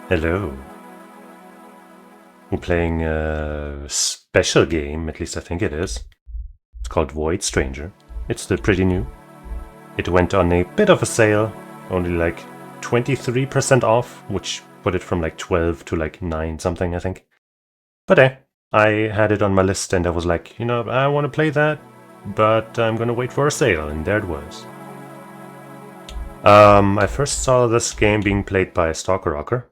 Hello. We're playing a special game, at least I think it is. It's called Void Stranger. It's still pretty new. It went on a bit of a sale, only like 23% off, which put it from like 12 to like 9 something, I think. But I had it on my list and I was like, I want to play that, but I'm gonna wait for a sale, and there it was. I first saw this game being played by Stalker Rocker.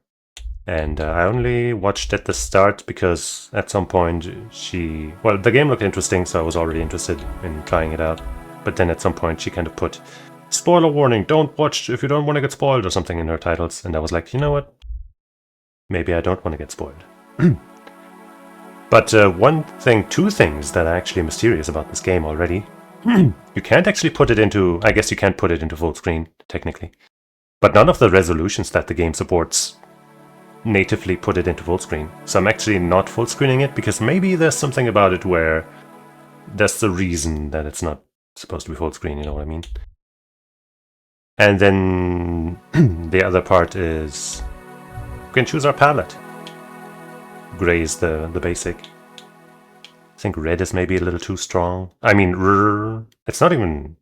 And I only watched at the start because at some point the game looked interesting, so I was already interested in trying it out. But then at some point she kind of put, spoiler warning, don't watch if you don't want to get spoiled or something in her titles. And I was like, you know what? Maybe I don't want to get spoiled. But two things that are actually mysterious about this game already. You can't actually put it into, I guess you can't put it into full screen, technically. But none of the resolutions that the game supports natively put it into full screen. So I'm actually not full screening it because maybe there's something about it where that's the reason that it's not supposed to be full screen, you know what I mean? And then the other part is we can choose our palette. Gray is the basic. I think red is maybe a little too strong. I mean, it's not even,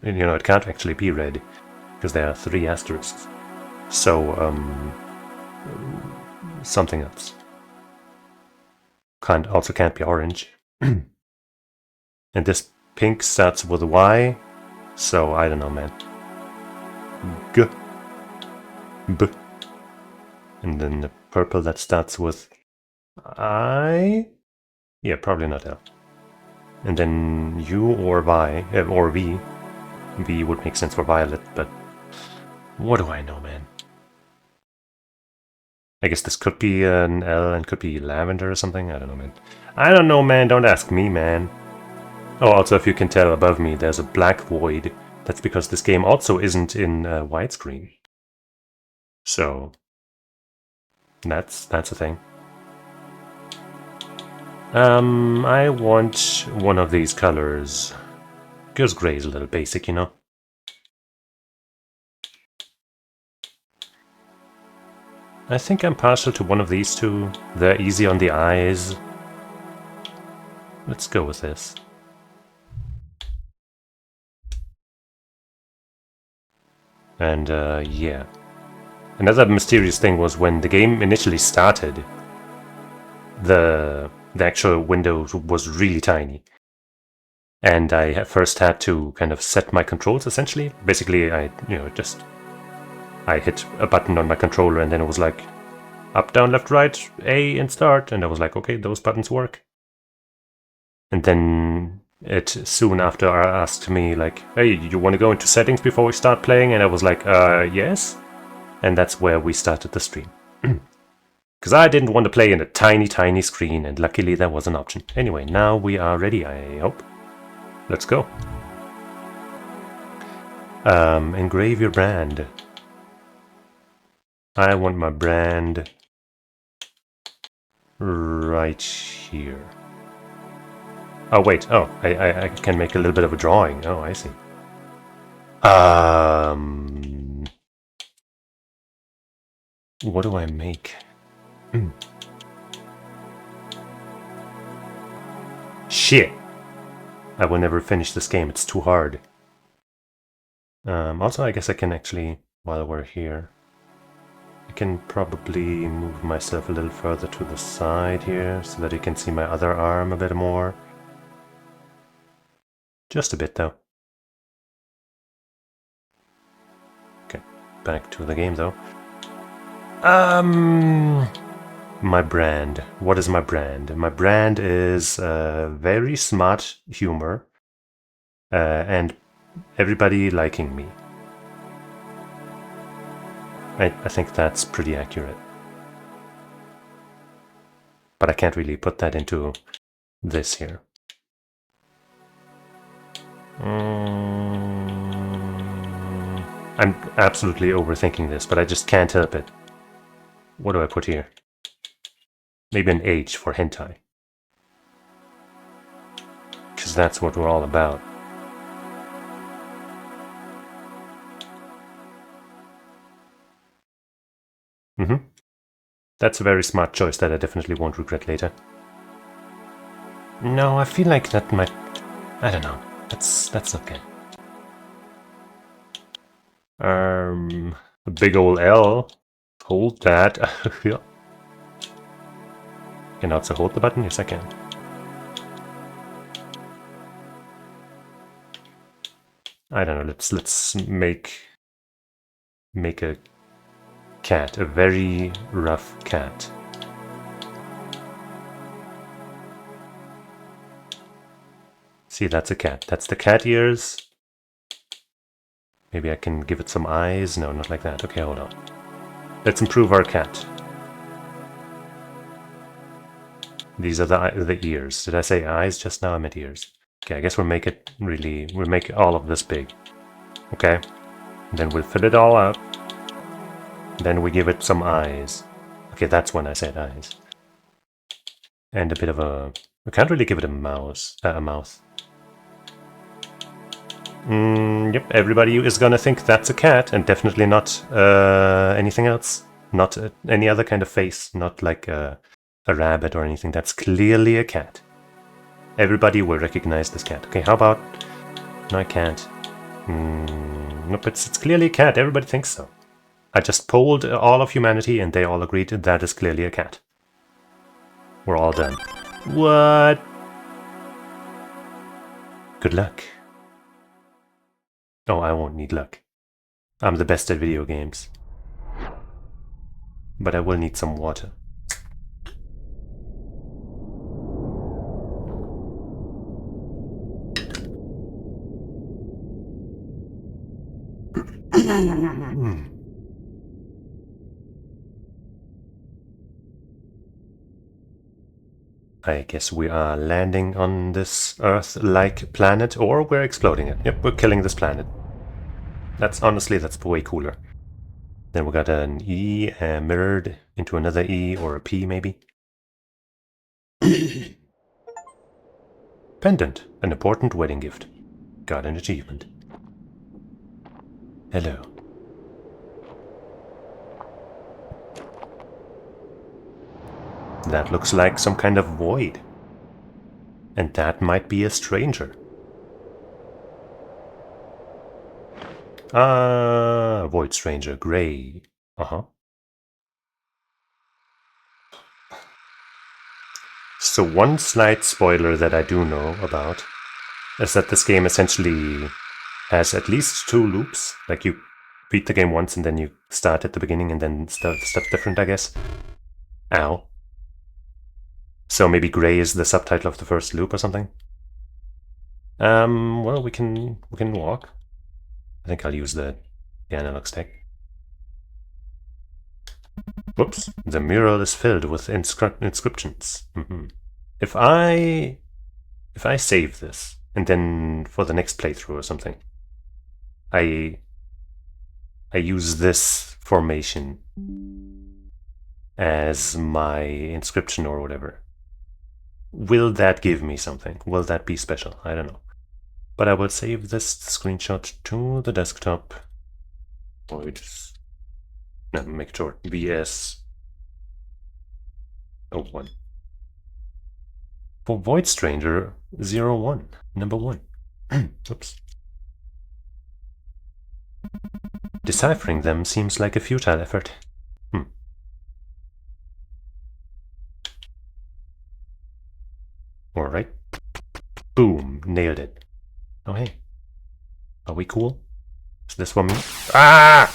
it can't actually be red because there are 3 asterisks. So, something else. Also can't be orange. And this pink starts with a Y, so I don't know, man. G. B. And then the purple that starts with I. Yeah, probably not L. And then U or Y, or V. V would make sense for violet, but what do I know, man? I guess this could be an L and could be lavender or something. I don't know, man. I don't know, man. Don't ask me, man. Oh, also, if you can tell above me, there's a black void. That's because this game also isn't in widescreen. So, that's a thing. I want one of these colors. Because gray is a little basic, you know? I think I'm partial to one of these two. They're easy on the eyes. Let's go with this. And yeah. Another mysterious thing was when the game initially started, the actual window was really tiny. And I first had to kind of set my controls, essentially. Basically, I hit a button on my controller and then it was like up, down, left, right, A, and start. And I was like, okay, those buttons work. And then it soon after asked me like, hey, you want to go into settings before we start playing? And I was like, yes. And that's where we started the stream. Because I didn't want to play in a tiny, tiny screen, and luckily there was an option. Anyway, now we are ready, I hope. Let's go. Engrave your brand. I want my brand right here. Oh, wait. Oh, I can make a little bit of a drawing. Oh, I see. What do I make? Shit! I will never finish this game. It's too hard. Also, I guess I can actually, while we're here, I can probably move myself a little further to the side here so that you can see my other arm a bit more. Just a bit, though. Okay, back to the game, though. My brand. What is my brand? My brand is very smart humor and everybody liking me. I think that's pretty accurate. But I can't really put that into this here. I'm absolutely overthinking this, but I just can't help it. What do I put here? Maybe an H for hentai. Because that's what we're all about. That's a very smart choice that I definitely won't regret later. No, I feel like that might... I don't know. That's okay. A big ol' L. Hold that. Yeah. Can I also hold the button? Yes, I can. I don't know. Let's make a cat, a very rough cat. See, that's a cat. That's the cat ears. Maybe I can give it some eyes. No, not like that. Okay, hold on. Let's improve our cat. These are the ears. Did I say eyes just now? I meant ears. Okay, I guess we'll make all of this big. Okay. And then we'll fill it all up. Then we give it some eyes. Okay, that's when I said eyes. And a bit of a... We can't really give it a mouth. Yep, everybody is gonna think that's a cat, and definitely not anything else. Not any other kind of face, not like a rabbit or anything. That's clearly a cat. Everybody will recognize this cat. Okay, how about... No, I can't. Nope, it's clearly a cat. Everybody thinks so. I just polled all of humanity, and they all agreed that is clearly a cat. We're all done. What? Good luck. Oh, I won't need luck. I'm the best at video games. But I will need some water. I guess we are landing on this Earth-like planet, or we're exploding it. Yep, we're killing this planet. That's way cooler. Then we got an E mirrored into another E or a P, maybe. Pendant, an important wedding gift. Got an achievement. Hello. That looks like some kind of void. And that might be a stranger. Ah, void stranger, gray. Uh-huh. So one slight spoiler that I do know about is that this game essentially has at least 2 loops. Like you beat the game once and then you start at the beginning and then stuff different, I guess. Ow. So maybe gray is the subtitle of the first loop or something. Well, we can walk. I think I'll use the analog stick. Whoops, the mural is filled with inscriptions. If I save this, and then for the next playthrough or something, I use this formation as my inscription or whatever, will that give me something? Will that be special? I don't know. But I will save this screenshot to the desktop. No, make it short. VS01. For Void Stranger 01, number 1. Oops. Deciphering them seems like a futile effort. Alright. Boom, nailed it. Oh hey. Are we cool? Is this for me? Ah!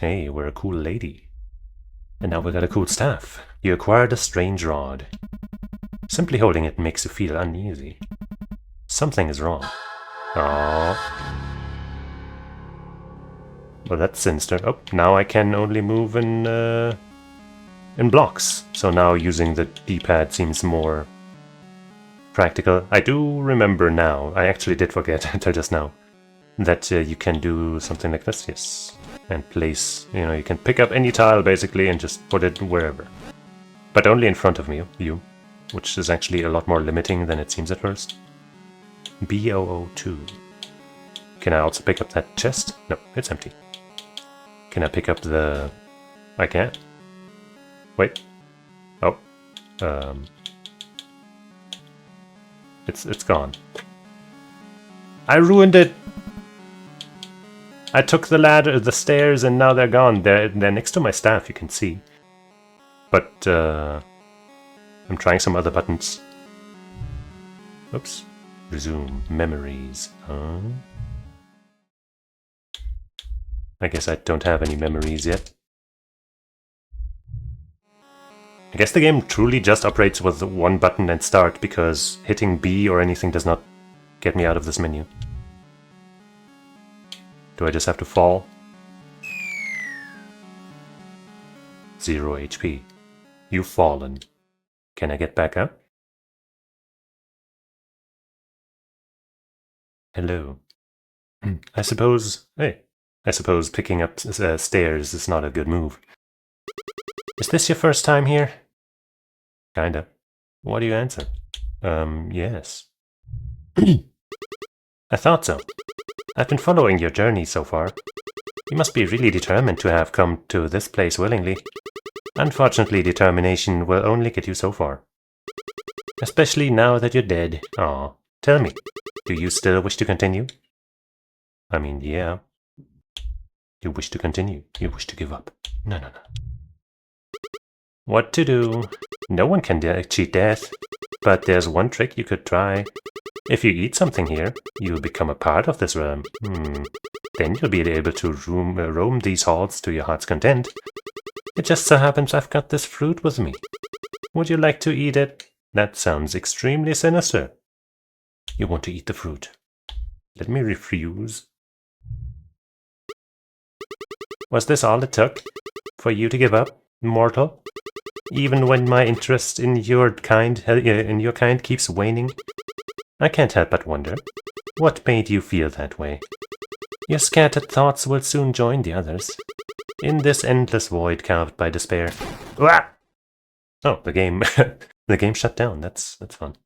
Hey, we're a cool lady. And now we got a cool staff. You acquired a strange rod. Simply holding it makes you feel uneasy. Something is wrong. Oh. Well, that's sinister. Oh, now I can only move in blocks. So now using the D-pad seems more practical. I do remember now, I actually did forget until just now, that you can do something like this, yes. And place, you can pick up any tile basically and just put it wherever. But only in front of you, which is actually a lot more limiting than it seems at first. B002. Can I also pick up that chest? No, it's empty. Can I pick up the... I can't? Wait. Oh. It's gone. I ruined it! I took the ladder, the stairs, and now they're gone. They're next to my staff, you can see. But, I'm trying some other buttons. Oops. Resume. Memories. I guess I don't have any memories yet. I guess the game truly just operates with one button and start, because hitting B or anything does not get me out of this menu. Do I just have to fall? 0 HP. You've fallen. Can I get back up? Hello. I suppose... Hey. I suppose picking up stairs is not a good move. Is this your first time here? Kinda. What do you answer? Yes. I thought so. I've been following your journey so far. You must be really determined to have come to this place willingly. Unfortunately, determination will only get you so far. Especially now that you're dead. Aw. Tell me, do you still wish to continue? I mean, yeah. You wish to continue. You wish to give up. No. What to do? No one can cheat death. But there's one trick you could try. If you eat something here, you'll become a part of this realm. Then you'll be able to roam these halls to your heart's content. It just so happens I've got this fruit with me. Would you like to eat it? That sounds extremely sinister. You want to eat the fruit. Let me refuse. Was this all it took? For you to give up, mortal? Even when my interest in your kind keeps waning? I can't help but wonder, what made you feel that way? Your scattered thoughts will soon join the others, in this endless void carved by despair. Wah! Oh, the game the game shut down. That's fun.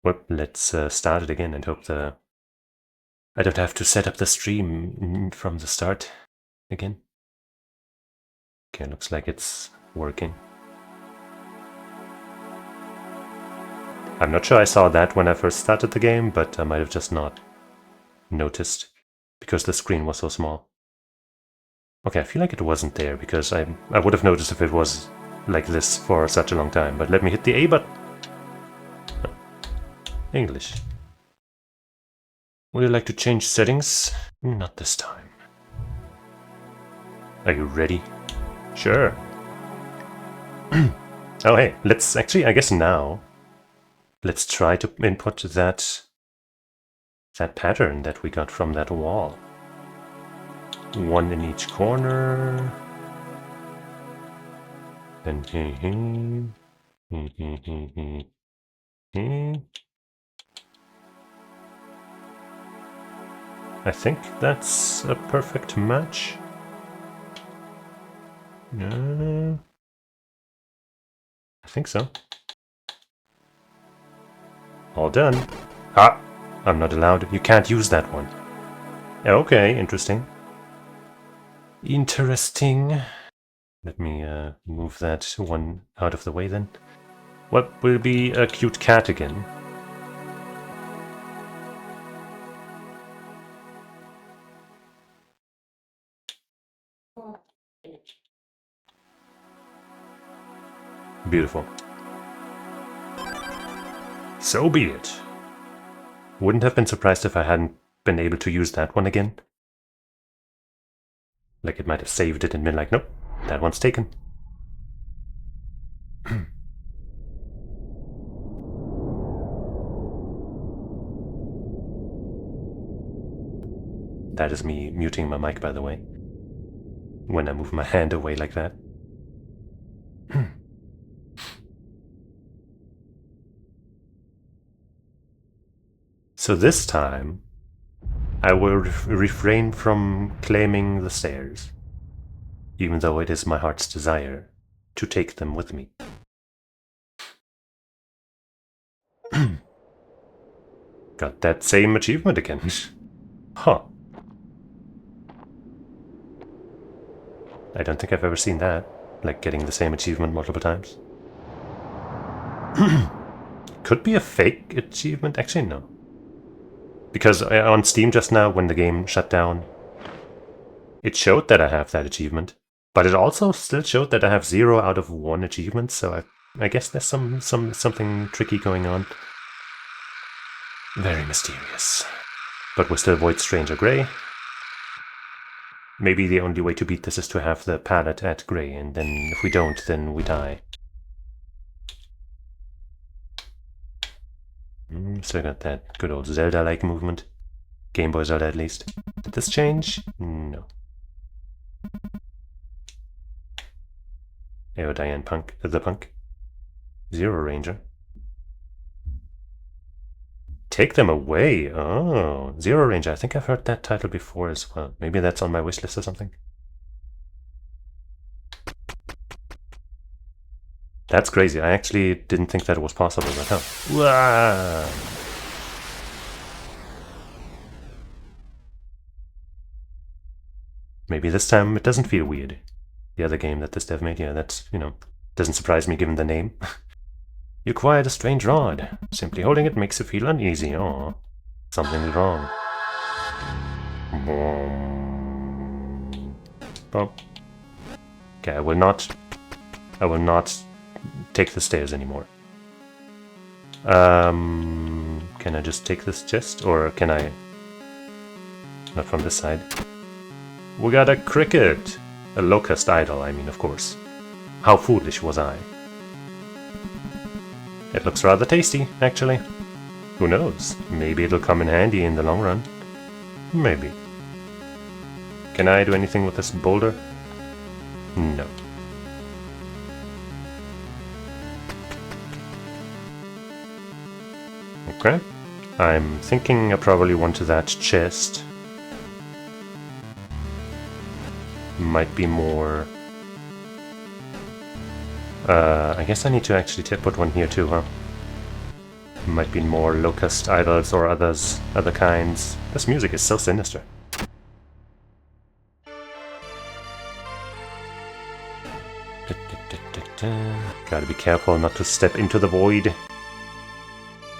Well, let's start it again and hope I don't have to set up the stream from the start again. Okay, looks like it's working. I'm not sure I saw that when I first started the game, but I might have just not noticed because the screen was so small. Okay, I feel like it wasn't there because I would have noticed if it was like this for such a long time. But let me hit the A button. Oh. English. Would you like to change settings? Not this time. Are you ready? Sure. Oh hey, let's actually, I guess now, let's try to input that pattern that we got from that wall. One in each corner. Then I think that's a perfect match. I think so. All done. Ah! I'm not allowed. You can't use that one. Okay, interesting. Interesting. Let me move that one out of the way then. What will be a cute cat again? Beautiful. So be it. Wouldn't have been surprised if I hadn't been able to use that one again. Like it might have saved it and been like, nope, that one's taken. That is me muting my mic, by the way, when I move my hand away like that. So this time, I will refrain from claiming the stairs, even though it is my heart's desire to take them with me. Got that same achievement again. Huh. I don't think I've ever seen that. Like getting the same achievement multiple times. Could be a fake achievement. Actually, no. Because on Steam just now, when the game shut down, it showed that I have that achievement. But it also still showed that I have 0 out of 1 achievement, so I guess there's something tricky going on. Very mysterious. But we still avoid Stranger Grey. Maybe the only way to beat this is to have the palette at Grey, and then if we don't, then we die. Still got that good old Zelda-like movement. Game Boy Zelda at least. Did this change? No. Aeodian Punk, the Punk. Zero Ranger. Take them away! Oh, Zero Ranger. I think I've heard that title before as well. Maybe that's on my wishlist or something. That's crazy. I actually didn't think that it was possible, but huh. Wah! Maybe this time it doesn't feel weird. The other game that this dev made, yeah, that's, you know, doesn't surprise me given the name. You acquired a strange rod. Simply holding it makes you feel uneasy. Oh, something's wrong. Oh. Okay, I will not take the stairs anymore. Can I just take this chest, or can I? Not from this side. We got a cricket! A locust idol, I mean, of course. How foolish was I? It looks rather tasty, actually. Who knows? Maybe it'll come in handy in the long run. Maybe. Can I do anything with this boulder? No. Okay. I'm thinking I probably want that chest. Might be more... I guess I need to actually put one here too, huh? Might be more locust idols or other kinds. This music is so sinister. Gotta be careful not to step into the void.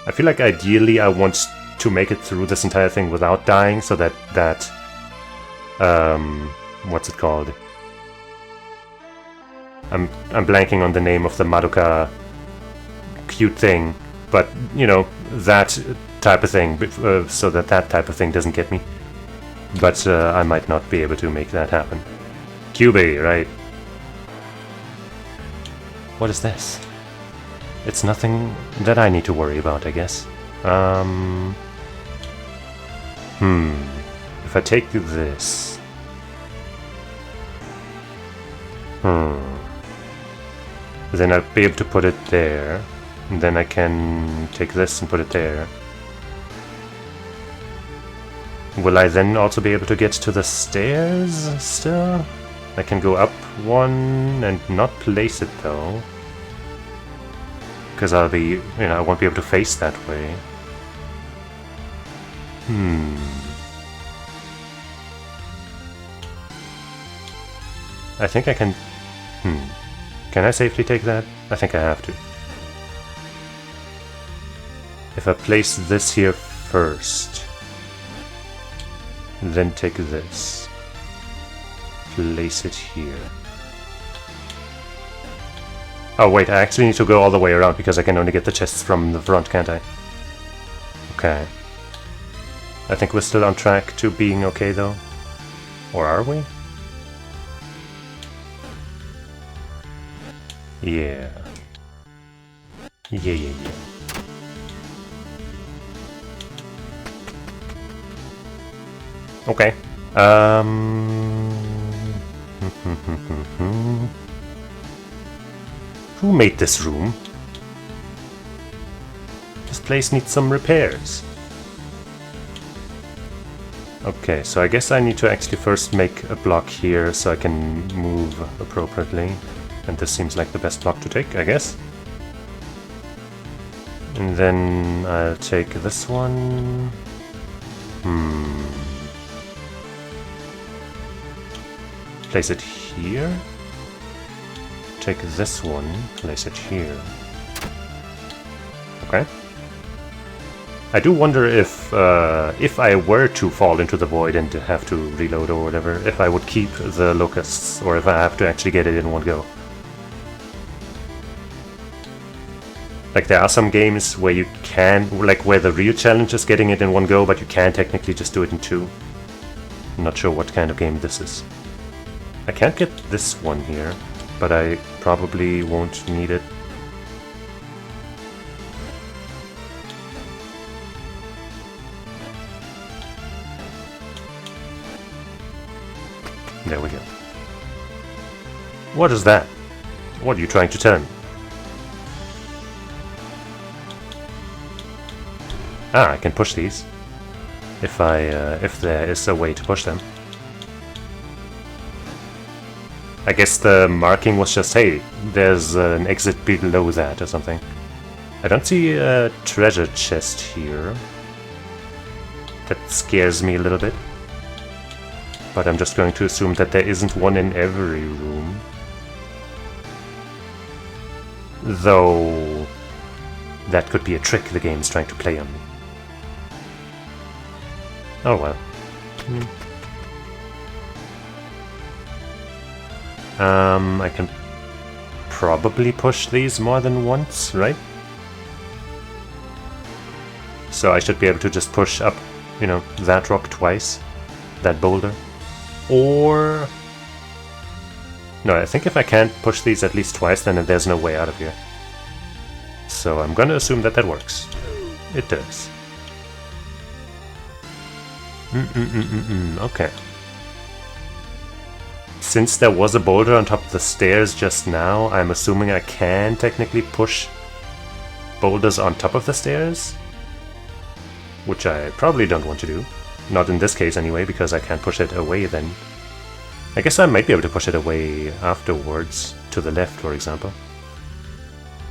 I feel like ideally I want to make it through this entire thing without dying, so that what's it called? I'm blanking on the name of the Madoka cute thing, but you know, that type of thing, so that type of thing doesn't get me. But I might not be able to make that happen. QB, right? What is this? It's nothing that I need to worry about, I guess. If I take this... Then I'll be able to put it there. And then I can take this and put it there. Will I then also be able to get to the stairs still? I can go up one and not place it though. Because I'll be, you know, I won't be able to face that way. I think I can... Can I safely take that? I think I have to. If I place this here first, then take this, place it here. Oh wait, I actually need to go all the way around because I can only get the chests from the front, can't I? Okay. I think we're still on track to being okay though. Or are we? Yeah. Yeah. Okay. Who made this room? This place needs some repairs. Okay, so I guess I need to actually first make a block here so I can move appropriately. And this seems like the best block to take, I guess. And then I'll take this one. Place it here. Take this one, place it here. Okay. I do wonder if I were to fall into the void and to have to reload or whatever, if I would keep the locusts, or if I have to actually get it in one go. Like, there are some games where you can, like, where the real challenge is getting it in one go, but you can technically just do it in two. I'm not sure what kind of game this is. I can't get this one here, but I probably won't need it. There we go. What is that? What are you trying to tell me? Ah, I can push these. If there is a way to push them. I guess the marking was just, hey, there's an exit below that or something. I don't see a treasure chest here. That scares me a little bit. But I'm just going to assume that there isn't one in every room. Though that could be a trick the game is trying to play on me. Oh well. I can probably push these more than once, right? So I should be able to just push up, you know, that rock twice, that boulder. Or... no, I think if I can't push these at least twice, then there's no way out of here. So I'm gonna assume that that works. It does. Okay. Since there was a boulder on top of the stairs just now, I'm assuming I can technically push boulders on top of the stairs? Which I probably don't want to do. Not in this case anyway, because I can't push it away then. I guess I might be able to push it away afterwards, to the left for example.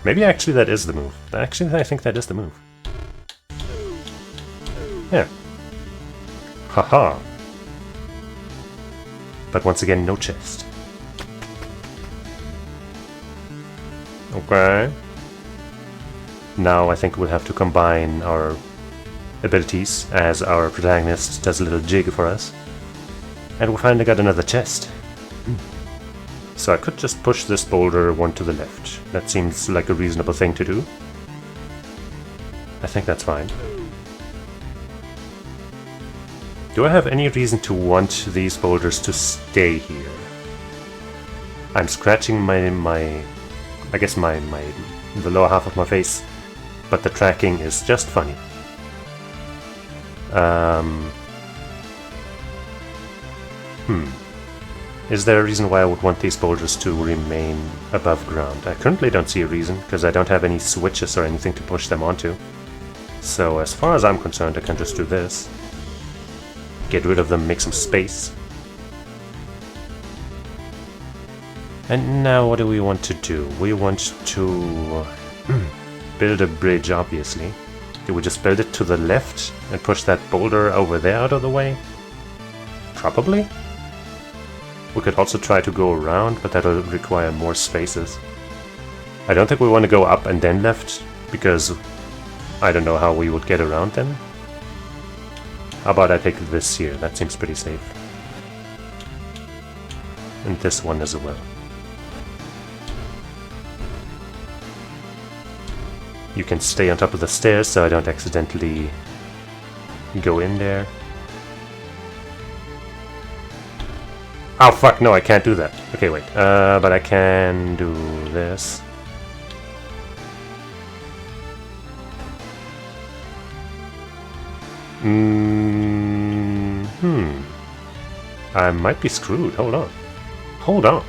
Maybe actually that is the move. Actually I think that is the move. Yeah. Haha. But once again, no chest. Okay. Now I think we'll have to combine our abilities as our protagonist does a little jig for us. And we finally got another chest. So I could just push this boulder one to the left. That seems like a reasonable thing to do. I think that's fine. Do I have any reason to want these boulders to stay here? I'm scratching the lower half of my face, but the tracking is just funny. Is there a reason why I would want these boulders to remain above ground? I currently don't see a reason, because I don't have any switches or anything to push them onto. So as far as I'm concerned, I can just do this. Get rid of them, make some space. And now what do we want to do? We want to build a bridge, obviously. Do we just build it to the left and push that boulder over there out of the way? Probably. We could also try to go around, but that'll require more spaces. I don't think we want to go up and then left, because I don't know how we would get around them. How about I take this here? That seems pretty safe. And this one as well. You can stay on top of the stairs so I don't accidentally go in there. Oh fuck, no, I can't do that. Okay, wait. But I can do this. I might be screwed. Hold on. Hold on.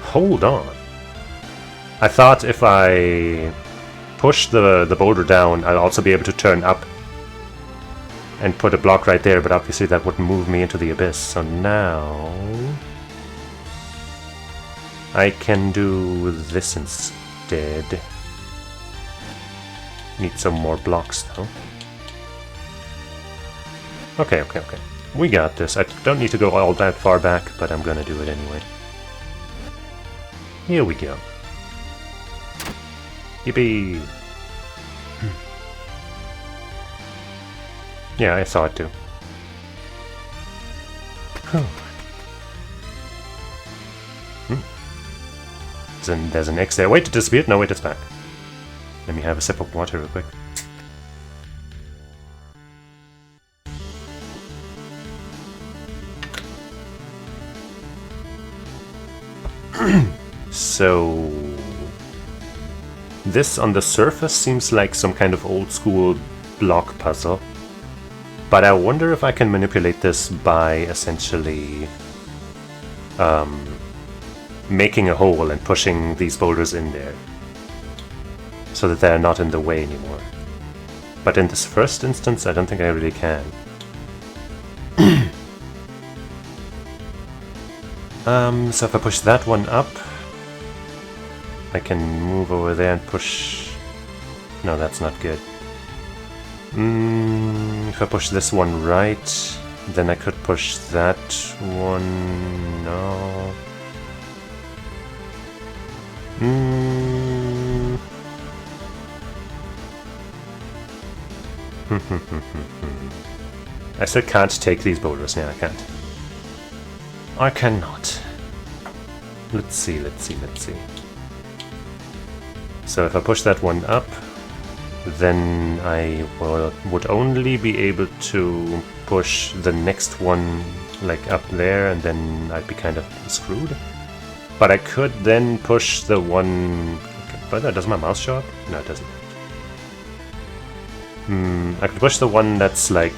Hold on. I thought if I push the boulder down, I'll also be able to turn up and put a block right there, but obviously that would move me into the abyss. So now I can do this instead. Need some more blocks though. Okay. We got this. I don't need to go all that far back, but I'm gonna do it anyway. Here we go. Yippee! Yeah, I saw it too. There's an X there. Wait, it disappeared? No, wait, it's back. Let me have a sip of water real quick. So... this on the surface seems like some kind of old school block puzzle. But I wonder if I can manipulate this by essentially making a hole and pushing these boulders in there so that they're not in the way anymore. But in this first instance, I don't think I really can. So if I push that one up, I can move over there and push... No, that's not good. If I push this one right, then I could push that one... No... I still can't take these boulders. Yeah, I can't. I cannot. Let's see. So if I push that one up, then I would only be able to push the next one like up there, and then I'd be kind of screwed. But I could then push the one... But does my mouse show up? No, it doesn't. I could push the one that's like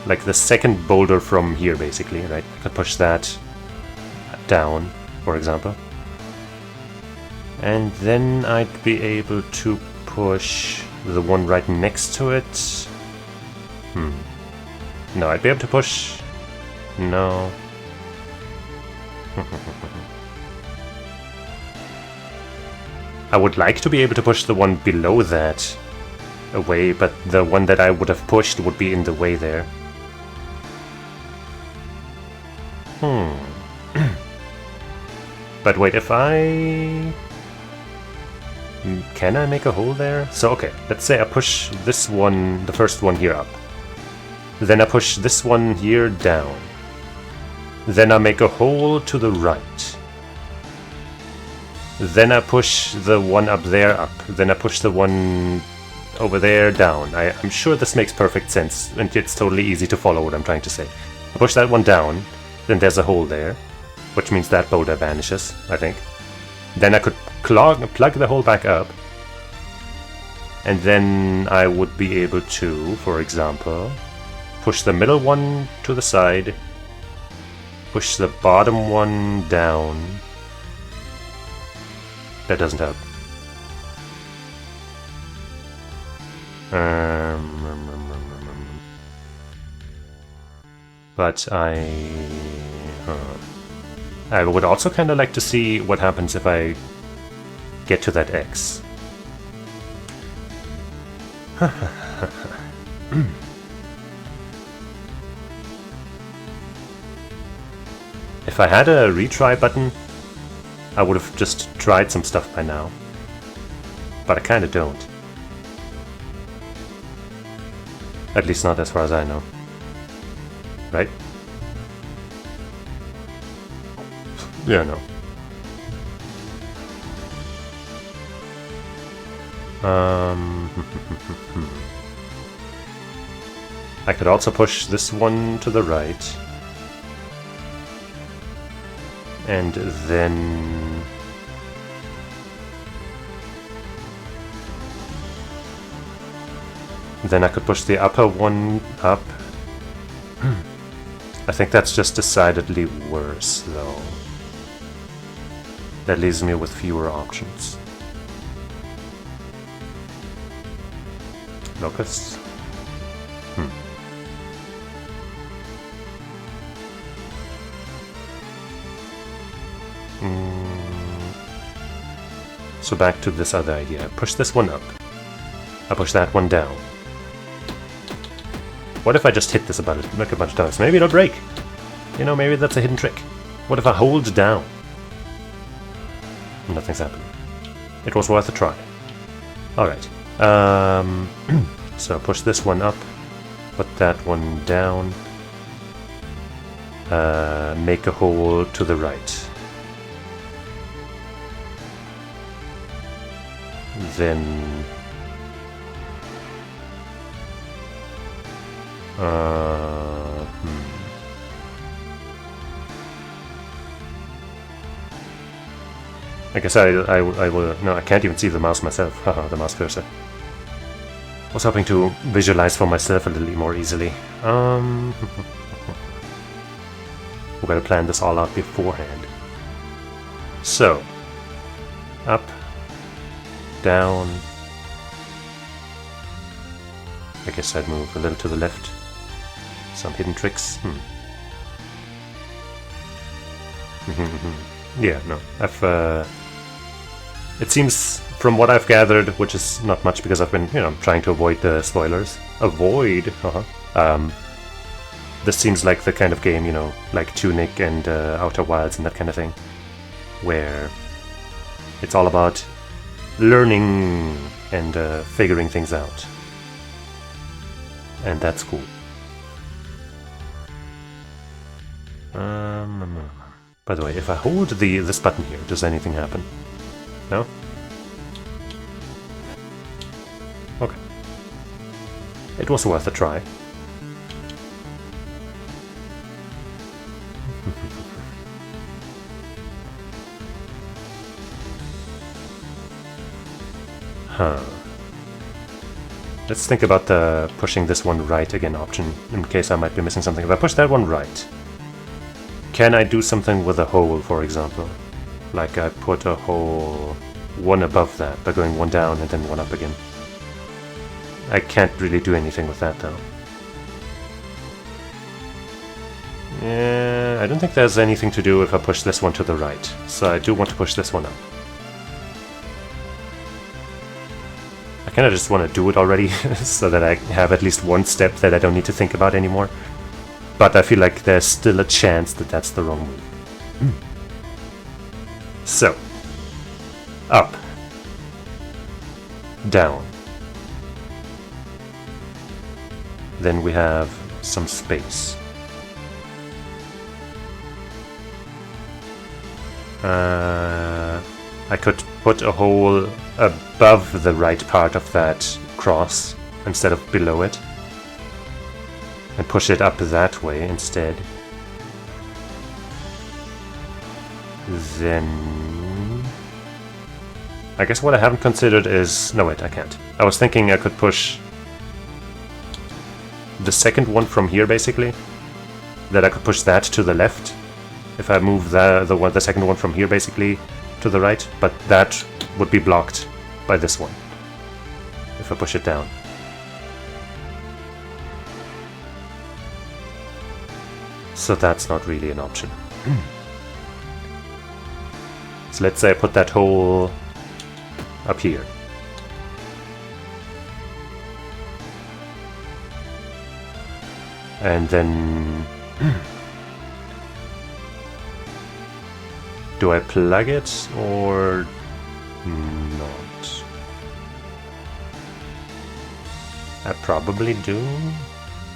the second boulder from here, basically, right? I could push that down, for example. And then I'd be able to push the one right next to it. No, I'd be able to push... No. I would like to be able to push the one below that away, but the one that I would have pushed would be in the way there. But wait, if I... Can I make a hole there? So, okay, let's say I push this one, the first one here up. Then I push this one here down. Then I make a hole to the right. Then I push the one up there up. Then I push the one over there down. I'm sure this makes perfect sense, and it's totally easy to follow what I'm trying to say. I push that one down, then there's a hole there, which means that boulder vanishes, I think. Then I could plug the hole back up, and then I would be able to, for example, push the middle one to the side, push the bottom one down. That doesn't help. But I would also kind of like to see what happens if I get to that X. If I had a retry button, I would have just tried some stuff by now. But I kinda don't. At least not as far as I know. Right? Yeah, no. I could also push this one to the right. And then... Then I could push the upper one up. I think that's just decidedly worse, though. That leaves me with fewer options. Locusts? So back to this other idea. Push this one up. I push that one down. What if I just hit this like a bunch of times? Maybe it'll break. You know, maybe that's a hidden trick. What if I hold down? Nothing's happening. It was worth a try. Alright. So push this one up. Put that one down. Make a hole to the right. Then... I guess I will... No, I can't even see the mouse myself. Haha, the mouse cursor. I was hoping to visualize for myself a little more easily. We're gonna plan this all out beforehand. So, up, down. I guess I'd move a little to the left. Some hidden tricks. Yeah, no. It seems, from what I've gathered, which is not much because I've been, you know, trying to avoid the spoilers. This seems like the kind of game, you know, like Tunic and Outer Wilds and that kind of thing, where it's all about learning and figuring things out. And that's cool. By the way, if I hold this button here, does anything happen? No? Okay. It was worth a try. Huh. Let's think about the pushing this one right again option, in case I might be missing something. If I push that one right, can I do something with a hole, for example? Like I put a hole one above that by going one down and then one up again. I can't really do anything with that though. Yeah, I don't think there's anything to do if I push this one to the right, so I do want to push this one up. I kind of just want to do it already, so that I have at least one step that I don't need to think about anymore. But I feel like there's still a chance that that's the wrong move. So, up, down. Then we have some space. I could put a hole above the right part of that cross instead of below it, and push it up that way instead. Then I guess what I haven't considered is... No, wait, I can't. I was thinking I could push the second one from here, basically. That I could push that to the left. If I move the second one from here, basically, to the right. But that would be blocked by this one. If I push it down. So that's not really an option. So let's say I put that hole up here. And then... do I plug it or not? I probably do.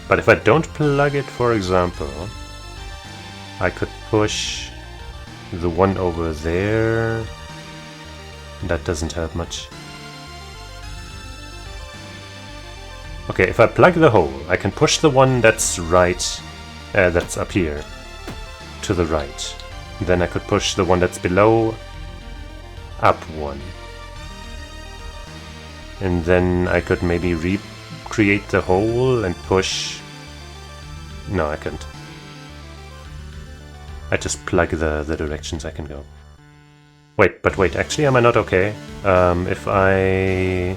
But if I don't plug it, for example, I could push the one over there. That doesn't have much. Okay, if I plug the hole, I can push the one that's right, that's up here, to the right. Then I could push the one that's below up one. And then I could maybe recreate the hole and push... No, I can't. I just plug the directions I can go. Wait, actually am I not okay? If I...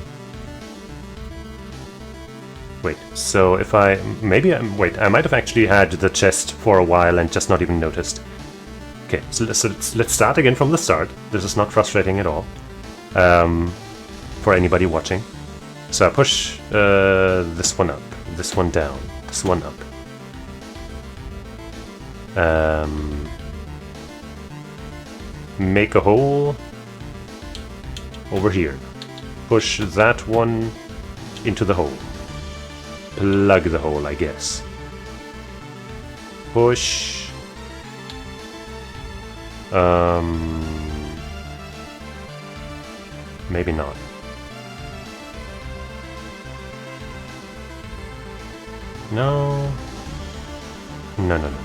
Wait, so if I... Maybe wait, I might have actually had the chest for a while and just not even noticed. Okay, so let's start again from the start. This is not frustrating at all. For anybody watching. So I push this one up, this one down, this one up. Make a hole over here. Push that one into the hole. Plug the hole, I guess. Push. Maybe not. No. No, no, no, no.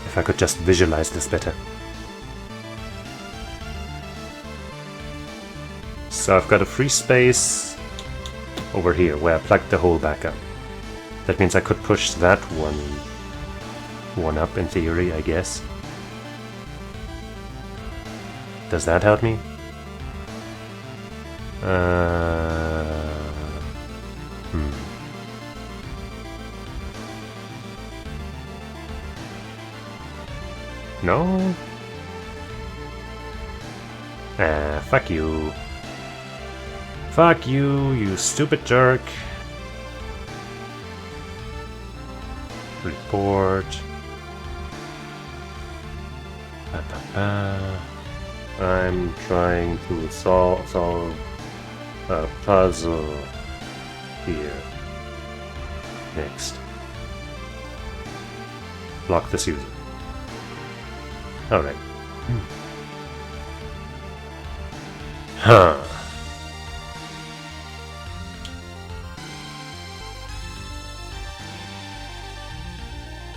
If I could just visualize this better. So I've got a free space over here where I plugged the hole back up. That means I could push that one up in theory, I guess. Does that help me? No? Fuck you. Fuck you, you stupid jerk. Report. I'm trying to solve a puzzle here. Next. Block this user. Alright. Huh.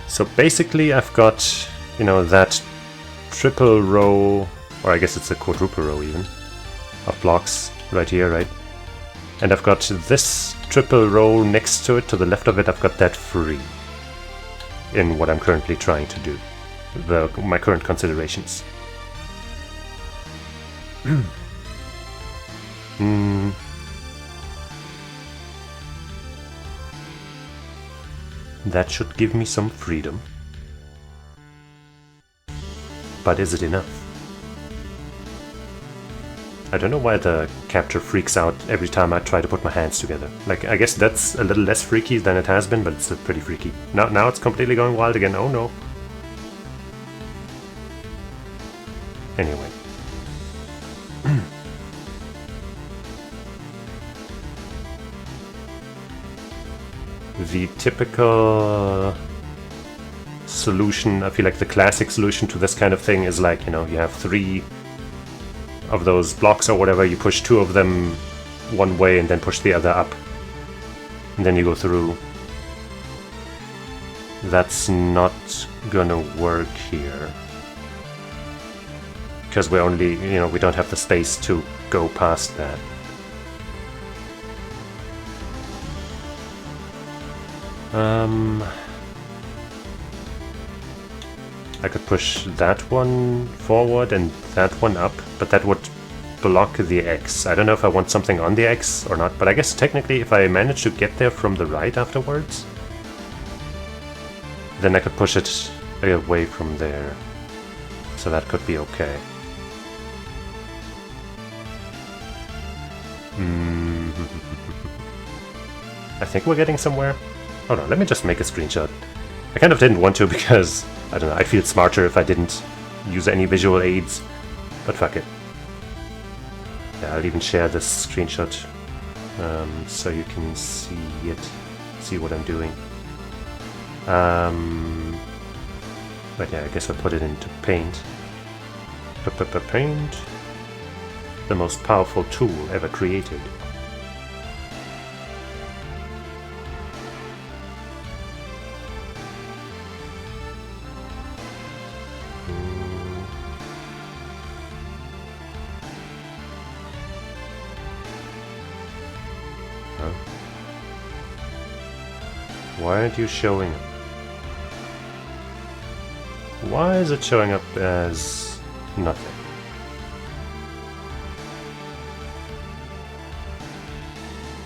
So basically I've got, you know, that triple row, or I guess it's a quadruple row even, of blocks right here, right? And I've got this triple row next to it, to the left of it, I've got that free in what I'm currently trying to do. My current considerations. That should give me some freedom. But is it enough? I don't know why the capture freaks out every time I try to put my hands together. Like, I guess that's a little less freaky than it has been, but it's pretty freaky. Now it's completely going wild again. Oh no. Anyway. The typical solution, I feel like the classic solution to this kind of thing is like, you know, you have 3 of those blocks or whatever, you push 2 of them one way and then push the other up. And then you go through. That's not gonna work here. Because we're only, you know, we don't have the space to go past that. I could push that one forward and that one up, but that would block the X. I don't know if I want something on the X or not, but I guess technically if I manage to get there from the right afterwards, then I could push it away from there. So that could be okay. I think we're getting somewhere. Hold on, let me just make a screenshot. I kind of didn't want to because, I don't know, I feel smarter if I didn't use any visual aids, but fuck it. Yeah, I'll even share this screenshot so you can see it, see what I'm doing. But yeah, I guess I'll put it into Paint. Paint. The most powerful tool ever created. Why aren't you showing up? Why is it showing up as Nothing.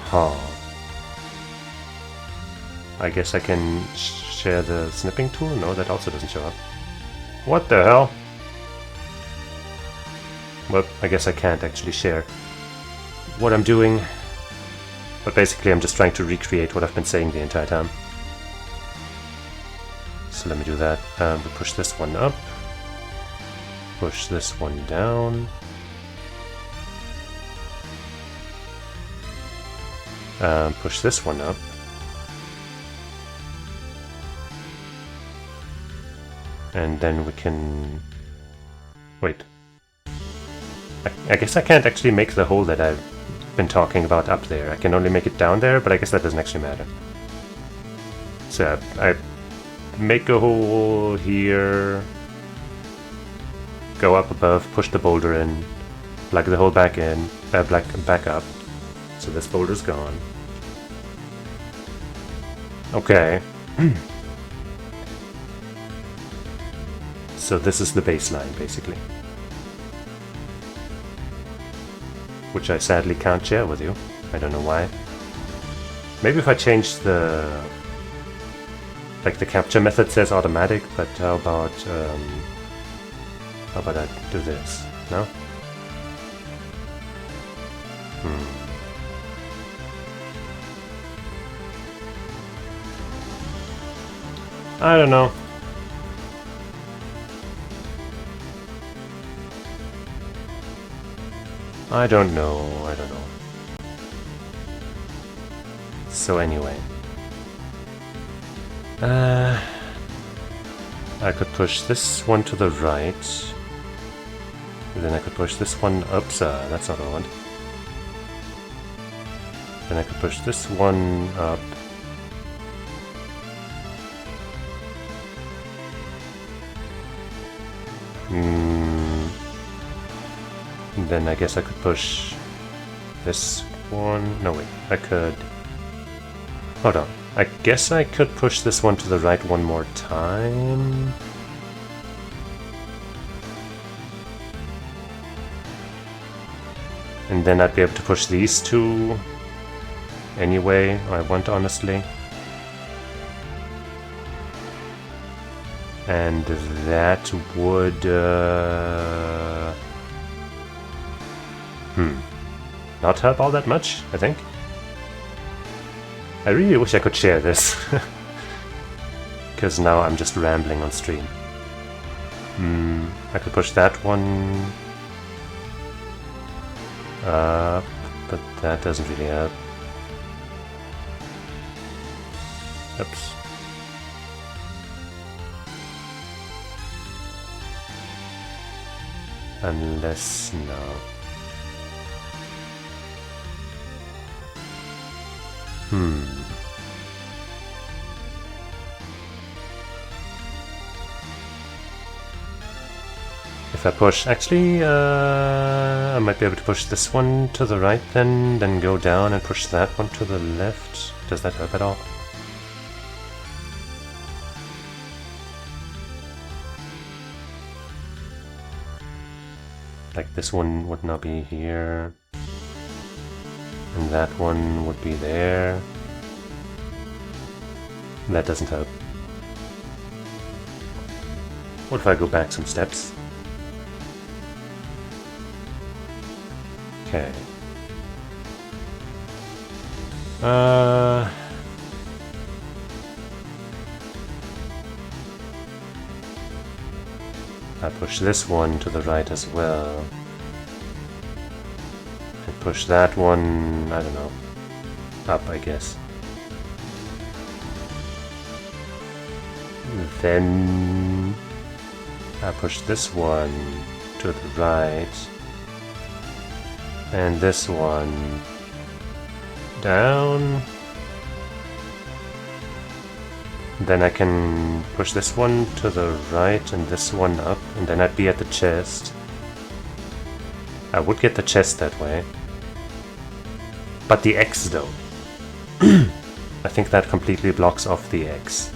Huh. I guess I can share the snipping tool? No, that also doesn't show up. What the hell? Well, I guess I can't actually share what I'm doing. But basically I'm just trying to recreate what I've been saying the entire time. So let me do that. We push this one up. Push this one down. Push this one up. And then we can... Wait. I guess I can't actually make the hole that I've been talking about up there. I can only make it down there, but I guess that doesn't actually matter. So I make a hole here, go up above, push the boulder in, plug the hole back in, back up. So this boulder's gone. Okay. So this is the baseline, basically. Which I sadly can't share with you. I don't know why. Maybe if I change the... Like the capture method says automatic, but how about I do this? No? I don't know. I don't know. So anyway. I could push this one to the right. And then I could push this one up. That's not what I want. Then I could push this one up. Then I guess I could push this one. No, wait. I could... Hold on. I guess I could push this one to the right one more time. And then I'd be able to push these two anyway I want, honestly. And that would... not help all that much, I think. I really wish I could share this. Because now I'm just rambling on stream. I could push that one up, but that doesn't really help. Oops. Unless... no. If I push... Actually, I might be able to push this one to the right then go down and push that one to the left. Does that help at all? Like this one would now be here. And that one would be there. That doesn't help. What if I go back some steps? Okay. I push this one to the right as well. And push that one, I don't know, up, I guess. Then I push this one to the right. And this one down. Then I can push this one to the right and this one up, and then I'd be at the chest. I would get the chest that way. But the X though. I think that completely blocks off the X.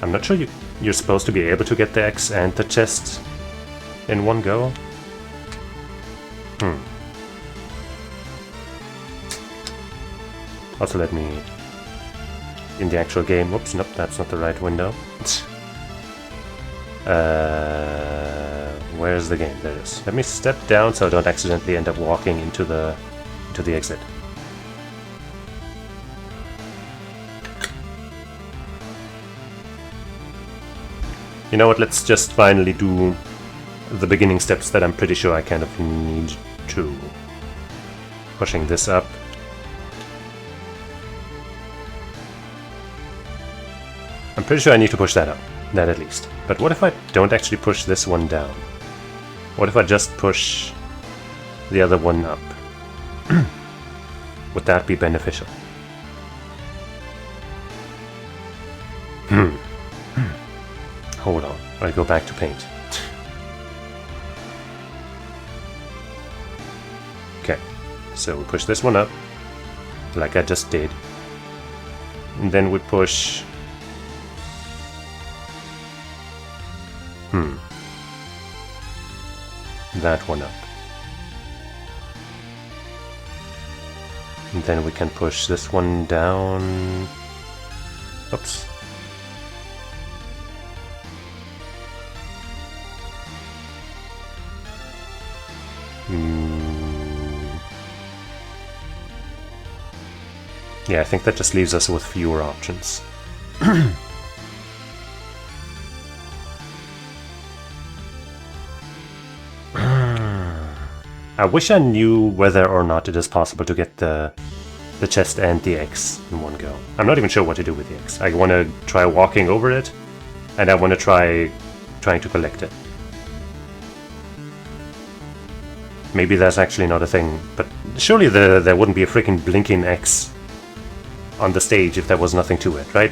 I'm not sure you're supposed to be able to get the X and the chest in one go? Also let me... in the actual game... Whoops, nope, that's not the right window. Where's the game? There it is. Let me step down so I don't accidentally end up walking into the exit. You know what, let's just finally do the beginning steps that I'm pretty sure I kind of need to. Pushing this up. I'm pretty sure I need to push that up. That at least. But what if I don't actually push this one down? What if I just push the other one up? Would that be beneficial? Hold on, I go back to paint. Okay, so we push this one up, like I just did. And then we push... that one up. And then we can push this one down... Oops. Yeah, I think that just leaves us with fewer options. I wish I knew whether or not it is possible to get the chest and the X in one go. I'm not even sure what to do with the X. I want to try walking over it, and I want to trying to collect it. Maybe that's actually not a thing, but surely there wouldn't be a freaking blinking X on the stage if there was nothing to it, right?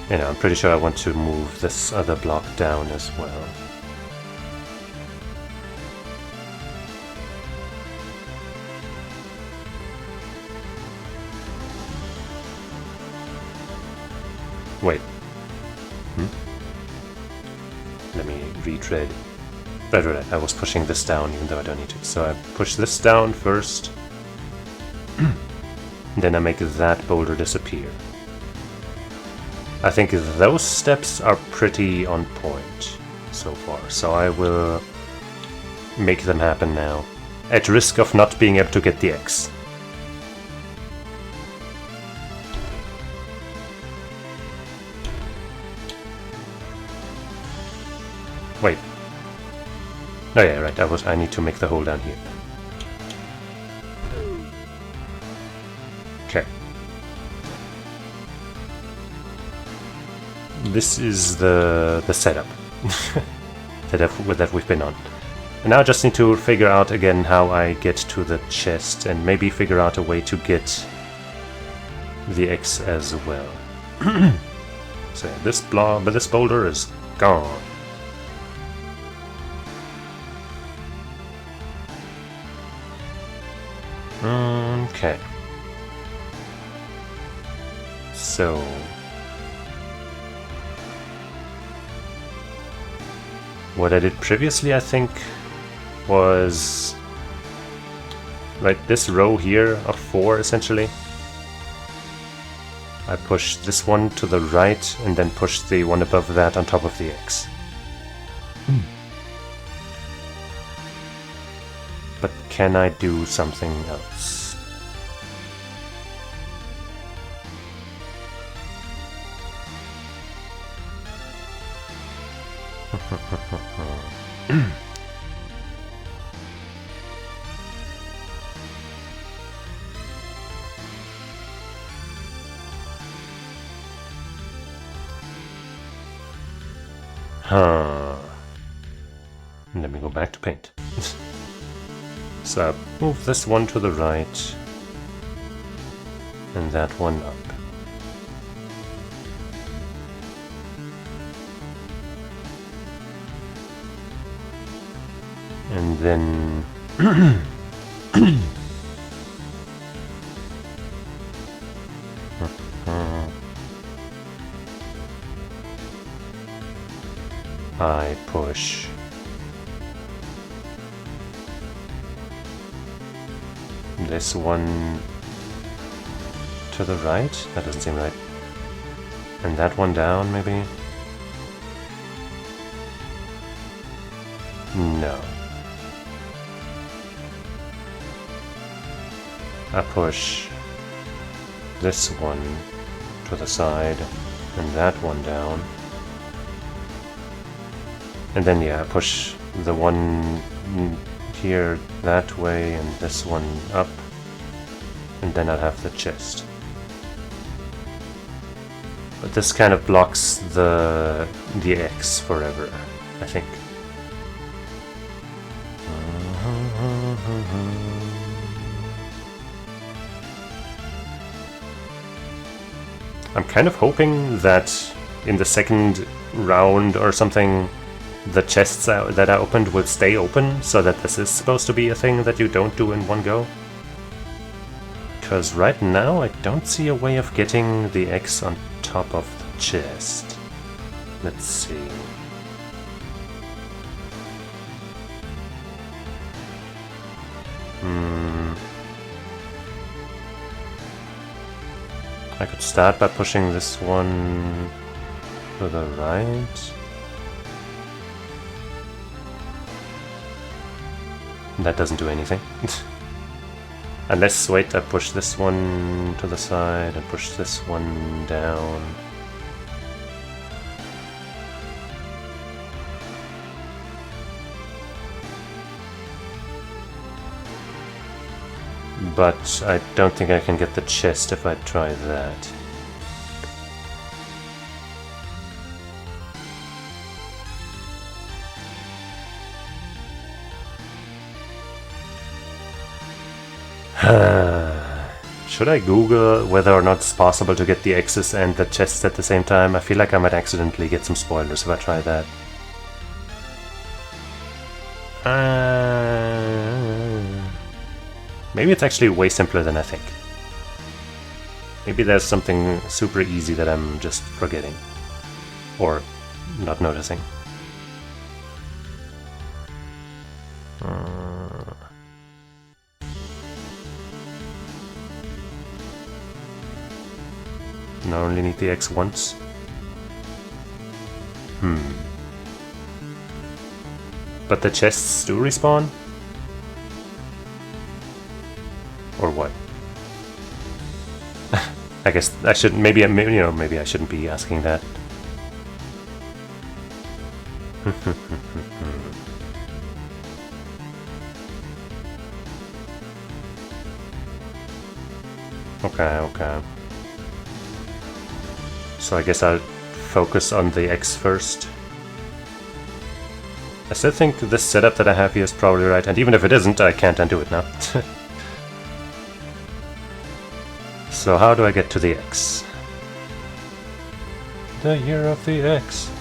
You know, I'm pretty sure I want to move this other block down as well. Wait. Let me retread. Right, I was pushing this down even though I don't need to. So I push this down first. Then I make that boulder disappear. I think those steps are pretty on point so far, so I will make them happen now, at risk of not being able to get the X. Wait. Oh yeah, right, I need to make the hole down here. Okay. This is the setup that we've been on. And now I just need to figure out again how I get to the chest and maybe figure out a way to get the X as well. So yeah, this boulder is gone. Okay. So what I did previously, I think, was right this row here of 4 essentially. I push this one to the right and then push the one above that on top of the X. But can I do something else? Let me go back to paint. So move this one to the right and that one up. And then... I push this one to the right? That doesn't seem right. And that one down, maybe? No. I push this one to the side and that one down. And then, yeah, I push the one here that way and this one up. And then I'll have the chest. But this kind of blocks the X forever, I think. I'm kind of hoping that in the second round or something, the chests that I opened will stay open, so that this is supposed to be a thing that you don't do in one go. Because right now I don't see a way of getting the X on top of the chest. Let's see. I could start by pushing this one to the right. That doesn't do anything. Unless, wait, I push this one to the side and push this one down. But I don't think I can get the chest if I try that. Should I Google whether or not it's possible to get the X's and the chests at the same time? I feel like I might accidentally get some spoilers if I try that. Maybe it's actually way simpler than I think. Maybe there's something super easy that I'm just forgetting. Or not noticing. I only need the X once. But the chests do respawn? Or what? I guess I should maybe I shouldn't be asking that. Okay. So I guess I'll focus on the X first. I still think this setup that I have here is probably right, and even if it isn't, I can't undo it now. So how do I get to the X? The year of the X.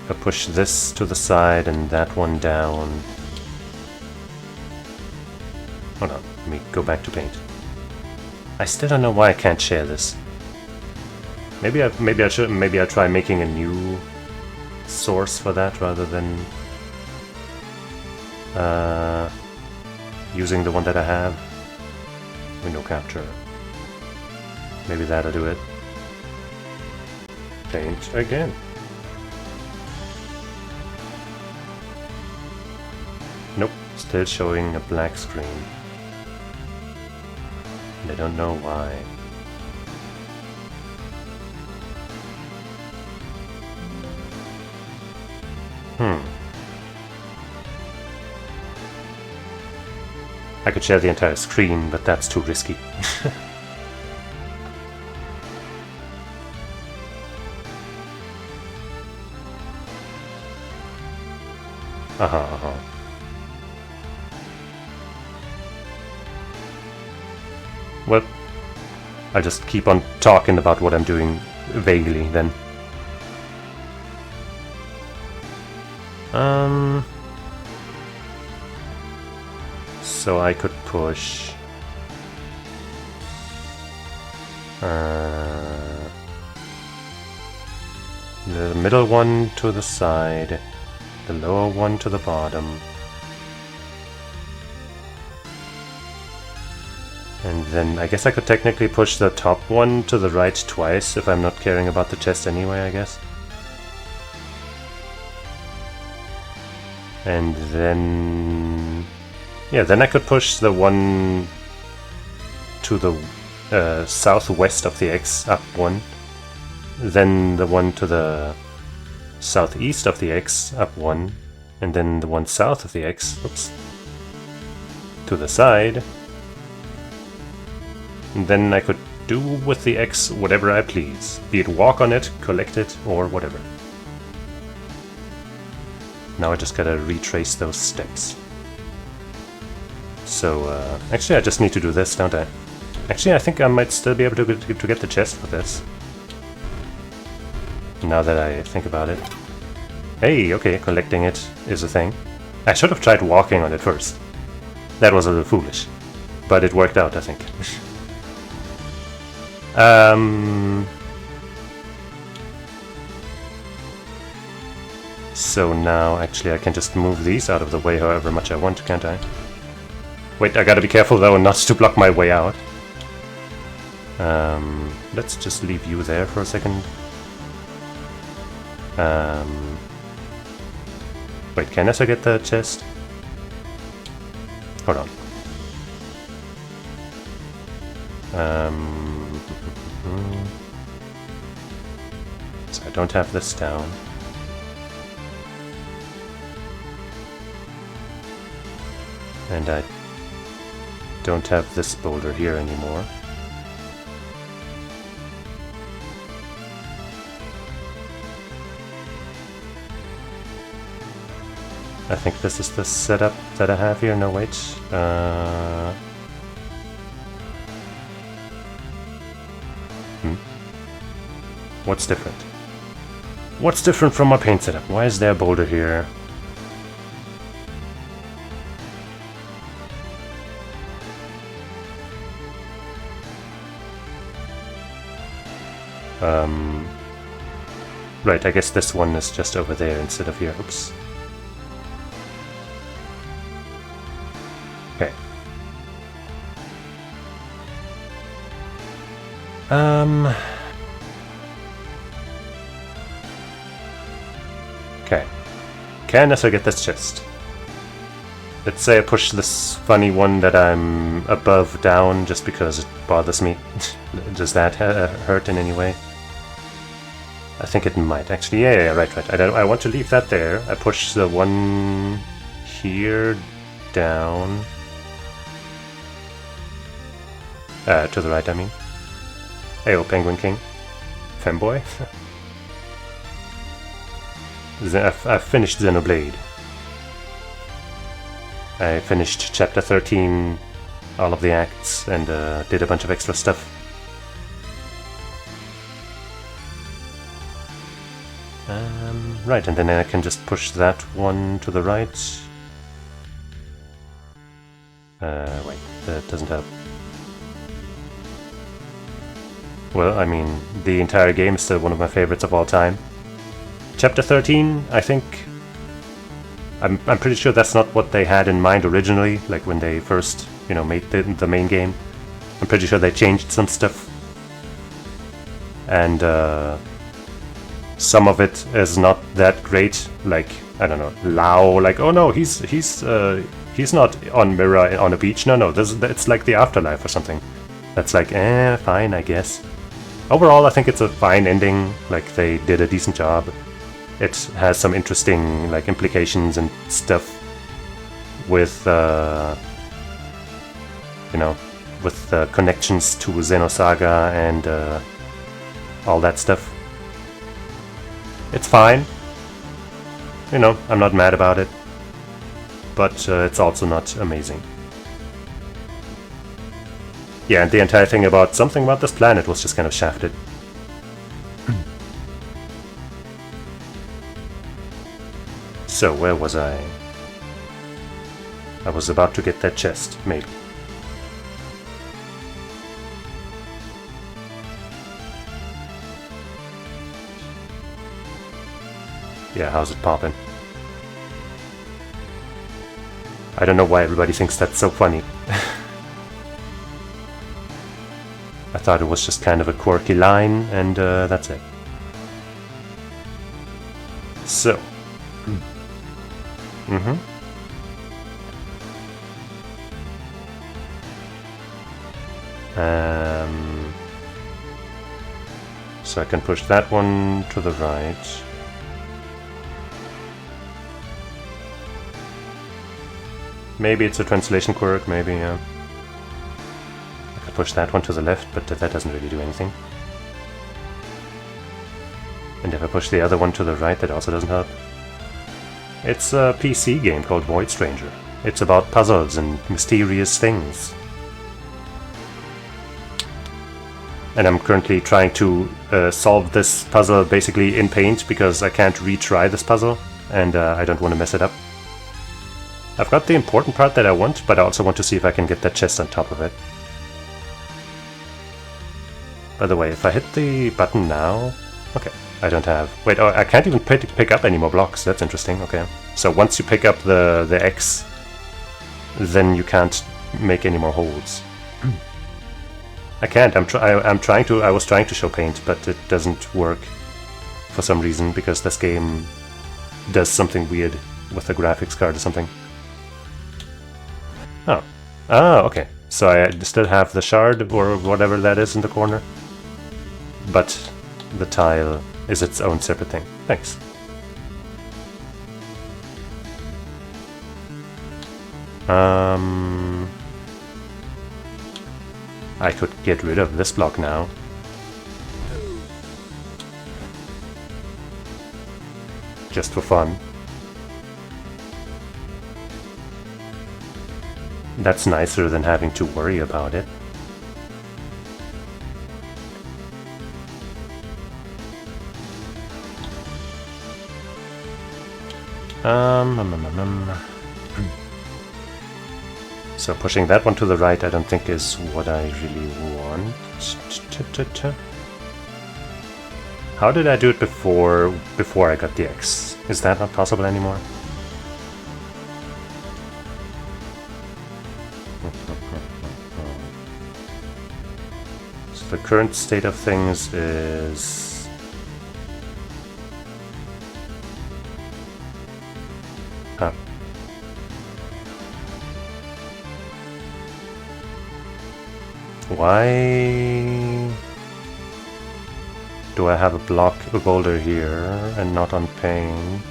I push this to the side and that one down. Hold on, let me go back to paint. I still don't know why I can't share this. Maybe I'll try making a new source for that rather than using the one that I have. Window capture. Maybe that'll do it. Paint again. Nope, still showing a black screen. And I don't know why. I could share the entire screen, but that's too risky. Well, I'll just keep on talking about what I'm doing vaguely then. So I could push... the middle one to the side, the lower one to the bottom. And then I guess I could technically push the top one to the right twice if I'm not caring about the chest anyway, I guess. And then... yeah, then I could push the one to the southwest of the X up one. Then the one to the southeast of the X up one. And then the one south of the X, oops, to the side. And then I could do with the X whatever I please. Be it walk on it, collect it, or whatever. Now I just gotta retrace those steps. So, actually I just need to do this, don't I? Actually, I think I might still be able to get the chest with this. Now that I think about it. Hey, okay, collecting it is a thing. I should have tried walking on it first. That was a little foolish. But it worked out, I think. So now, actually, I can just move these out of the way however much I want, can't I? Wait, I gotta be careful though not to block my way out. Let's just leave you there for a second. Wait, can I get the chest? Hold on. So I don't have this down. And I don't have this boulder here anymore. I think this is the setup that I have here. No, wait. What's different? What's different from my paint setup? Why is there a boulder here? Right, I guess this one is just over there instead of here. Oops. Okay. Okay. Can I get this chest? Let's say I push this funny one that I'm above down just because it bothers me. Does that hurt in any way? I think it might actually. Yeah, right. I want to leave that there. I push the one here down. To the right, I mean. Hey, oh, Penguin King. Femboy. I've finished Xenoblade. I finished chapter 13, all of the acts, and did a bunch of extra stuff. Right, and then I can just push that one to the right. Wait, that doesn't help. Well, I mean, the entire game is still one of my favorites of all time. Chapter 13, I think... I'm pretty sure that's not what they had in mind originally, like when they first, you know, made the main game. I'm pretty sure they changed some stuff. And, some of it is not that great, like, I don't know, Lao, like, oh no, he's not on Mirror on a beach, no, it's like the afterlife or something. That's like, fine, I guess. Overall, I think it's a fine ending, like, they did a decent job. It has some interesting, like, implications and stuff with, you know, with connections to Xenosaga and all that stuff. It's fine. You know, I'm not mad about it. But it's also not amazing. Yeah, and the entire thing about something about this planet was just kind of shafted. So, where was I? I was about to get that chest, maybe. Yeah, how's it poppin'? I don't know why everybody thinks that's so funny. I thought it was just kind of a quirky line, and that's it. So. So I can push that one to the right. Maybe it's a translation quirk, maybe, yeah. I could push that one to the left, but that doesn't really do anything. And if I push the other one to the right, that also doesn't help. It's a PC game called Void Stranger. It's about puzzles and mysterious things. And I'm currently trying to solve this puzzle basically in Paint because I can't retry this puzzle, and I don't want to mess it up. I've got the important part that I want, but I also want to see if I can get that chest on top of it. By the way, if I hit the button now... Okay, I don't have... Wait, oh, I can't even pick up any more blocks. That's interesting, okay. So once you pick up the X, then you can't make any more holes. I can't. I'm trying to. I was trying to show Paint, but it doesn't work for some reason because this game does something weird with the graphics card or something. Oh, okay. So I still have the shard or whatever that is in the corner, but the tile is its own separate thing. Thanks. I could get rid of this block now. Just for fun. That's nicer than having to worry about it. So pushing that one to the right I don't think is what I really want. How did I do it before I got the X? Is that not possible anymore? So the current state of things is... Huh. Why do I have a boulder here and not on Paint?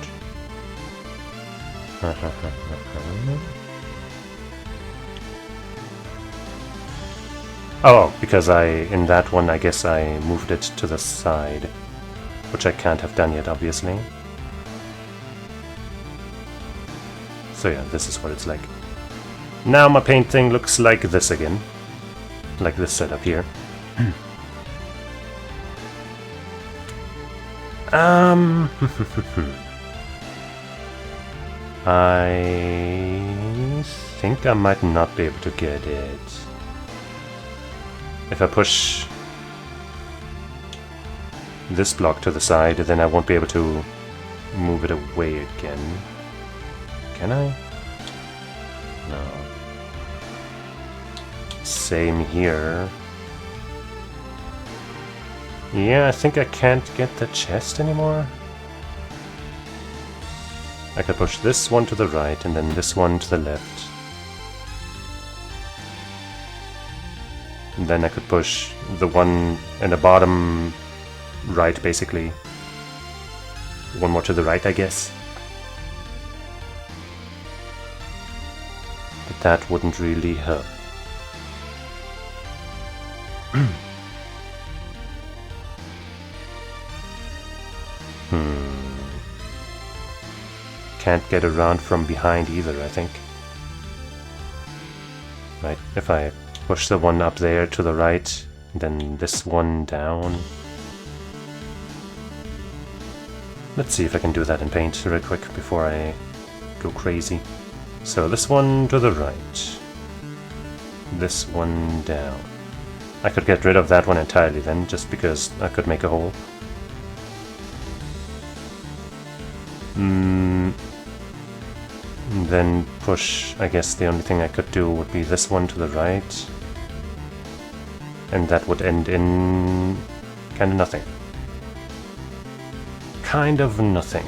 Oh, because in that one I guess I moved it to the side, which I can't have done yet, obviously. So yeah, this is what it's like. Now my Paint thing looks like this again. Like this setup here. I think I might not be able to get it. If I push this block to the side, then I won't be able to move it away again. Can I? No. Same here. Yeah, I think I can't get the chest anymore. I could push this one to the right and then this one to the left. And then I could push the one in the bottom right, basically. One more to the right, I guess. But that wouldn't really help. Can't get around from behind either, I think. Right, if I push the one up there to the right, then this one down. Let's see if I can do that in paint real quick before I go crazy. So this one to the right. This one down. I could get rid of that one entirely then, just because I could make a hole. Then push, I guess the only thing I could do would be this one to the right. And that would end in kind of nothing. Kind of nothing.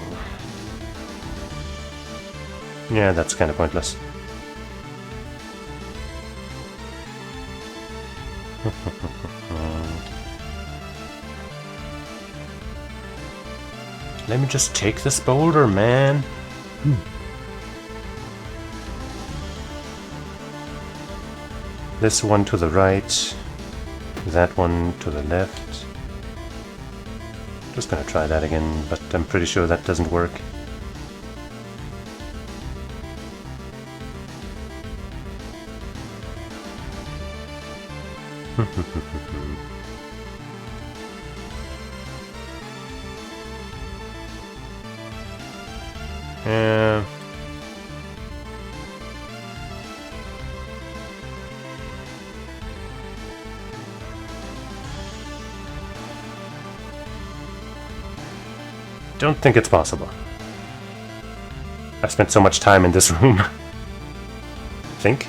Yeah, that's kind of pointless. Let me just take this boulder, man. This one to the right, that one to the left. Just gonna try that again, but I'm pretty sure that doesn't work. Yeah. Don't think it's possible. I've spent so much time in this room. Think?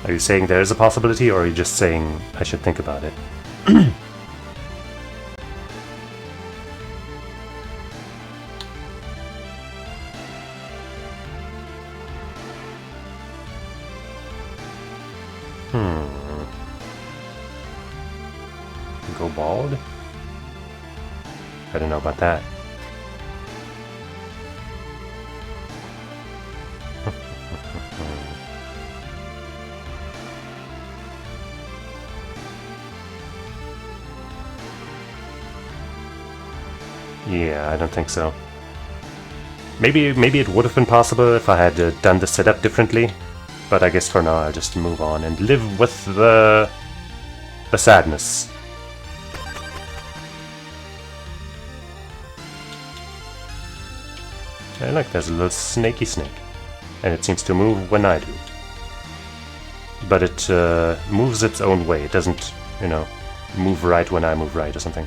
Are you saying there is a possibility, or are you just saying I should think about it? Go bald? I don't know about that. Yeah, I don't think so. Maybe it would have been possible if I had done the setup differently, but I guess for now I'll just move on and live with the sadness. Hey, look, there's a little snaky snake, and it seems to move when I do. But it moves its own way. It doesn't, you know, move right when I move right or something.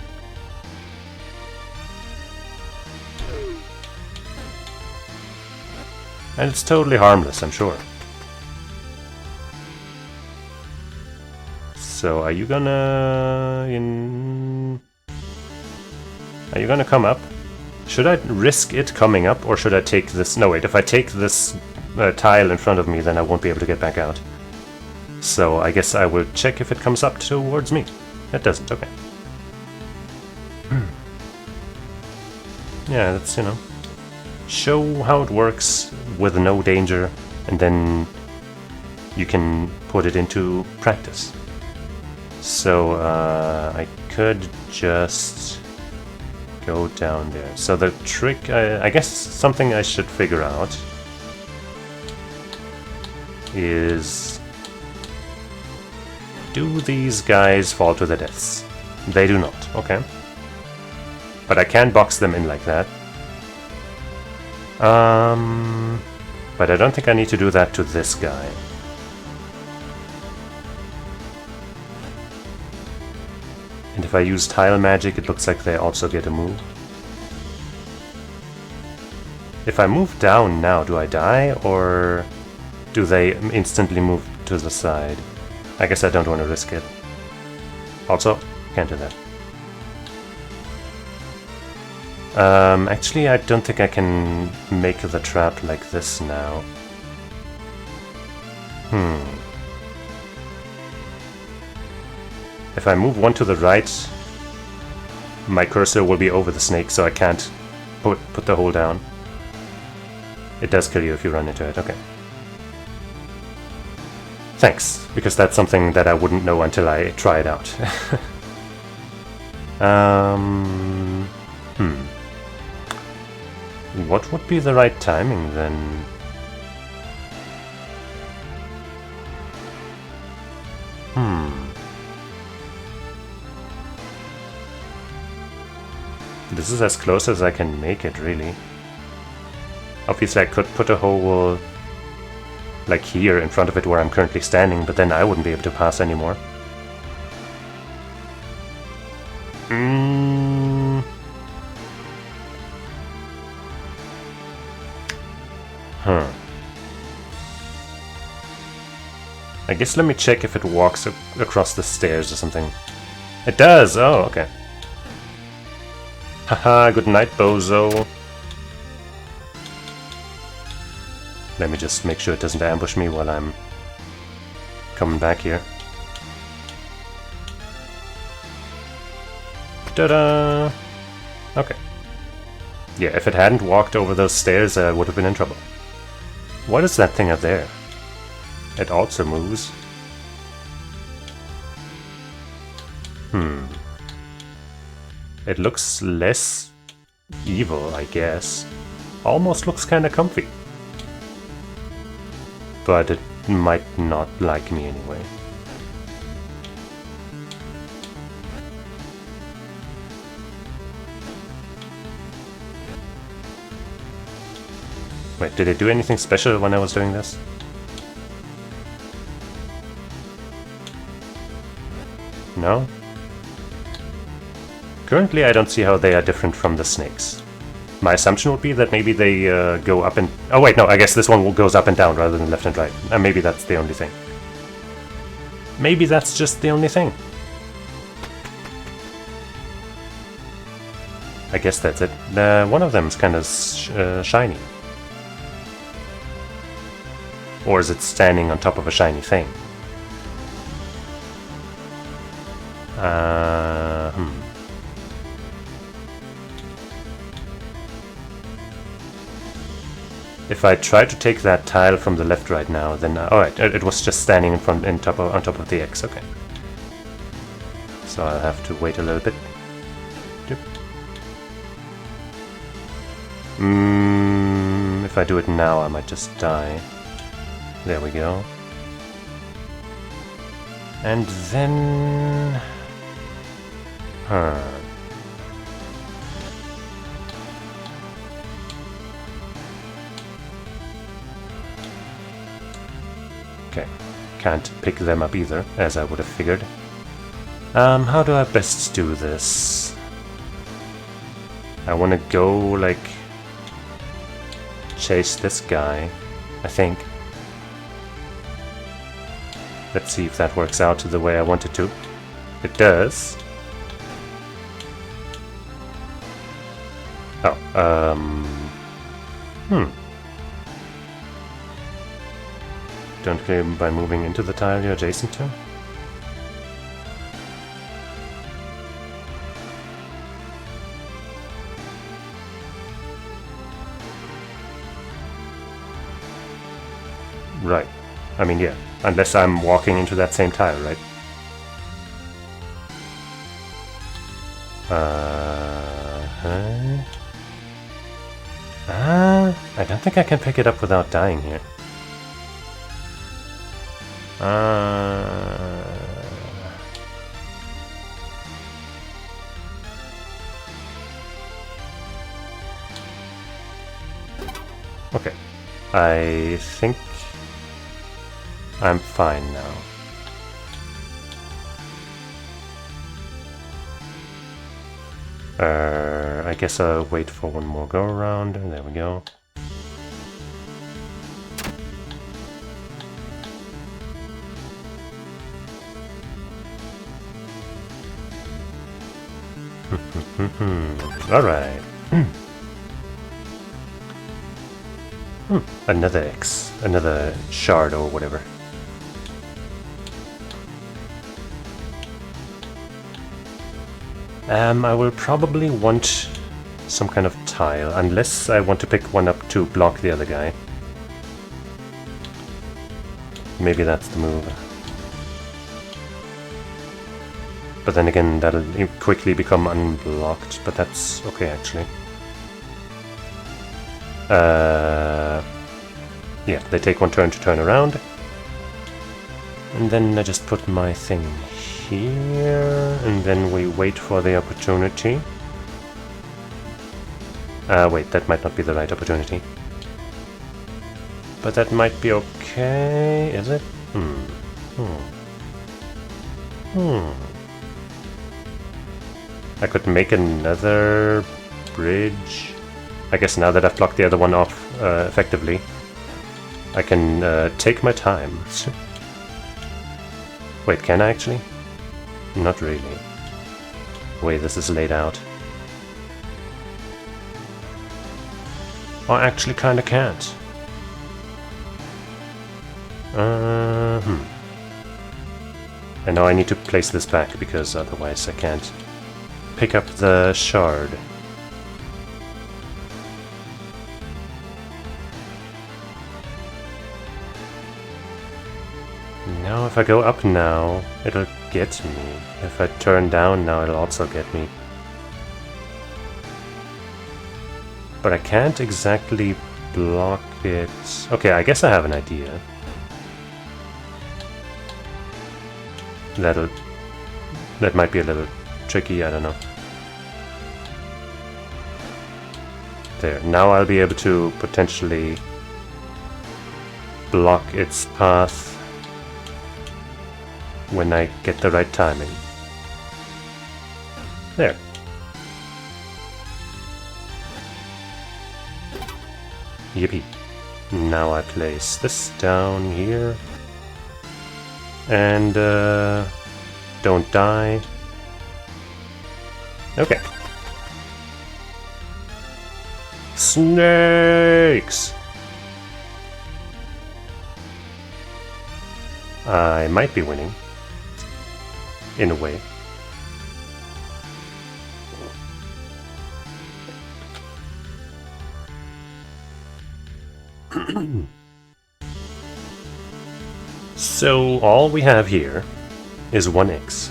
And it's totally harmless, I'm sure. So, are you gonna come up? Should I risk it coming up, or should I take this? No, wait, if I take this tile in front of me, then I won't be able to get back out. So, I guess I will check if it comes up towards me. It doesn't, okay. Yeah, that's, you know, show how it works with no danger, and then you can put it into practice. So I could just go down there. So the trick, I guess something I should figure out is, do these guys fall to their deaths? They do not, okay. But I can box them in like that. But I don't think I need to do that to this guy. And if I use tile magic, it looks like they also get a move. If I move down now, do I die, or do they instantly move to the side? I guess I don't want to risk it. Also, can't do that. Actually, I don't think I can make the trap like this now. If I move one to the right, my cursor will be over the snake, so I can't put the hole down. It does kill you if you run into it, okay. Thanks, because that's something that I wouldn't know until I try it out. What would be the right timing then? This is as close as I can make it, really. Obviously I could put a hole like here in front of it where I'm currently standing, but then I wouldn't be able to pass anymore. I guess let me check if it walks across the stairs or something. It does! Oh, okay. Haha, good night, bozo. Let me just make sure it doesn't ambush me while I'm coming back here. Ta-da! Okay. Yeah, if it hadn't walked over those stairs, I would have been in trouble. What is that thing up there? It also moves. It looks less evil, I guess. Almost looks kinda comfy. But it might not like me anyway. Wait, did it do anything special when I was doing this? No? Currently I don't see how they are different from the snakes. My assumption would be that maybe they go up and... Oh wait, no, I guess this one goes up and down rather than left and right. And maybe that's the only thing. Maybe that's just the only thing. I guess that's it. One of them's kind of shiny. Or is it standing on top of a shiny thing? If I try to take that tile from the left right now, then alright, it was just standing on top of the X. Okay. So I'll have to wait a little bit. If I do it now, I might just die. There we go. And then... Okay, can't pick them up either, as I would have figured. How do I best do this? I want to go, like, chase this guy, I think. Let's see if that works out the way I want it to. It does. Don't kill him by moving into the tile you're adjacent to. Right. I mean, yeah. Unless I'm walking into that same tile, right? I don't think I can pick it up without dying here. Okay. I think I'm fine now. I guess I'll wait for one more go around, and there we go. Alright. Another X. Another shard or whatever. I will probably want some kind of tile, unless I want to pick one up to block the other guy. Maybe that's the move. But then again, that'll quickly become unblocked, but that's okay actually. Yeah, they take one turn to turn around. And then I just put my thing here, and then we wait for the opportunity. Wait, that might not be the right opportunity. But that might be okay, is it? I could make another bridge. I guess now that I've blocked the other one off effectively, I can take my time. Wait, can I actually? Not really. The way this is laid out. I actually kinda can't. And now I need to place this back, because otherwise I can't pick up the shard. Now if I go up now, it'll get me. If I turn down now, it'll also get me. But I can't exactly block it. Okay, I guess I have an idea. That might be a little tricky, I don't know. There, now I'll be able to potentially block its path when I get the right timing. There. Yippee. Now I place this down here. And don't die. Okay. Snakes! I might be winning. In a way. So all we have here is 1x.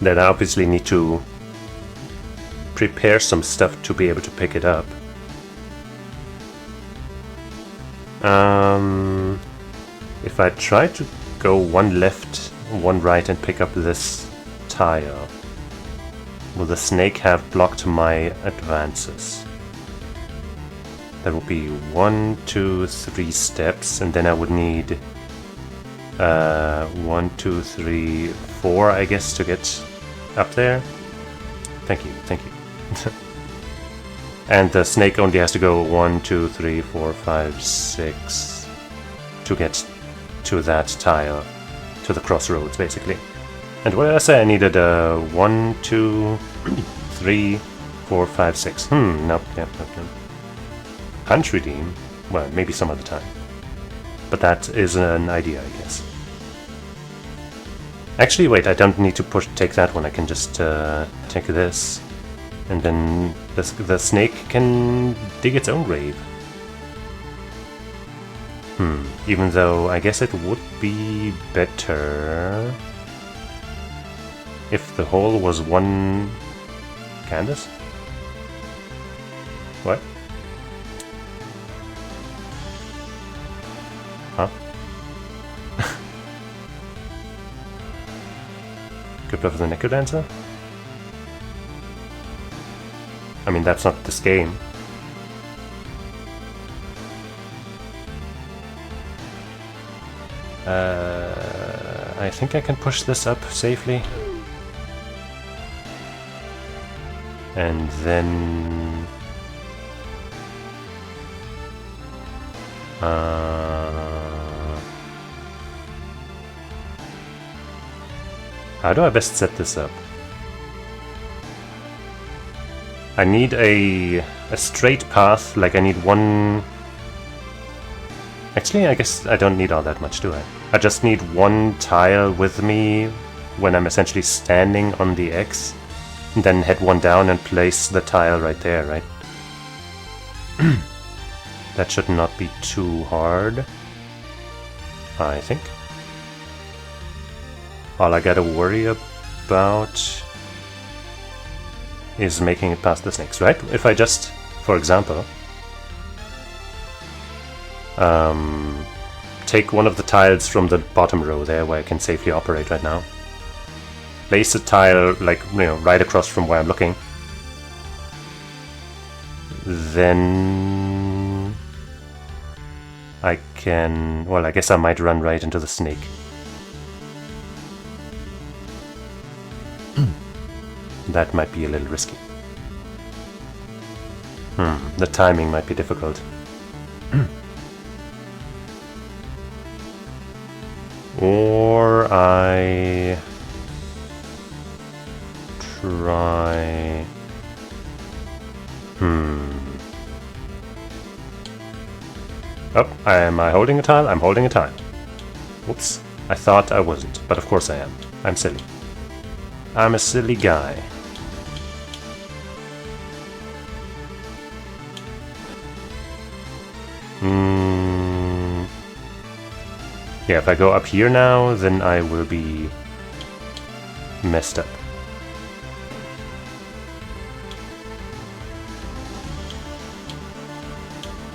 Then I obviously need to prepare some stuff to be able to pick it up. If I try to go one left, one right and pick up this tile, will the snake have blocked my advances? That would be 1, 2, 3 steps, and then I would need 1, 2, 3, 4, I guess, to get up there. Thank you, thank you. And the snake only has to go 1, 2, 3, 4, 5, 6 to get to that tile, to the crossroads, basically. And what did I say? I needed 1, 2, 3, 4, 5, 6. Nope, yep. Punch redeem? Well, maybe some other time. But that is an idea, I guess. Actually, wait, I don't need to take that one. I can just take this. And then the snake can dig its own grave. Even though I guess it would be better if the hole was one Candace? What? Huh? Good luck for the Necrodancer? I mean, that's not this game. I think I can push this up safely. And then... how do I best set this up? I need a straight path, like I need one... Actually, I guess I don't need all that much, do I? I just need one tile with me when I'm essentially standing on the X, and then head one down and place the tile right there, right? That should not be too hard, I think. All I gotta worry about is making it past the snakes, right? If I just, for example, take one of the tiles from the bottom row there where I can safely operate right now. Place a tile, like, you know, right across from where I'm looking. then I can... well, I guess I might run right into the snake. That might be a little risky. The timing might be difficult. Or I try... Oh, am I holding a tile? I'm holding a tile. Whoops. I thought I wasn't, but of course I am. I'm silly. I'm a silly guy. Yeah, if I go up here now, then I will be messed up.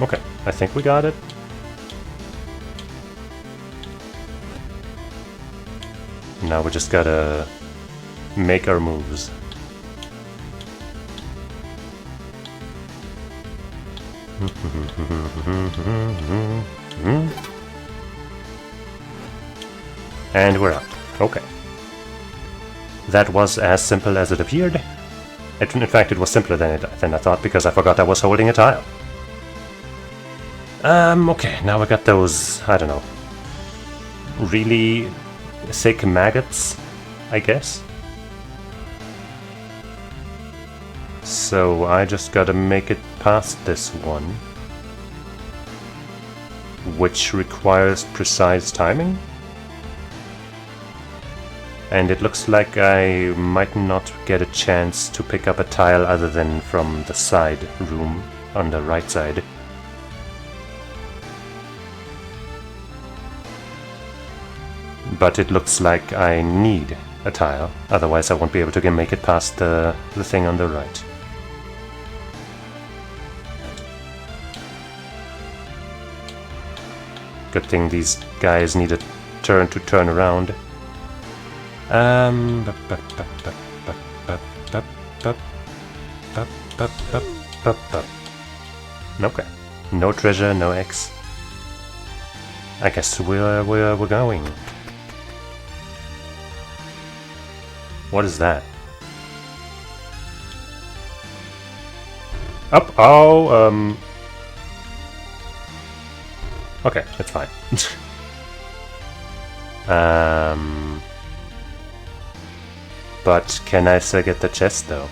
Okay, I think we got it. Now we just gotta make our moves. And we're up. Okay. That was as simple as it appeared. In fact, it was simpler than I thought, because I forgot I was holding a tile. Okay, now I got those, I don't know, really thick maggots, I guess. So I just gotta make it past this one, which requires precise timing. And it looks like I might not get a chance to pick up a tile other than from the side room on the right side. But it looks like I need a tile, otherwise I won't be able to make it past the thing on the right. Good thing these guys need a turn to turn around. Okay. No treasure, no X. I guess we're going. What is that? Up! Oh, okay, it's fine. But can I still get the chest, though?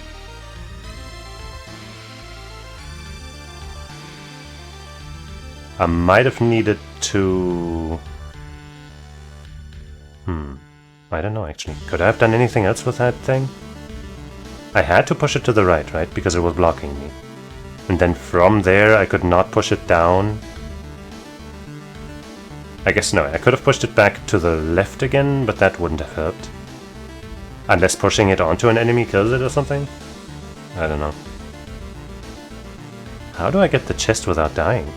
I might have needed to... I don't know, actually. Could I have done anything else with that thing? I had to push it to the right, right? Because it was blocking me. And then from there, I could not push it down. I guess no, I could have pushed it back to the left again, but that wouldn't have helped. Unless pushing it onto an enemy kills it or something? I don't know. How do I get the chest without dying?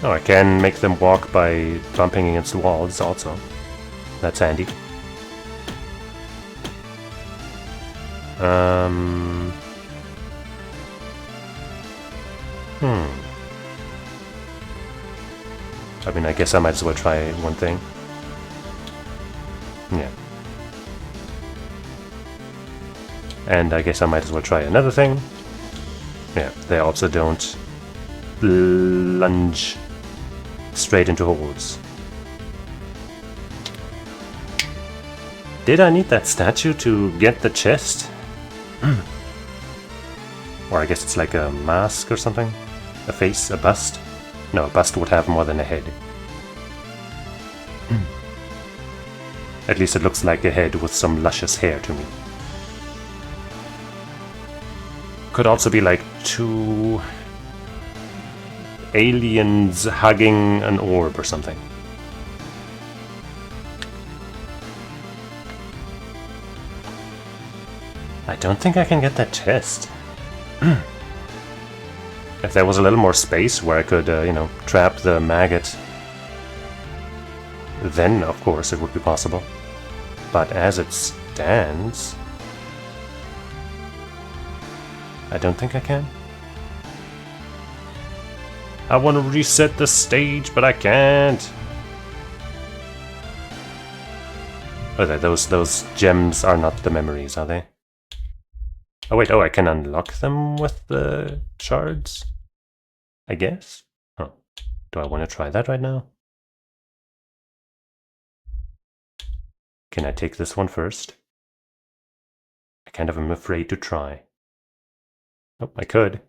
Oh, I can make them walk by bumping against the walls also. That's handy. I mean, I guess I might as well try one thing. Yeah. And I guess I might as well try another thing. Yeah, they also don't lunge straight into holes. Did I need that statue to get the chest? Or I guess it's like a mask or something? A face? A bust? No, a bust would have more than a head. At least it looks like a head with some luscious hair to me. Could also be like two aliens hugging an orb or something. I don't think I can get that chest. If there was a little more space where I could, you know, trap the maggot, then of course it would be possible. But as it stands, I don't think I can. I want to reset the stage, but I can't. Okay, those gems are not the memories, are they? Oh wait, oh, I can unlock them with the shards? I guess? Huh. Do I want to try that right now? Can I take this one first? I kind of am afraid to try. Oh, I could.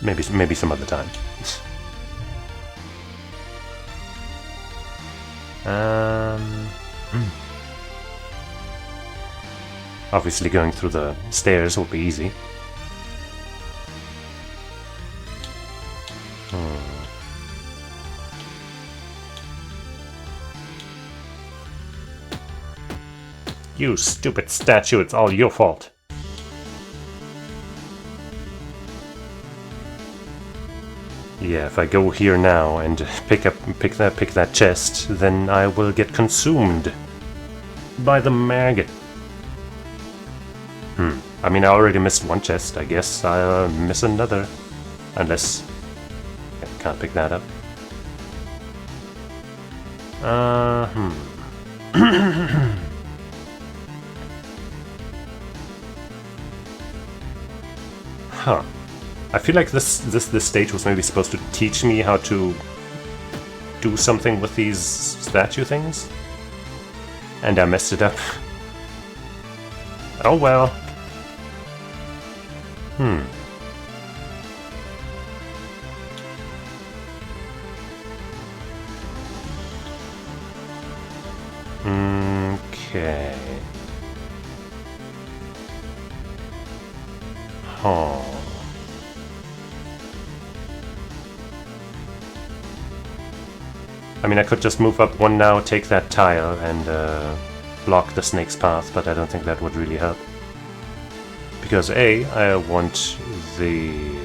Maybe some other time. Obviously going through the stairs will be easy. You stupid statue, it's all your fault. Yeah, if I go here now and pick that chest, then I will get consumed by the maggot. I mean, I already missed one chest. I guess I'll miss another, unless I can't pick that up. Huh. I feel like this stage was maybe supposed to teach me how to do something with these statue things, and I messed it up. Oh well. Okay. Huh. I mean, I could just move up one now, take that tile, and block the snake's path, but I don't think that would really help. Because A, I want the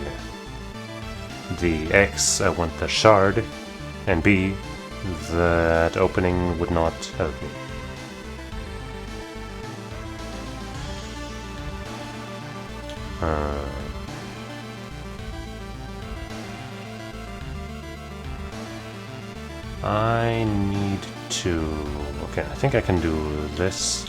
X, I want the shard, and B, that opening would not help me. I need to... Okay, I think I can do this.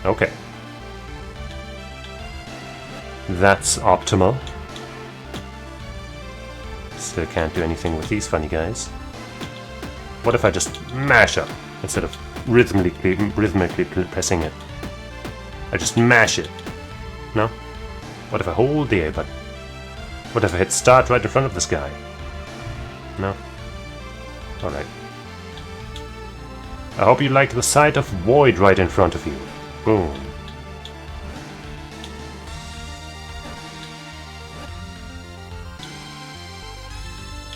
Okay. That's optimal. Still can't do anything with these funny guys. What if I just mash up instead of rhythmically pressing it? I just mash it. No? What if I hold the A button? What if I hit start right in front of this guy? No? Alright. I hope you like the sight of void right in front of you. Boom.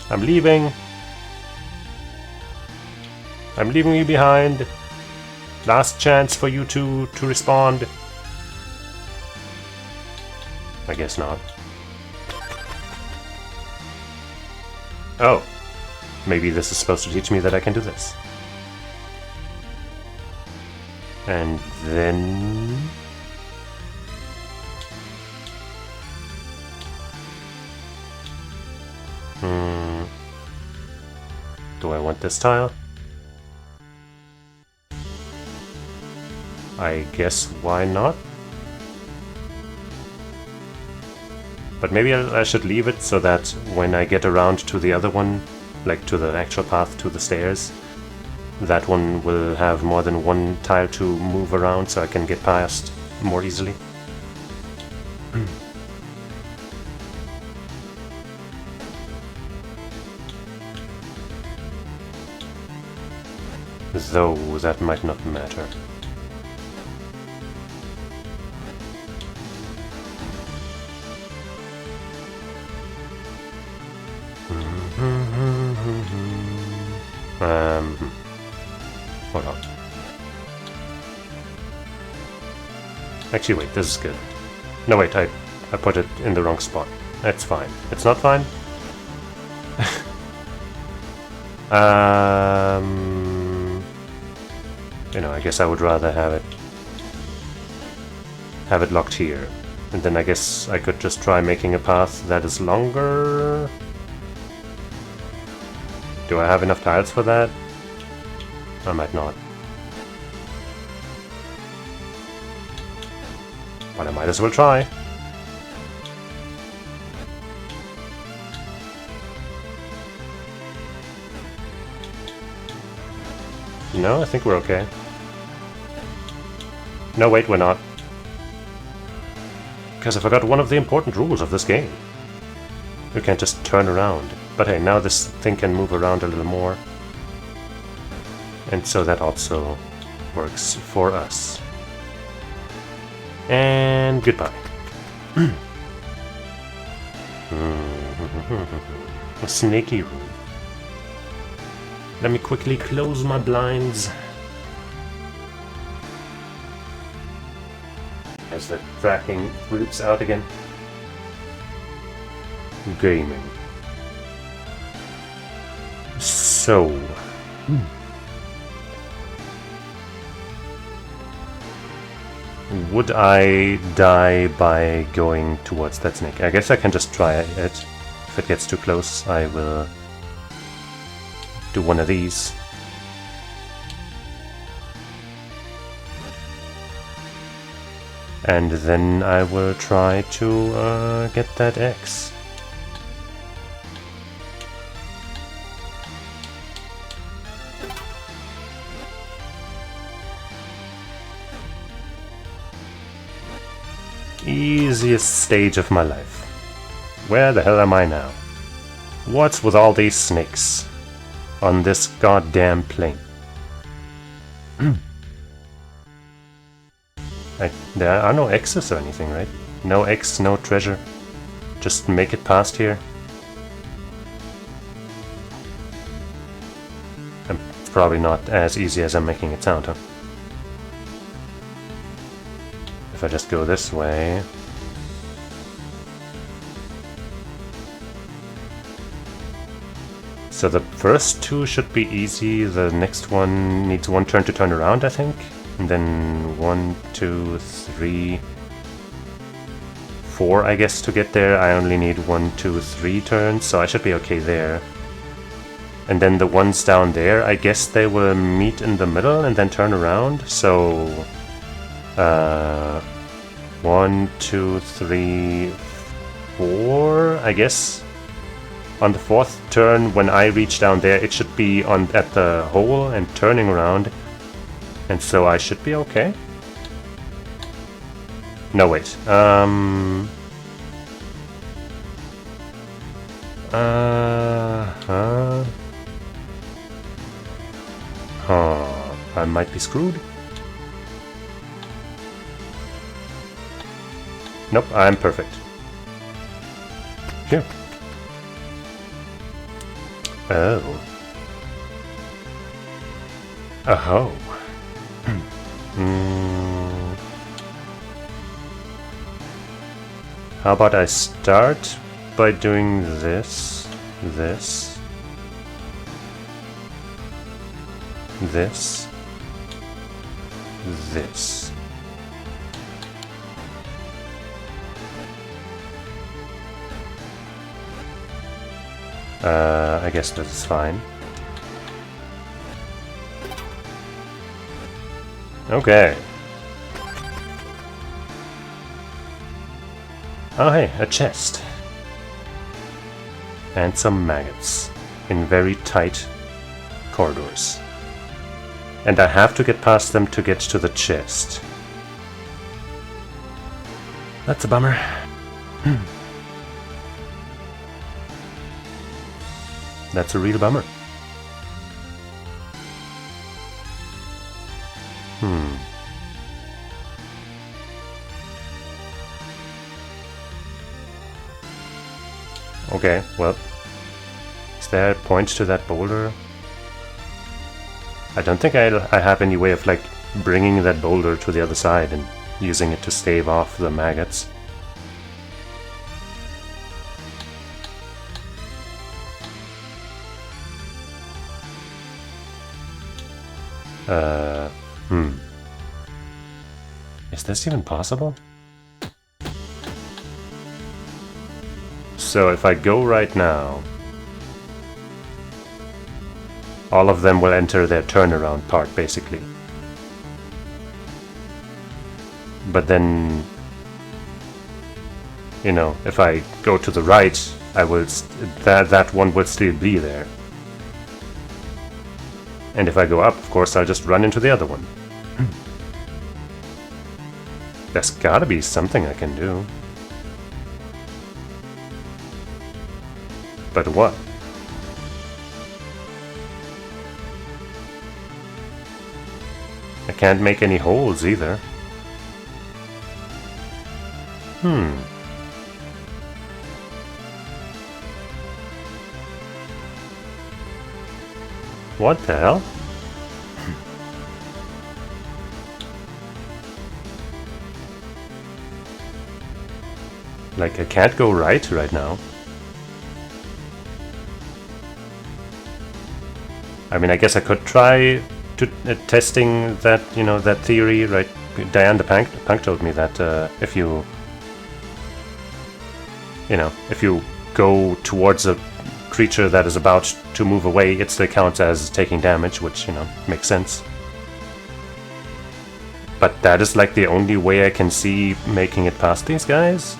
I'm leaving. I'm leaving you behind. Last chance for you to respond. I guess not. Oh. Maybe this is supposed to teach me that I can do this. And then... Do I want this tile? I guess why not? But maybe I should leave it so that when I get around to the other one, like to the actual path to the stairs, that one will have more than one tile to move around so I can get past more easily. Though that might not matter. Hold on. Actually, wait, this is good. No, wait, I put it in the wrong spot. That's fine. It's not fine? You know, I guess I would rather have it locked here. And then I guess I could just try making a path that is longer. Do I have enough tiles for that? I might not. But I might as well try. No, I think we're okay. No, wait, we're not. Because I forgot one of the important rules of this game. You can't just turn around. But hey, now this thing can move around a little more. And so that also works for us. And goodbye. A snaky room. Let me quickly close my blinds. As the tracking creeps out again. Gaming. So. Would I die by going towards that snake? I guess I can just try it. If it gets too close, I will do one of these. And then I will try to get that X. Easiest stage of my life. Where the hell am I now? What's with all these snakes on this goddamn plane? There are no X's or anything, right? No X, no treasure. Just make it past here. And it's probably not as easy as I'm making it sound, huh? If I just go this way... So the first two should be easy, the next one needs one turn to turn around, I think. And then 1, 2, 3, 4, I guess, to get there. I only need 1, 2, 3 turns, so I should be okay there. And then the ones down there, I guess they will meet in the middle and then turn around. So 1, 2, 3, 4, I guess. On the fourth turn, when I reach down there, it should be at the hole and turning around. And so I should be okay. No, wait. Oh, I might be screwed. Nope, I'm perfect. Here. Oh. Oh. How about I start by doing this, this, this, this. I guess this is fine. Okay. Oh hey, a chest. And some maggots in very tight corridors. And I have to get past them to get to the chest. That's a bummer. That's a real bummer. Okay, well, is there a point to that boulder? I don't think I have any way of, like, bringing that boulder to the other side and using it to stave off the maggots. Is this even possible? So if I go right now, all of them will enter their turnaround part, basically. But then, you know, if I go to the right, I will that one will still be there. And if I go up, of course, I'll just run into the other one. There's gotta be something I can do. But what? I can't make any holes either. What the hell? Like, I can't go right now. I mean, I guess I could try to testing that, you know, that theory, right? Diane the Punk told me that if you know, if you go towards a creature that is about to move away, it still counts as taking damage, which, you know, makes sense. But that is like the only way I can see making it past these guys.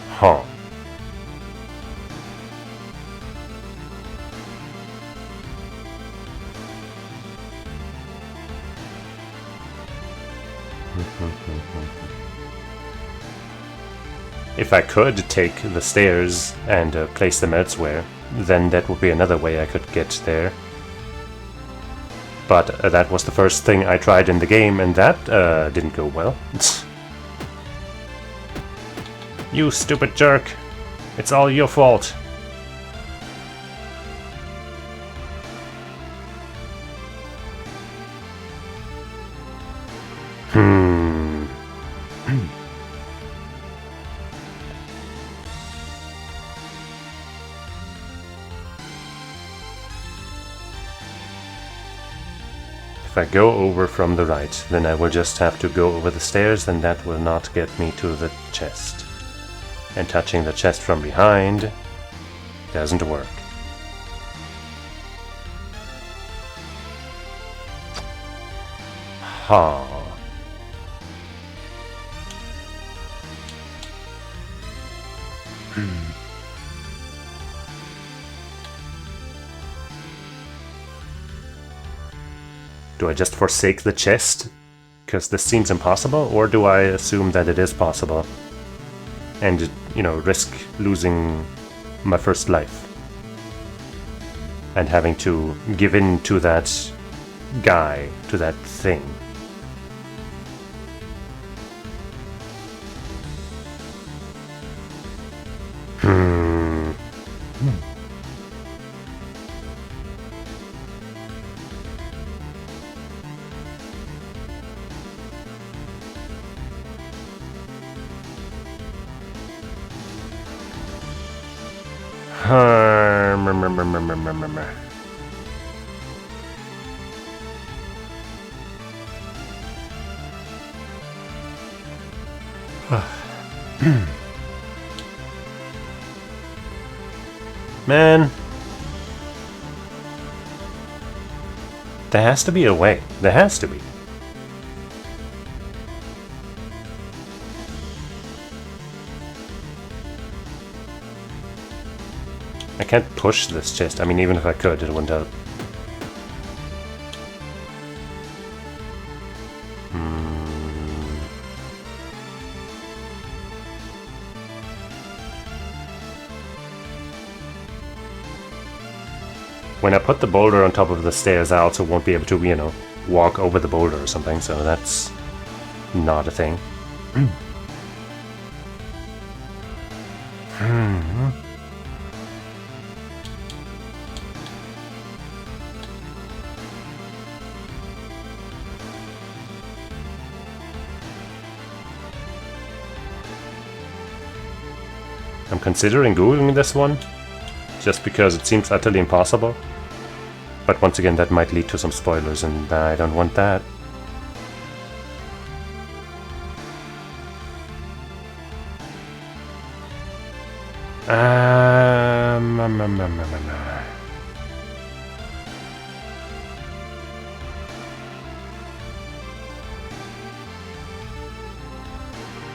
Huh. If I could take the stairs and place them elsewhere, then that would be another way I could get there. But that was the first thing I tried in the game, and that didn't go well. You stupid jerk! It's all your fault! If I go over from the right, then I will just have to go over the stairs, and that will not get me to the chest. And touching the chest from behind doesn't work. Ha. Do I just forsake the chest because this seems impossible, or do I assume that it is possible and, you know, risk losing my first life and having to give in to that guy, to that thing? Man, there has to be a way. There has to be. I can't push this chest. I mean, even if I could, it wouldn't help. When I put the boulder on top of the stairs, I also won't be able to, you know, walk over the boulder or something, so that's not a thing. I'm considering Googling this one, just because it seems utterly impossible. But once again, that might lead to some spoilers, and I don't want that.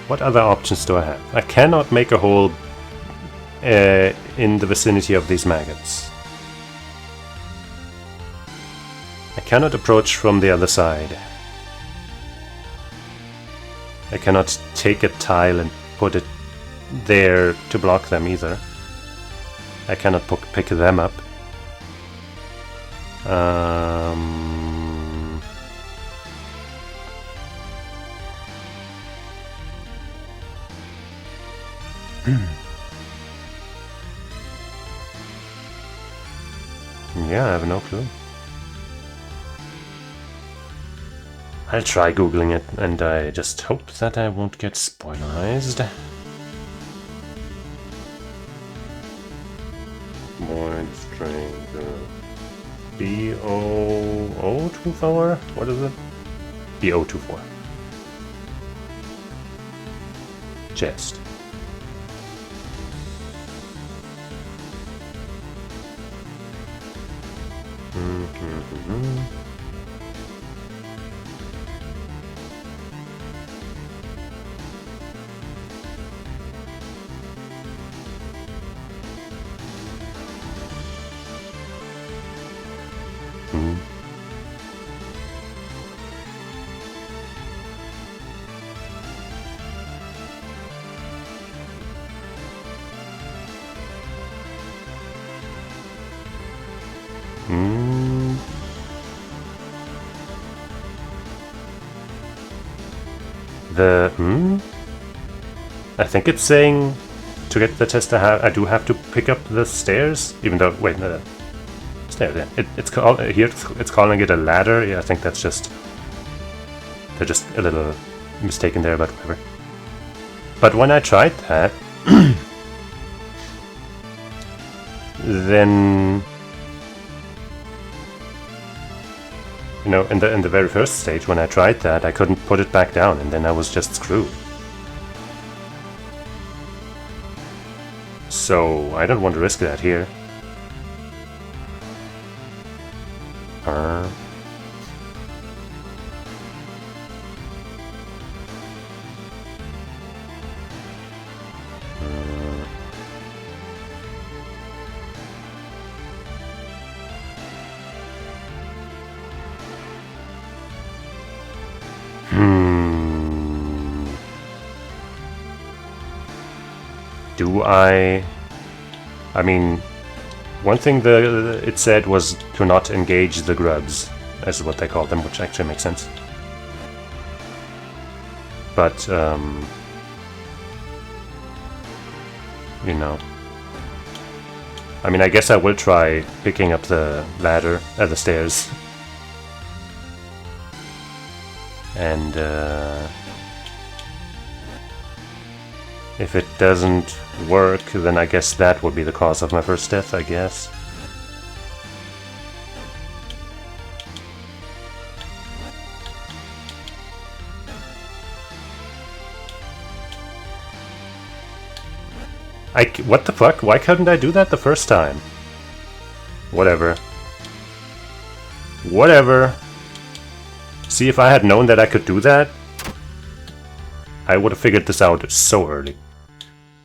What other options do I have? I cannot make a hole in the vicinity of these maggots. I cannot approach from the other side. I cannot take a tile and put it there to block them either. I cannot pick them up. Yeah, I have no clue. I'll try googling it, and I just hope that I won't get spoilized. Void string BO024? What is it? BO24. Chest. I think it's saying to get the test I do have to pick up the stairs, even though wait, no, stairs. Yeah, it's called here. It's calling it a ladder. Yeah, I think that's just they're just a little mistaken there, but whatever. But when I tried that, then you know, in the very first stage when I tried that, I couldn't put it back down, and then I was just screwed. So I don't want to risk that here. Do I mean, one thing it said was to not engage the grubs, as what they called them, which actually makes sense. But, you know. I mean, I guess I will try picking up the ladder, the stairs. And, if it doesn't work, then I guess that would be the cause of my first death, I guess. What the fuck? Why couldn't I do that the first time? Whatever. Whatever. See, if I had known that I could do that, I would have figured this out so early.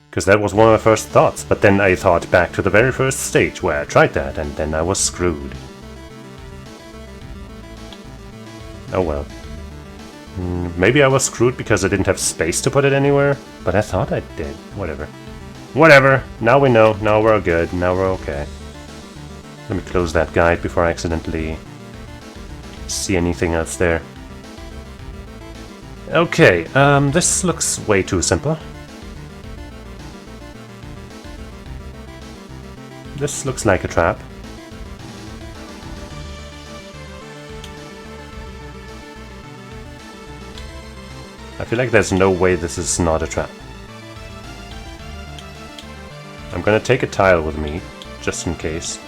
Because that was one of my first thoughts, but then I thought back to the very first stage where I tried that, and then I was screwed. Oh well. Maybe I was screwed because I didn't have space to put it anywhere, but I thought I did. Whatever. Whatever! Now we know, now we're good, now we're okay. Let me close that guide before I accidentally see anything else there. Okay, this looks way too simple. This looks like a trap. I feel like there's no way this is not a trap. I'm gonna take a tile with me, just in case.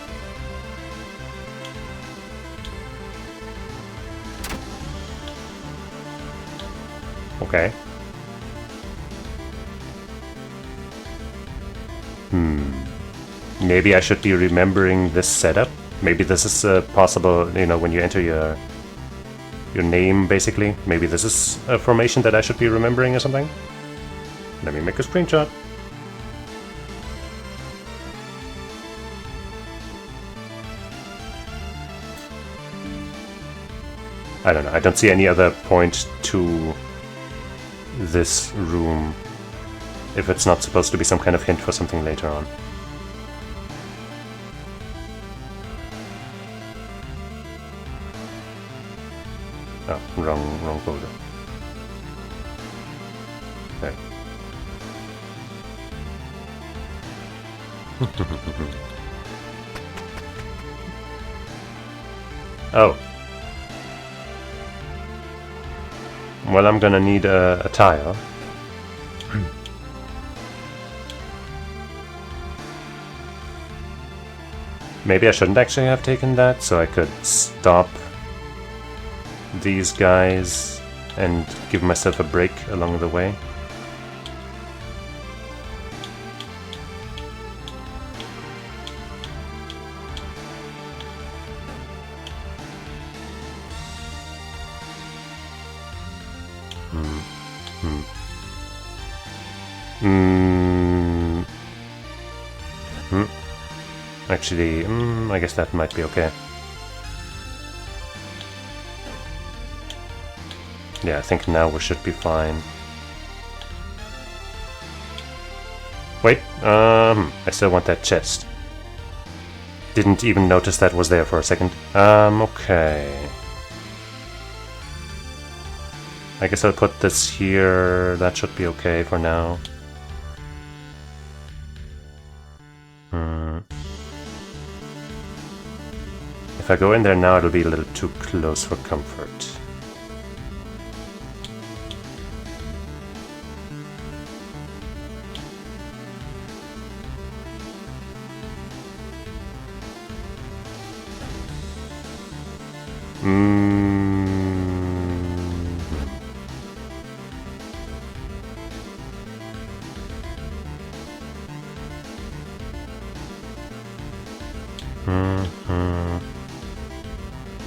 Okay. Maybe I should be remembering this setup. Maybe this is possible, you know, when you enter your name, basically. Maybe this is a formation that I should be remembering or something. Let me make a screenshot. I don't know. I don't see any other point to this room if it's not supposed to be some kind of hint for something later on. Oh, wrong folder. There. Oh. Well, I'm gonna need a tile. Maybe I shouldn't actually have taken that, so I could stop these guys and give myself a break along the way. Actually, I guess that might be okay. Yeah, I think now we should be fine. Wait, I still want that chest. Didn't even notice that was there for a second. Okay. I guess I'll put this here. That should be okay for now. If I go in there now, it'll be a little too close for comfort.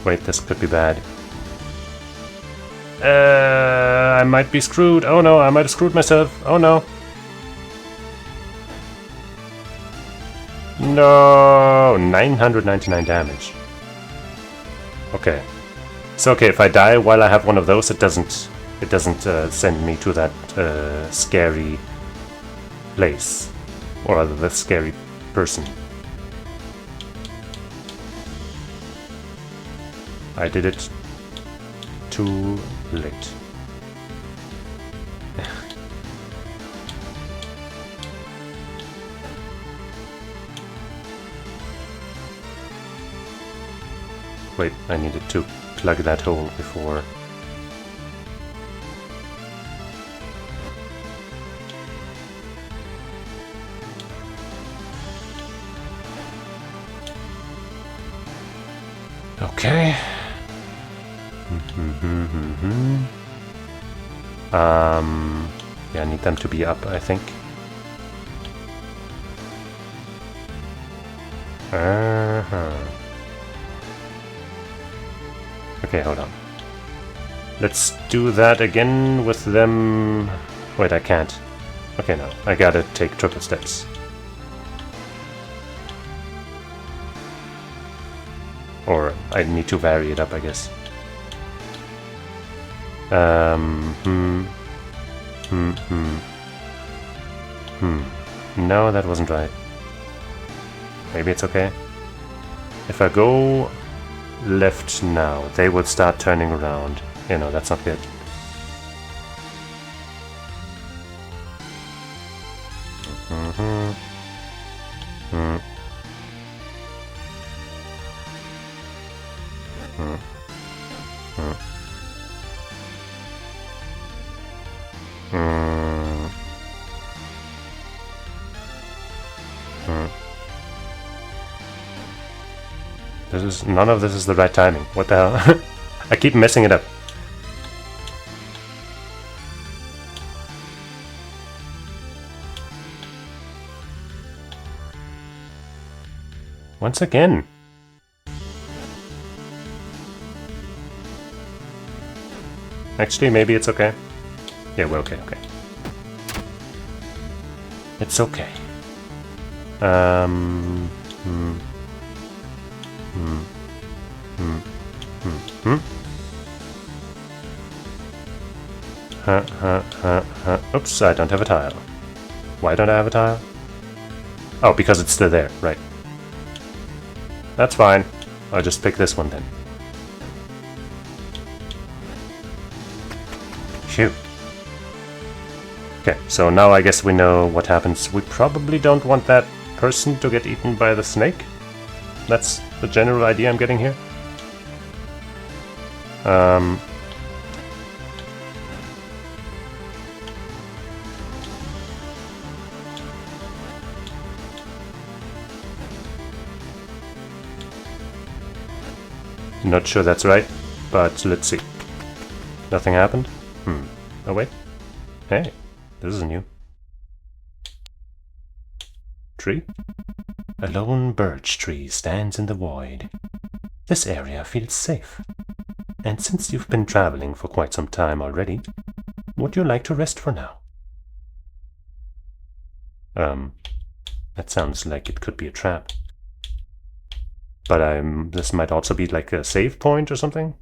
Wait, this could be bad. I might be screwed. Oh no, I might have screwed myself. Oh no. No, 999 damage. Okay. So okay, if I die while I have one of those, it doesn't send me to that scary place, or rather, the scary person. I did it too late. Wait, I needed to plug that hole before. Okay. Yeah, I need them to be up, I think. Okay, hold on. Let's do that again with them. Wait, I can't. Okay, no. I gotta take triple steps. Or I need to vary it up, I guess. No, that wasn't right. Maybe it's okay. If I go left now, they would start turning around. You know, that's not good. None of this is the right timing. What the hell? I keep messing it up. Once again. Actually, maybe it's okay. Yeah, we're okay, okay. It's okay. Oops, I don't have a tile. Why don't I have a tile? Oh, because it's still there, right. That's fine. I'll just pick this one then. Phew. Okay, so now I guess we know what happens. We probably don't want that person to get eaten by the snake. That's the general idea I'm getting here. Not sure that's right, but let's see. Nothing happened? Oh wait. Hey, this is new. Tree? A lone birch tree stands in the void. This area feels safe. And since you've been traveling for quite some time already, would you like to rest for now? That sounds like it could be a trap. But this might also be like a save point or something.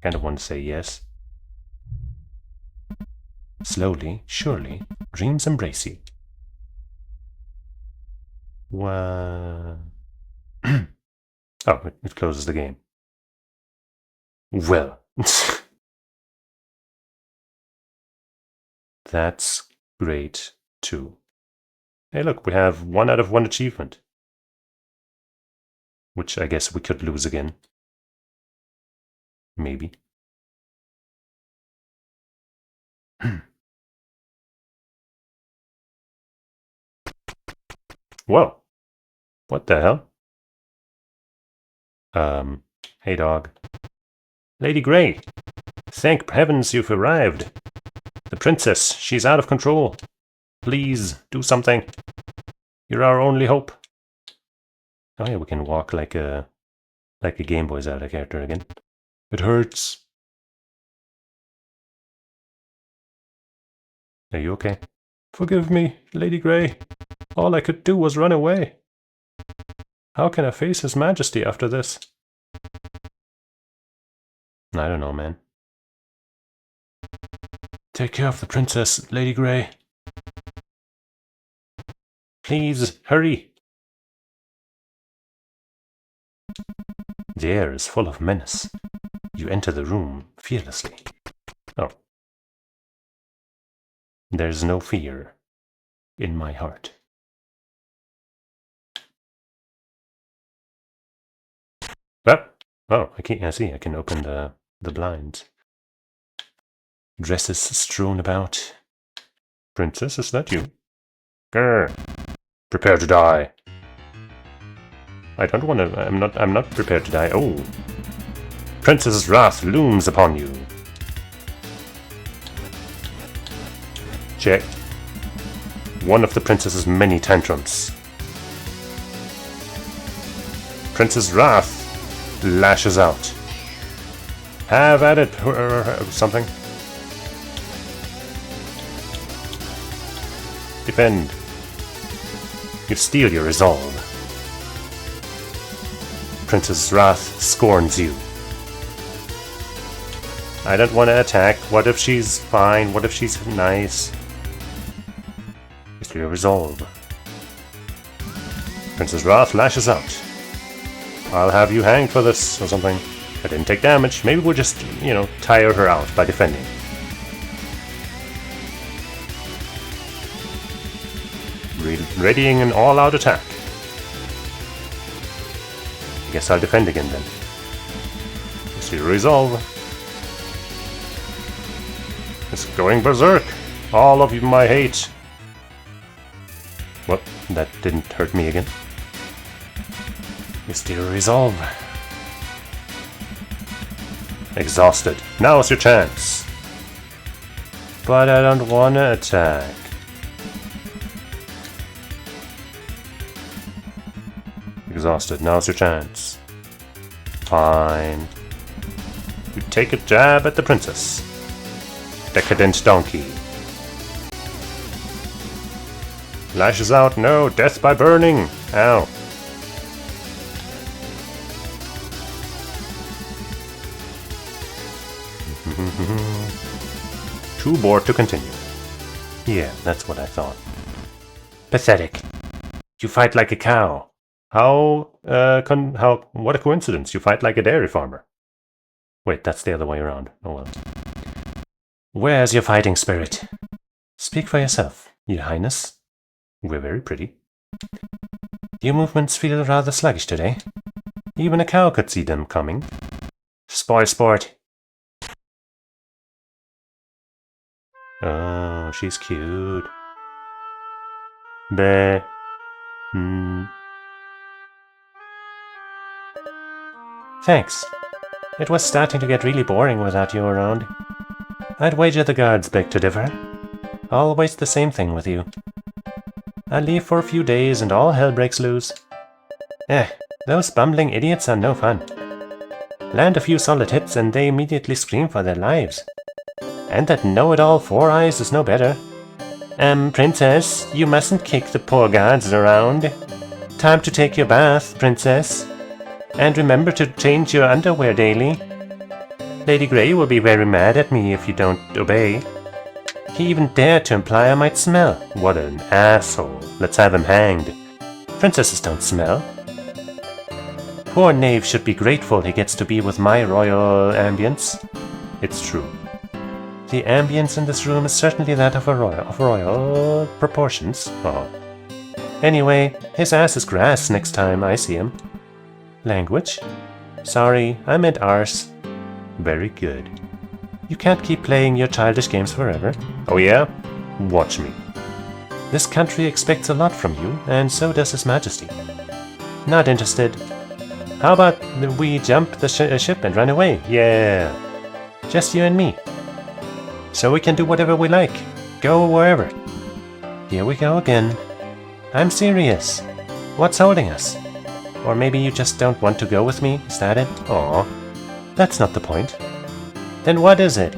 Kind of want to say yes. Slowly, surely, dreams embrace you. What? Oh, it closes the game. Well. That's great, too. Hey, look, we have 1 out of 1 achievement. Which I guess we could lose again. Maybe. Whoa. What the hell? Hey dog. Lady Grey. Thank heavens you've arrived. The princess, she's out of control. Please, do something. You're our only hope. Oh yeah, we can walk like a Game Boy Zelda character again. It hurts. Are you okay? Forgive me, Lady Grey. All I could do was run away. How can I face His Majesty after this? I don't know, man. Take care of the princess, Lady Grey. Please, hurry. The air is full of menace. You enter the room fearlessly. Oh. There's no fear in my heart. Oh, I see, I can open the blinds. Dresses strewn about. Princess, is that you? Grr. Prepare to die. I don't want to. I'm not prepared to die. Oh. Princess's wrath looms upon you. Check. One of the princess's many tantrums. Princess Wrath lashes out. Have at it, something. Defend. You steal your resolve. Princess Wrath scorns you. I don't want to attack. What if she's fine? What if she's nice? It's your resolve. Princess Wrath lashes out. I'll have you hanged for this, or something. I didn't take damage. Maybe we'll just, tire her out by defending. Readying an all-out attack. I guess I'll defend again then. It's your resolve. It's going berserk. All of my hate. What? That didn't hurt me again. You still resolve. Exhausted. Now's your chance. But I don't wanna attack. Exhausted. Now's your chance. Fine. You take a jab at the princess. Decadent donkey. Lashes out. No, death by burning. Ow. Too bored to continue. Yeah, that's what I thought. Pathetic. You fight like a cow. What a coincidence. You fight like a dairy farmer. Wait, that's the other way around. Oh well. Where's your fighting spirit? Speak for yourself, Your Highness. We're very pretty. Your movements feel rather sluggish today. Even a cow could see them coming. Spoil sport. Oh, she's cute. Bleh. Thanks. It was starting to get really boring without you around. I'd wager the guards beg to differ. Always the same thing with you. I leave for a few days and all hell breaks loose. Those bumbling idiots are no fun. Land a few solid hits and they immediately scream for their lives. And that know-it-all Four Eyes is no better. Princess, you mustn't kick the poor guards around. Time to take your bath, princess. And remember to change your underwear daily. Lady Grey will be very mad at me if you don't obey. He even dared to imply I might smell. What an asshole. Let's have him hanged. Princesses don't smell. Poor knave should be grateful he gets to be with my royal ambience. It's true. The ambience in this room is certainly that of royal proportions. Oh. Anyway, his ass is grass next time I see him. Language? Sorry, I meant arse. Very good. You can't keep playing your childish games forever. Oh yeah? Watch me. This country expects a lot from you, and so does His Majesty. Not interested. How about we jump the ship and run away? Yeah. Just you and me. So we can do whatever we like. Go wherever. Here we go again. I'm serious. What's holding us? Or maybe you just don't want to go with me, is that it? Aw. That's not the point. Then what is it?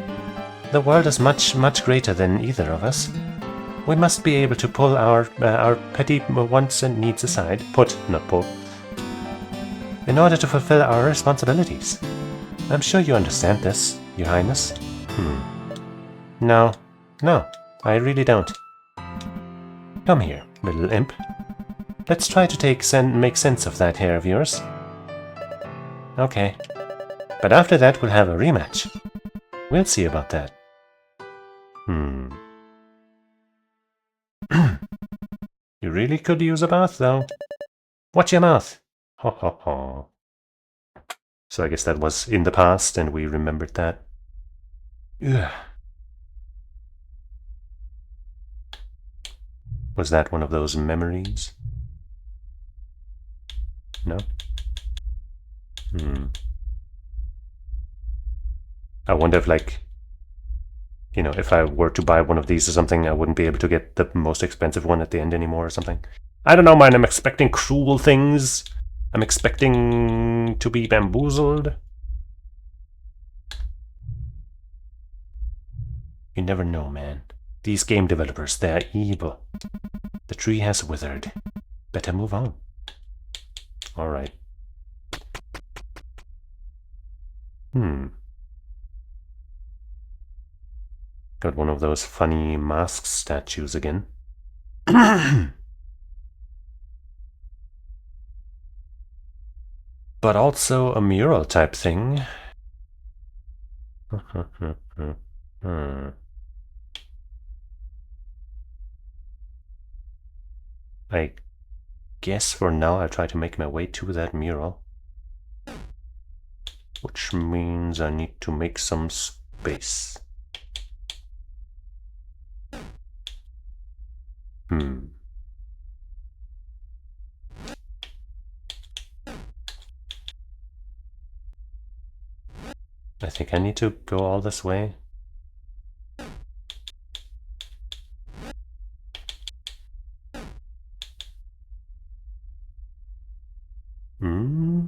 The world is much, much greater than either of us. We must be able to pull our petty wants and needs aside. Put, not pull. In order to fulfill our responsibilities. I'm sure you understand this, Your Highness. No, I really don't. Come here, little imp. Let's try to make sense of that hair of yours. Okay. But after that we'll have a rematch. We'll see about that. You really could use a bath, though. Watch your mouth! Ho ho ho. So I guess that was in the past and we remembered that. Ugh. Was that one of those memories? No? I wonder if, like, you know, if I were to buy one of these or something, I wouldn't be able to get the most expensive one at the end anymore or something. I don't know, man. I'm expecting cruel things. I'm expecting to be bamboozled. You never know, man. These game developers, they're evil. The tree has withered. Better move on. Alright. Got one of those funny mask statues again. But also a mural type thing. I guess for now I'll try to make my way to that mural. Which means I need to make some space. I think I need to go all this way. Hmm.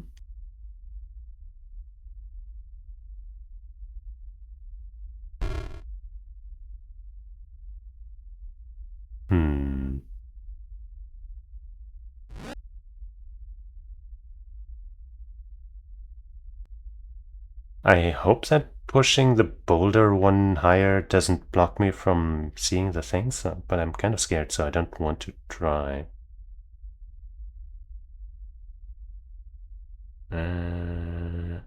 Hmm. I hope that pushing the boulder one higher doesn't block me from seeing the things, but I'm kind of scared, so I don't want to try. Hmm.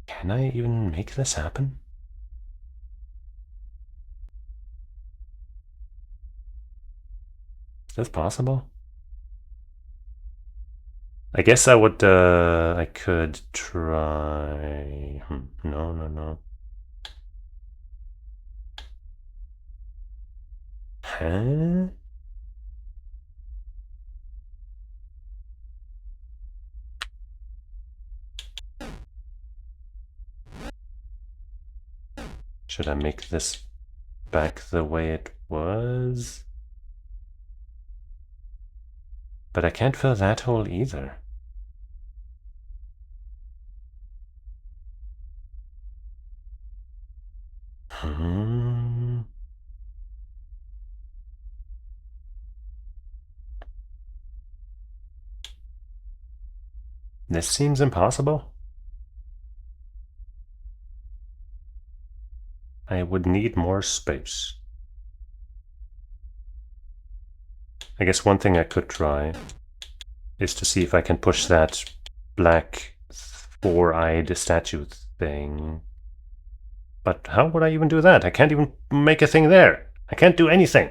Can I even make this happen? Is this possible? I guess I could try. No, no, no. Huh? Should I make this back the way it was? But I can't fill that hole either. Hmm. This seems impossible. I would need more space. I guess one thing I could try is to see if I can push that black four-eyed statue thing. But how would I even do that? I can't even make a thing there. I can't do anything.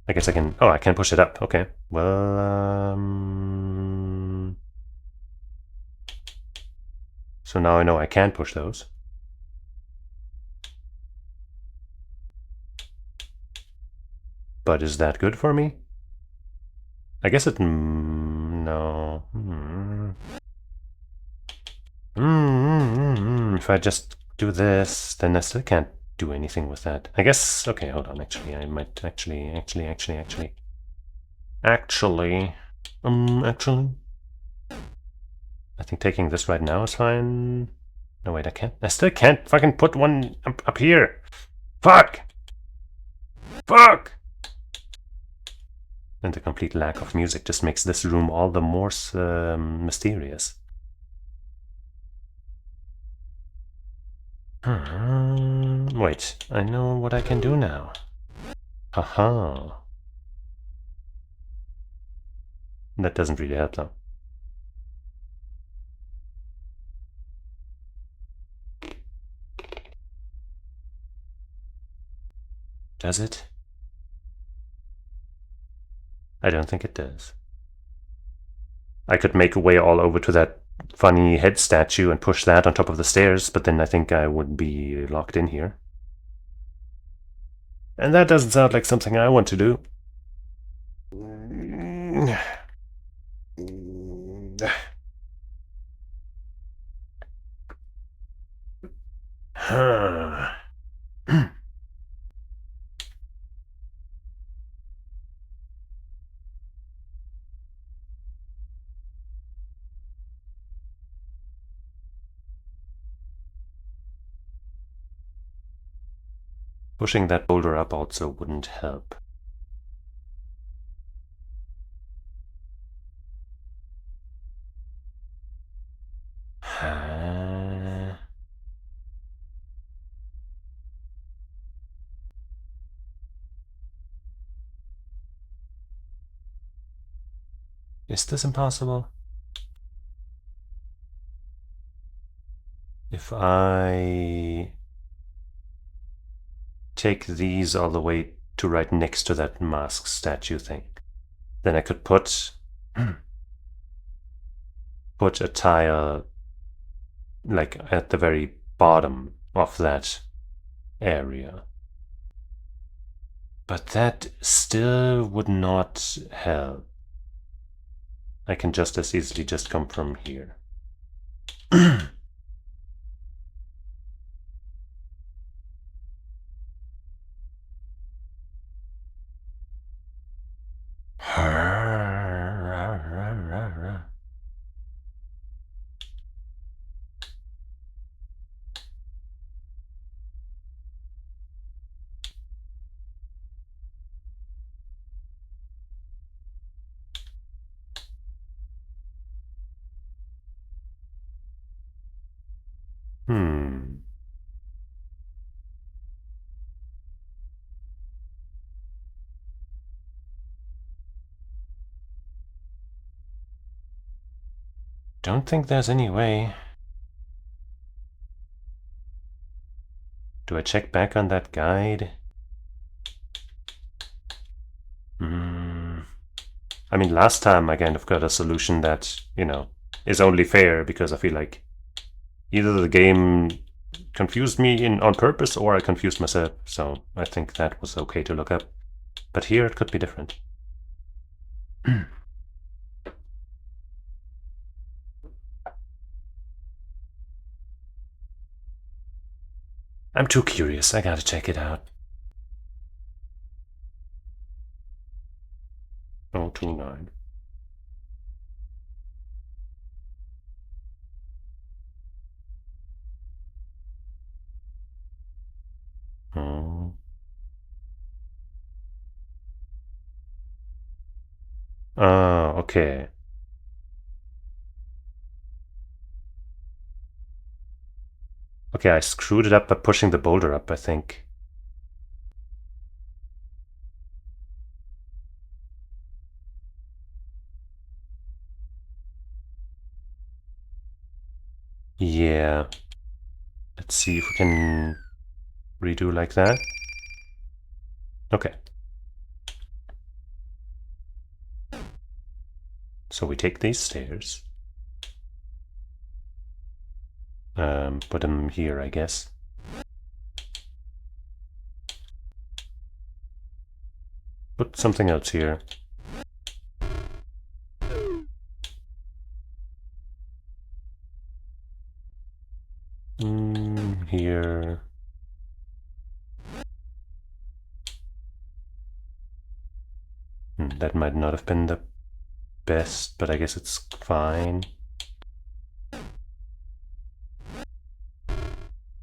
I guess I can... Oh, I can push it up. Okay. Well, so now I know I can push those. But is that good for me? I guess it... no. If I just do this, then I still can't do anything with that. I guess... Okay, hold on. Actually, I might actually... Actually... I think taking this right now is fine. No, wait, I can't. I still can't fucking put one up here. Fuck! Fuck! And the complete lack of music just makes this room all the more mysterious. Wait, I know what I can do now. Haha. That doesn't really help though. Does it? I don't think it does. I could make a way all over to that funny head statue and push that on top of the stairs, but then I think I would be locked in here. And that doesn't sound like something I want to do. Pushing that boulder up also wouldn't help. Is this impossible? If I take these all the way to right next to that mask statue thing, then I could put a tile like at the very bottom of that area. But that still would not help. I can just as easily just come from here. Don't think there's any way. Do I check back on that guide? I mean, last time I kind of got a solution that, you know, is only fair because I feel like either the game confused me on purpose or I confused myself, so I think that was okay to look up. But here it could be different. I'm too curious, I gotta check it out. 029. Oh. Oh, okay. Okay, I screwed it up by pushing the boulder up, I think. Yeah. Let's see if we can redo like that. Okay. So we take these stairs. Put them here, I guess. Put something else here. Here. That might not have been the best, but I guess it's fine.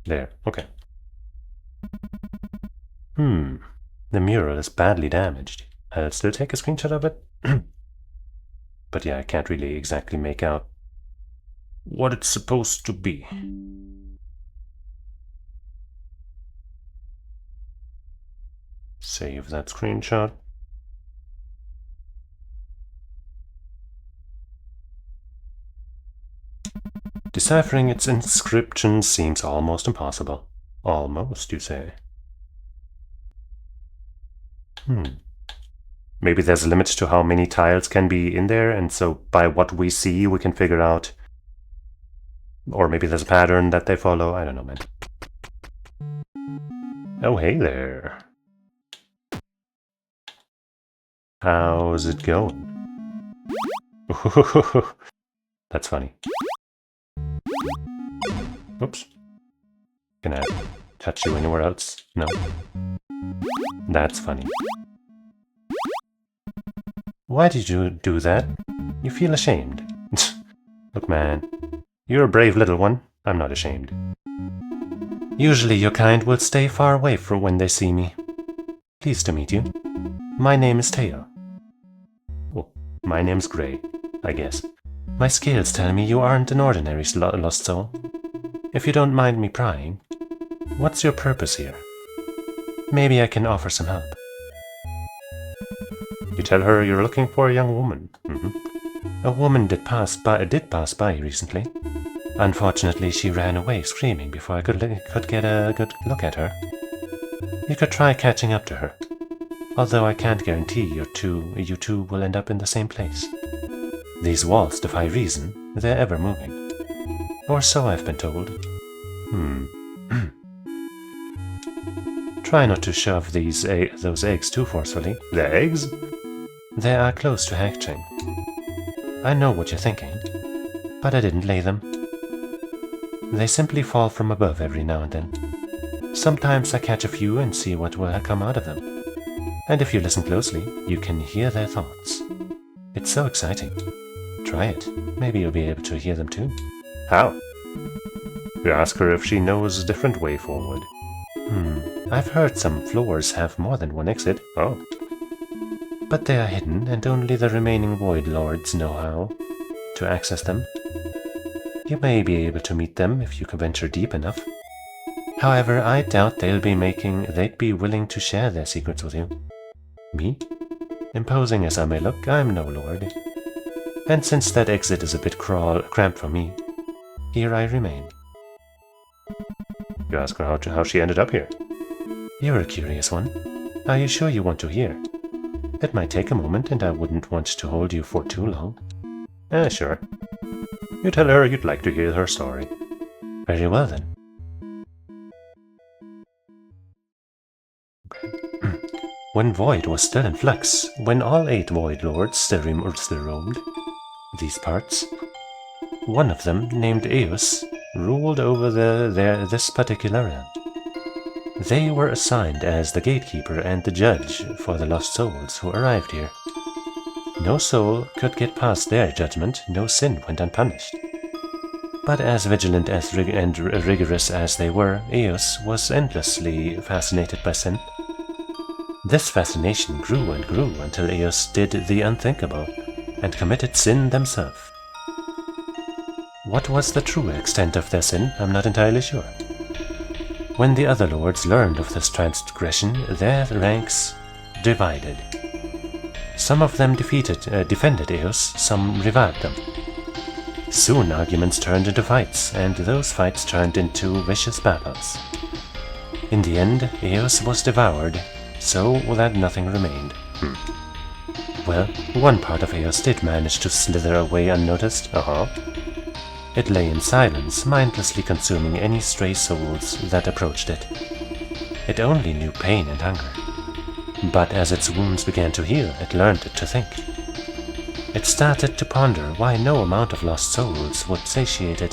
There, okay. The mural is badly damaged. I'll still take a screenshot of it. But yeah, I can't really exactly make out what it's supposed to be. Save that screenshot. Deciphering its inscription seems almost impossible. Almost, you say? Maybe there's a limit to how many tiles can be in there, and so by what we see we can figure out. Or maybe there's a pattern that they follow. I don't know, man. Oh, hey there. How's it going? That's funny. Oops. Can I touch you anywhere else? No. That's funny. Why did you do that? You feel ashamed. Look, man. You're a brave little one. I'm not ashamed. Usually your kind will stay far away from when they see me. Pleased to meet you. My name is Teo. Oh, my name's Gray, I guess. My scales tell me you aren't an ordinary lost soul. If you don't mind me prying, what's your purpose here? Maybe I can offer some help. You tell her you're looking for a young woman. A woman did pass by recently. Unfortunately, she ran away screaming before I could get a good look at her. You could try catching up to her, although I can't guarantee you two will end up in the same place. These walls defy reason, they're ever moving. Or so I've been told. Try not to shove those eggs too forcefully. The eggs? They are close to hatching. I know what you're thinking, but I didn't lay them. They simply fall from above every now and then. Sometimes I catch a few and see what will come out of them. And if you listen closely, you can hear their thoughts. It's so exciting. Try it. Maybe you'll be able to hear them too. How? You ask her if she knows a different way forward. I've heard some floors have more than one exit. Oh. But they are hidden, and only the remaining Void Lords know how to access them. You may be able to meet them if you can venture deep enough. However, I doubt they'd be willing to share their secrets with you. Me? Imposing as I may look, I'm no lord. And since that exit is a bit cramped for me, here I remain. You ask her how she ended up here. You're a curious one. Are you sure you want to hear? It might take a moment, and I wouldn't want to hold you for too long. Sure. You tell her you'd like to hear her story. Very well, then. When Void was still in flux, when all 8 Void Lords still roamed these parts, one of them, named Eos, ruled over this particular realm. They were assigned as the gatekeeper and the judge for the lost souls who arrived here. No soul could get past their judgment, no sin went unpunished. But as vigilant and rigorous as they were, Eos was endlessly fascinated by sin. This fascination grew and grew until Eos did the unthinkable and committed sin themselves. What was the true extent of their sin, I'm not entirely sure. When the other lords learned of this transgression, their ranks divided. Some of them defended Eos, some reviled them. Soon arguments turned into fights, and those fights turned into vicious battles. In the end, Eos was devoured, so that nothing remained. Well, one part of Eos did manage to slither away unnoticed. It lay in silence, mindlessly consuming any stray souls that approached it. It only knew pain and hunger. But as its wounds began to heal, it learned to think. It started to ponder why no amount of lost souls would satiate it,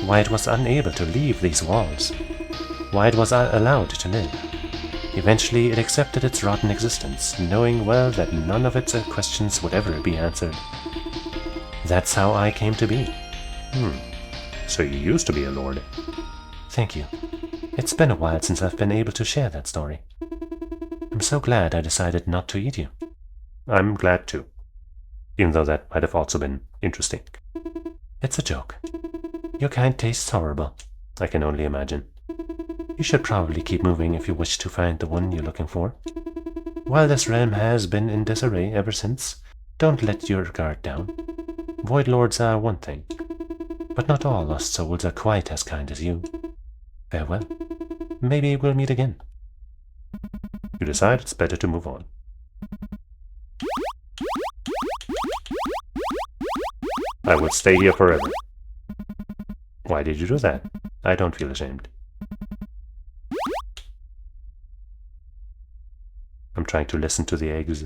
why it was unable to leave these walls, why it was allowed to live. Eventually, it accepted its rotten existence, knowing well that none of its questions would ever be answered. That's how I came to be. So you used to be a lord. Thank you. It's been a while since I've been able to share that story. I'm so glad I decided not to eat you. I'm glad too. Even though that might have also been interesting. It's a joke. Your kind tastes horrible. I can only imagine. You should probably keep moving if you wish to find the one you're looking for. While this realm has been in disarray ever since, don't let your guard down. Void Lords are one thing, but not all lost souls are quite as kind as you. Farewell. Maybe we'll meet again. You decide it's better to move on. I will stay here forever. Why did you do that? I don't feel ashamed. I'm trying to listen to the eggs.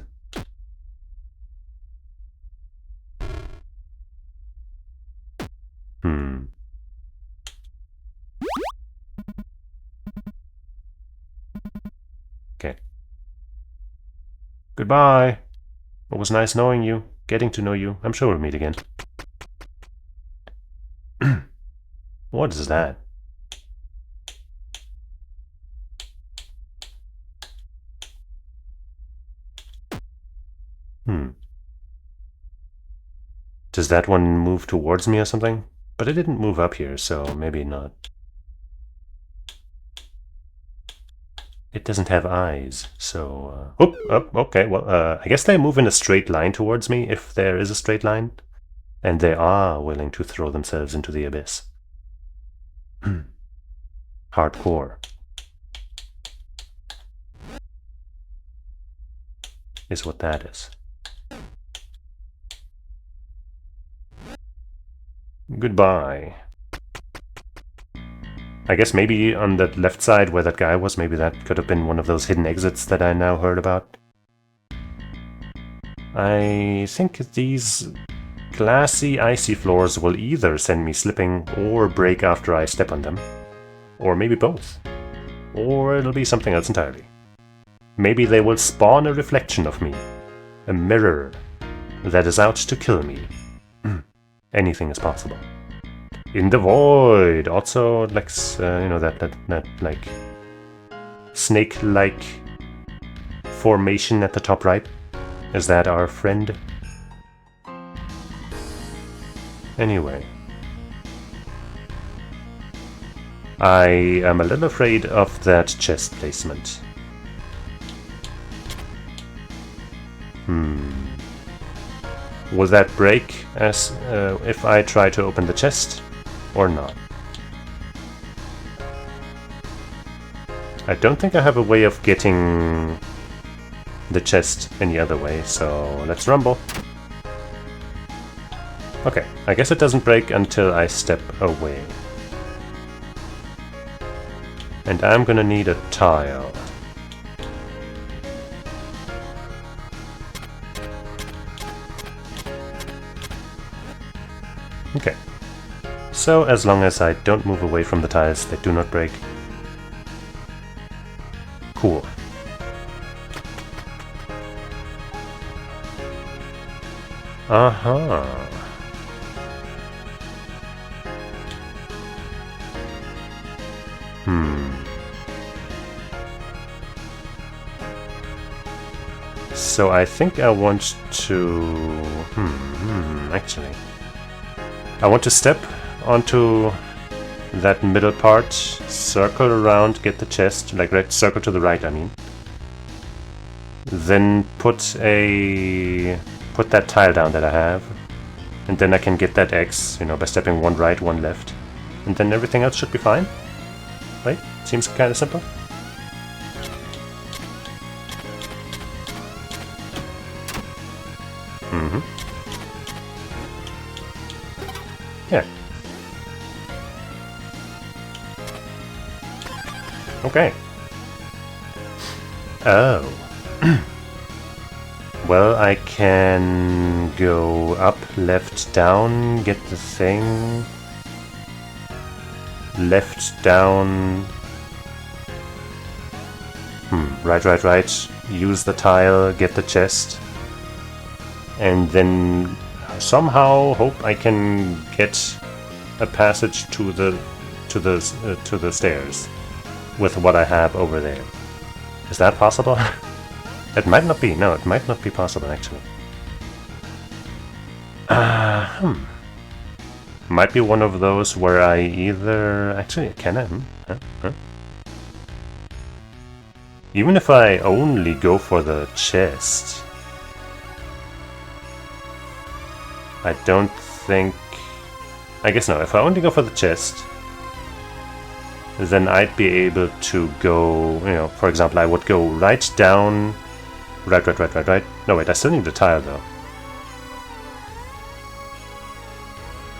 Okay. Goodbye. It was nice knowing you, getting to know you. I'm sure we'll meet again. What is that? Does that one move towards me or something? But it didn't move up here, so maybe not. It doesn't have eyes, so... okay, well, I guess they move in a straight line towards me, if there is a straight line. And they are willing to throw themselves into the abyss. Hardcore. Is what that is. Goodbye. I guess maybe on that left side where that guy was, maybe that could have been one of those hidden exits that I now heard about. I think these glassy, icy floors will either send me slipping or break after I step on them. Or maybe both. Or it'll be something else entirely. Maybe they will spawn a reflection of me. A mirror that is out to kill me. Anything is possible. In the void! Also, like, you know, that like, snake-like formation at the top right. Is that our friend? Anyway. I am a little afraid of that chest placement. Will that break as if I try to open the chest or not? I don't think I have a way of getting the chest any other way, so let's rumble. Okay, I guess it doesn't break until I step away. And I'm gonna need a tile. Okay. So as long as I don't move away from the tiles, they do not break. Cool. Uh-huh. So I think I want to... actually. I want to step onto that middle part, circle around, get the chest, like circle to the right, I mean. Then put that tile down that I have. And then I can get that X, you know, by stepping one right, one left. And then everything else should be fine. Right? Seems kind of simple. Yeah. Okay. Oh. Well, I can go up, left, down, get the thing. Left, down. Right, right, right. Use the tile, get the chest. And then somehow hope I can get a passage to the stairs with what I have over there. Is that possible? It might not be. No, it might not be possible actually. Might be one of those where I either actually can I? Even if I only go for the chest. I don't think... I guess no, if I only go for the chest, then I'd be able to go, you know, for example, I would go right down, right. No, wait, I still need the tile, though.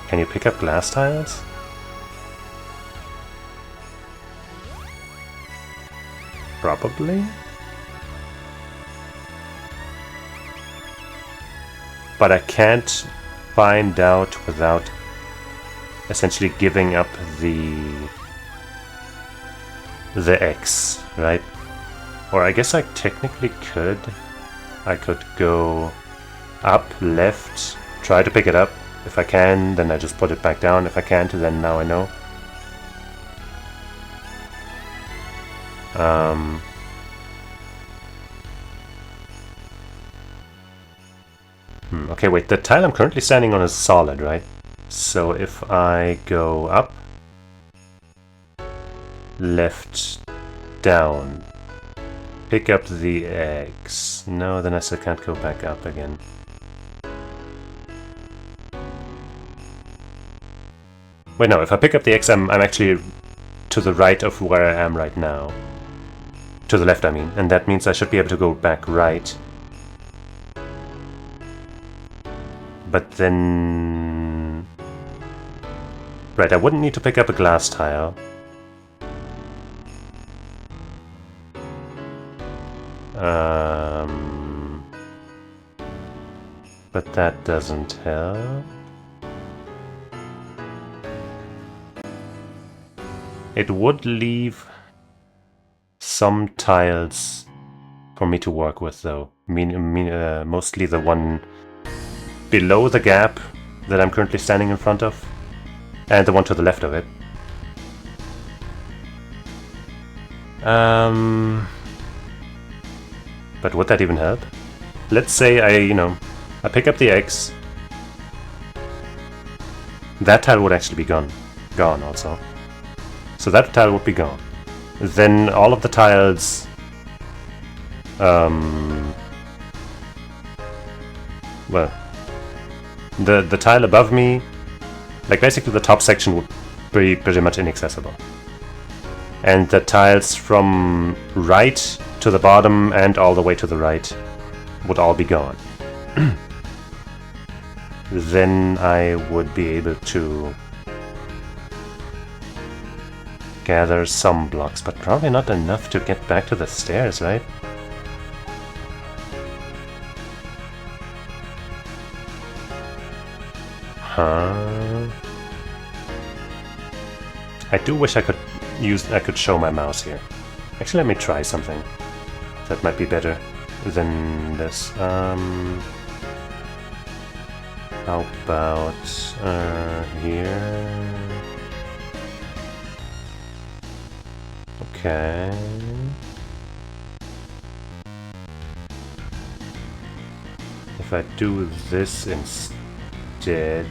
Can you pick up glass tiles? Probably. But I can't find out without essentially giving up the X, right? Or I guess I technically could. I could go up, left, try to pick it up. If I can, then I just put it back down. If I can't, then now I know. Okay, wait, the tile I'm currently standing on is solid, right? So if I go up, left, down, pick up the eggs. No, then I still can't go back up again. Wait, no, if I pick up the X, I'm actually to the right of where I am right now. To the left, I mean. And that means I should be able to go back right. But then... Right, I wouldn't need to pick up a glass tile. But that doesn't help. It would leave some tiles for me to work with, though. Mostly the one below the gap that I'm currently standing in front of, and the one to the left of it. But would that even help? Let's say I pick up the X. That tile would actually be gone also. So that tile would be gone. Then all of the tiles... well... The tile above me... Like, basically the top section would be pretty much inaccessible. And the tiles from right to the bottom and all the way to the right would all be gone. Then I would be able to gather some blocks, but probably not enough to get back to the stairs, right? Huh? I do wish I could show my mouse here. Actually, let me try something. That might be better than this. How about here? Okay. If I do this instead...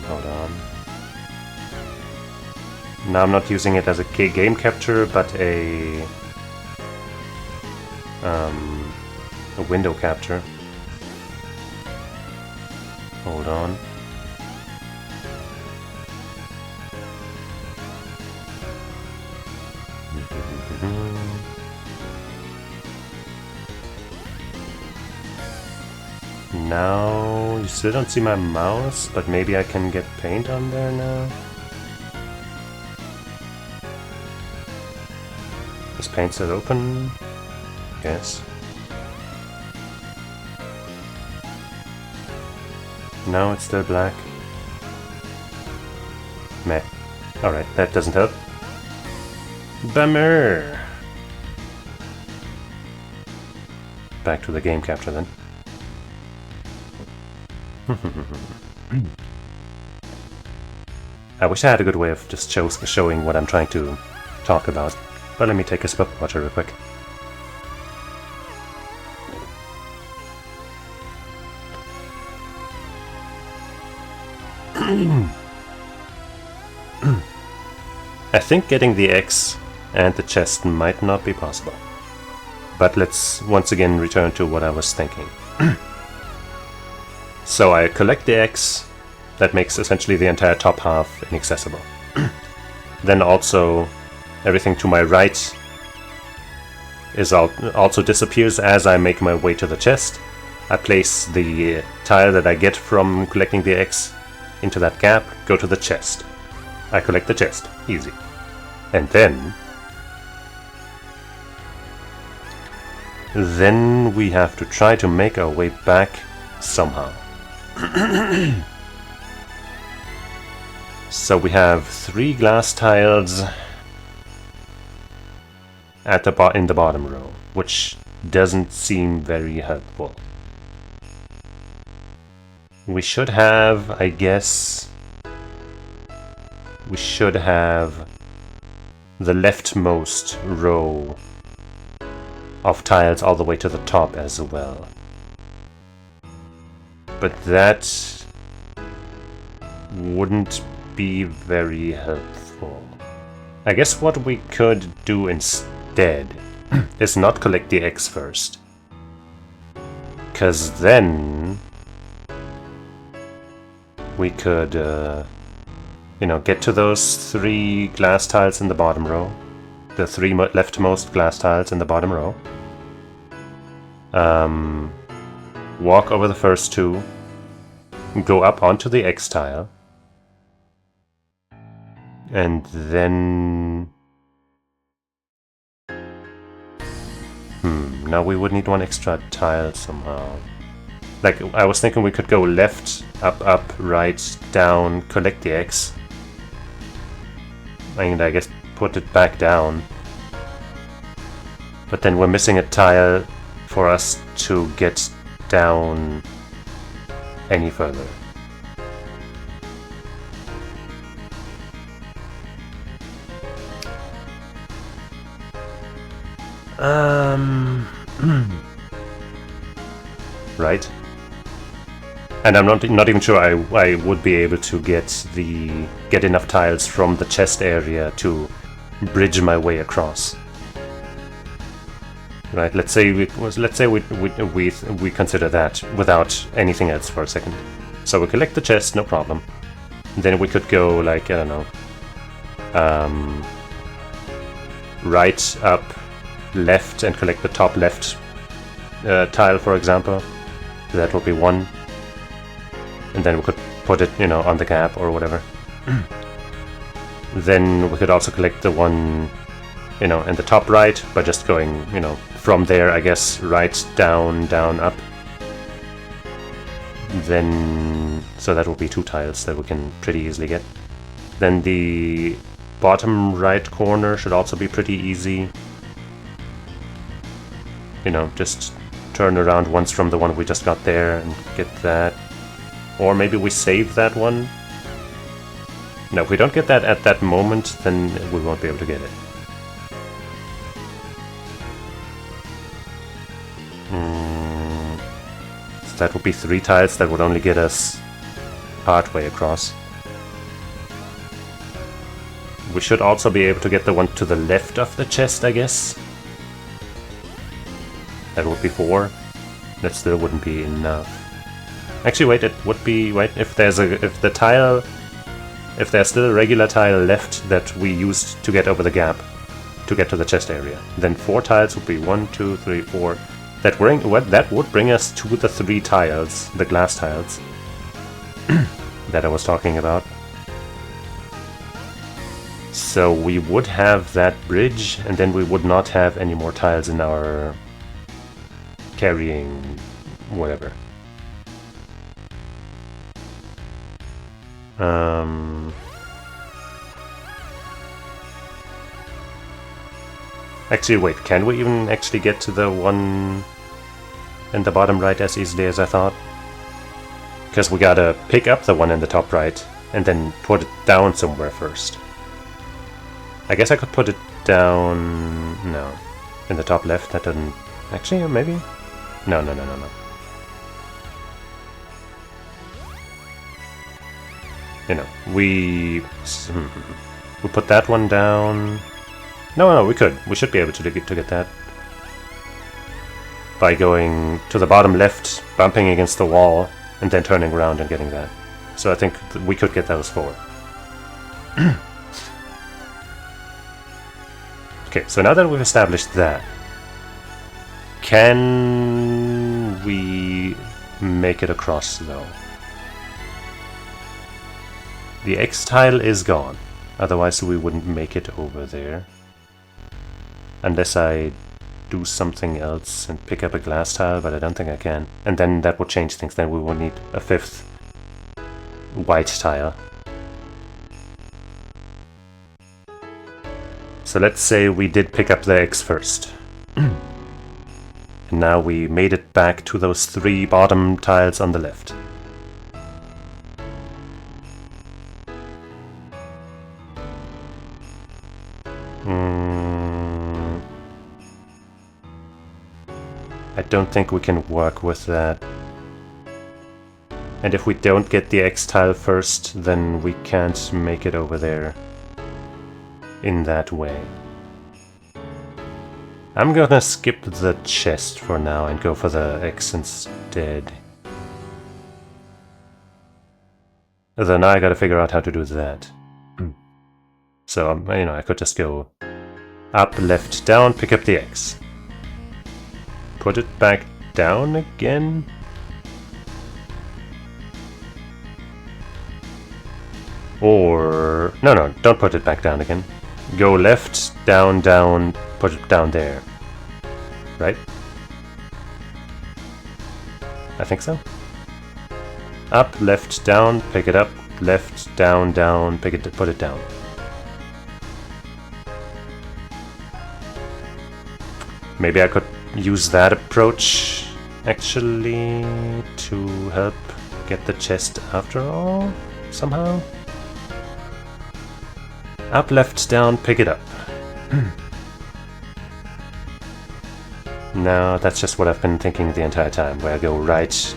hold on. Now I'm not using it as a game capture, but a window capture. Hold on. Now, you still don't see my mouse, but maybe I can get paint on there now. Is paint still open? Yes. No, it's still black. Meh. Alright, that doesn't help. Bummer! Back to the game capture then. I wish I had a good way of just showing what I'm trying to talk about, but let me take a sip of water real quick. I think getting the X and the chest might not be possible, but let's once again return to what I was thinking. So I collect the X, that makes essentially the entire top half inaccessible. Then also everything to my right also disappears as I make my way to the chest. I place the tile that I get from collecting the X into that gap, go to the chest. I collect the chest, easy. And then we have to try to make our way back somehow. So we have 3 glass tiles at in the bottom row, which doesn't seem very helpful. We should have, I guess, we should have the leftmost row of tiles all the way to the top as well. But that wouldn't be very helpful. I guess what we could do instead is not collect the X first. 'Cause then we could, get to those 3 glass tiles in the bottom row. The 3 leftmost glass tiles in the bottom row. Walk over the first 2. Go up onto the X tile. And then Now we would need one extra tile somehow. Like, I was thinking we could go left, up, right, down, collect the X. And I guess put it back down. But then we're missing a tile for us to get down any further. Right. And I'm not even sure I would be able to get enough tiles from the chest area to bridge my way across. Right. Let's say we consider that without anything else for a second. So we collect the chest, no problem. Then we could go like, I don't know, right, up, left, and collect the top left tile, for example. That would be one. And then we could put it, you know, on the gap or whatever. Then we could also collect the one, you know, in the top right by just going, you know, from there, I guess, right, down, down, up. Then, so that will be 2 tiles that we can pretty easily get. Then the bottom right corner should also be pretty easy. You know, just turn around once from the one we just got there and get that. Or maybe we save that one. No, if we don't get that at that moment, then we won't be able to get it. So that would be 3 tiles that would only get us partway across. We should also be able to get the one to the left of the chest, I guess. That would be 4. That still wouldn't be enough. Actually, wait, it would be... Wait, if there's still a regular tile left that we used to get over the gap, to get to the chest area, then 4 tiles would be 1, 2, 3, 4. That would bring us to the 3 tiles, the glass tiles, that I was talking about. So we would have that bridge, and then we would not have any more tiles in our carrying whatever. Actually, wait, can we even actually get to the one in the bottom right as easily as I thought? Because we gotta pick up the one in the top right and then put it down somewhere first. I guess I could put it down... no. In the top left, that doesn't... Actually, maybe? No. You know, we put that one down. No, we could. We should be able to get that by going to the bottom left, bumping against the wall, and then turning around and getting that. So I think we could get those 4. Okay, so now that we've established that, can we make it across though? The X tile is gone, otherwise we wouldn't make it over there. Unless I do something else and pick up a glass tile, but I don't think I can. And then that would change things, then we will need a 5th white tile. So let's say we did pick up the X first. And now we made it back to those 3 bottom tiles on the left. I don't think we can work with that. And if we don't get the X tile first, then we can't make it over there in that way. I'm gonna skip the chest for now and go for the X instead. Then I gotta figure out how to do that. So, you know, I could just go up, left, down, pick up the X. Put it back down again? Or... no, don't put it back down again. Go left, down, down, put it down there. right? I think so. Up, left, down, pick it up, left, down, down, pick it, put it down. Maybe I could use that approach, actually, to help get the chest after all, somehow? Up, left, down, pick it up. No, that's just what I've been thinking the entire time, where I go right,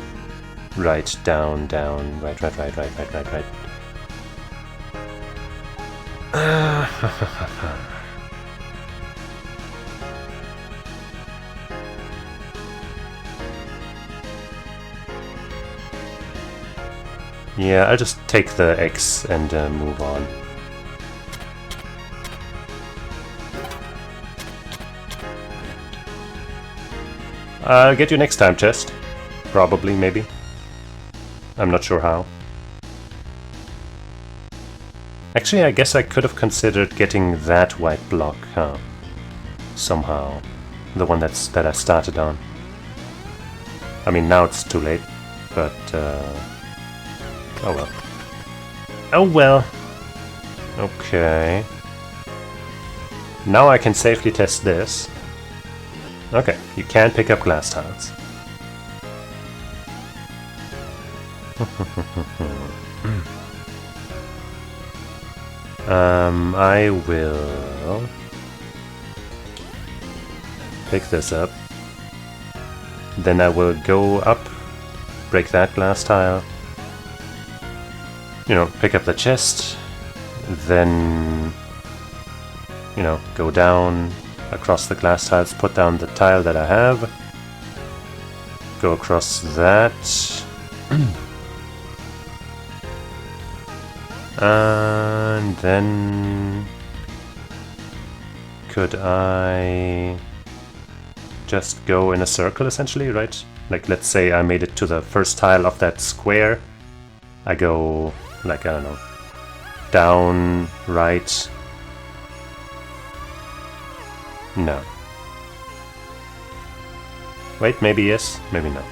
right, down, down, right, right, right, right, right, right, right. Yeah, I'll just take the X and move on. I'll get you next time, chest. Probably, maybe. I'm not sure how. Actually, I guess I could have considered getting that white block, huh? Somehow. The one that I started on. I mean, now it's too late, but oh well. Oh well. Okay. Now I can safely test this. Okay, you can pick up glass tiles. I will pick this up. Then I will go up, break that glass tile. You know, pick up the chest. Then, you know, go down across the glass tiles, put down the tile that I have. Go across that. And then could I just go in a circle essentially, right? Like, let's say I made it to the first tile of that square. I go, like, I don't know, down, right. No. Wait, maybe yes, maybe no.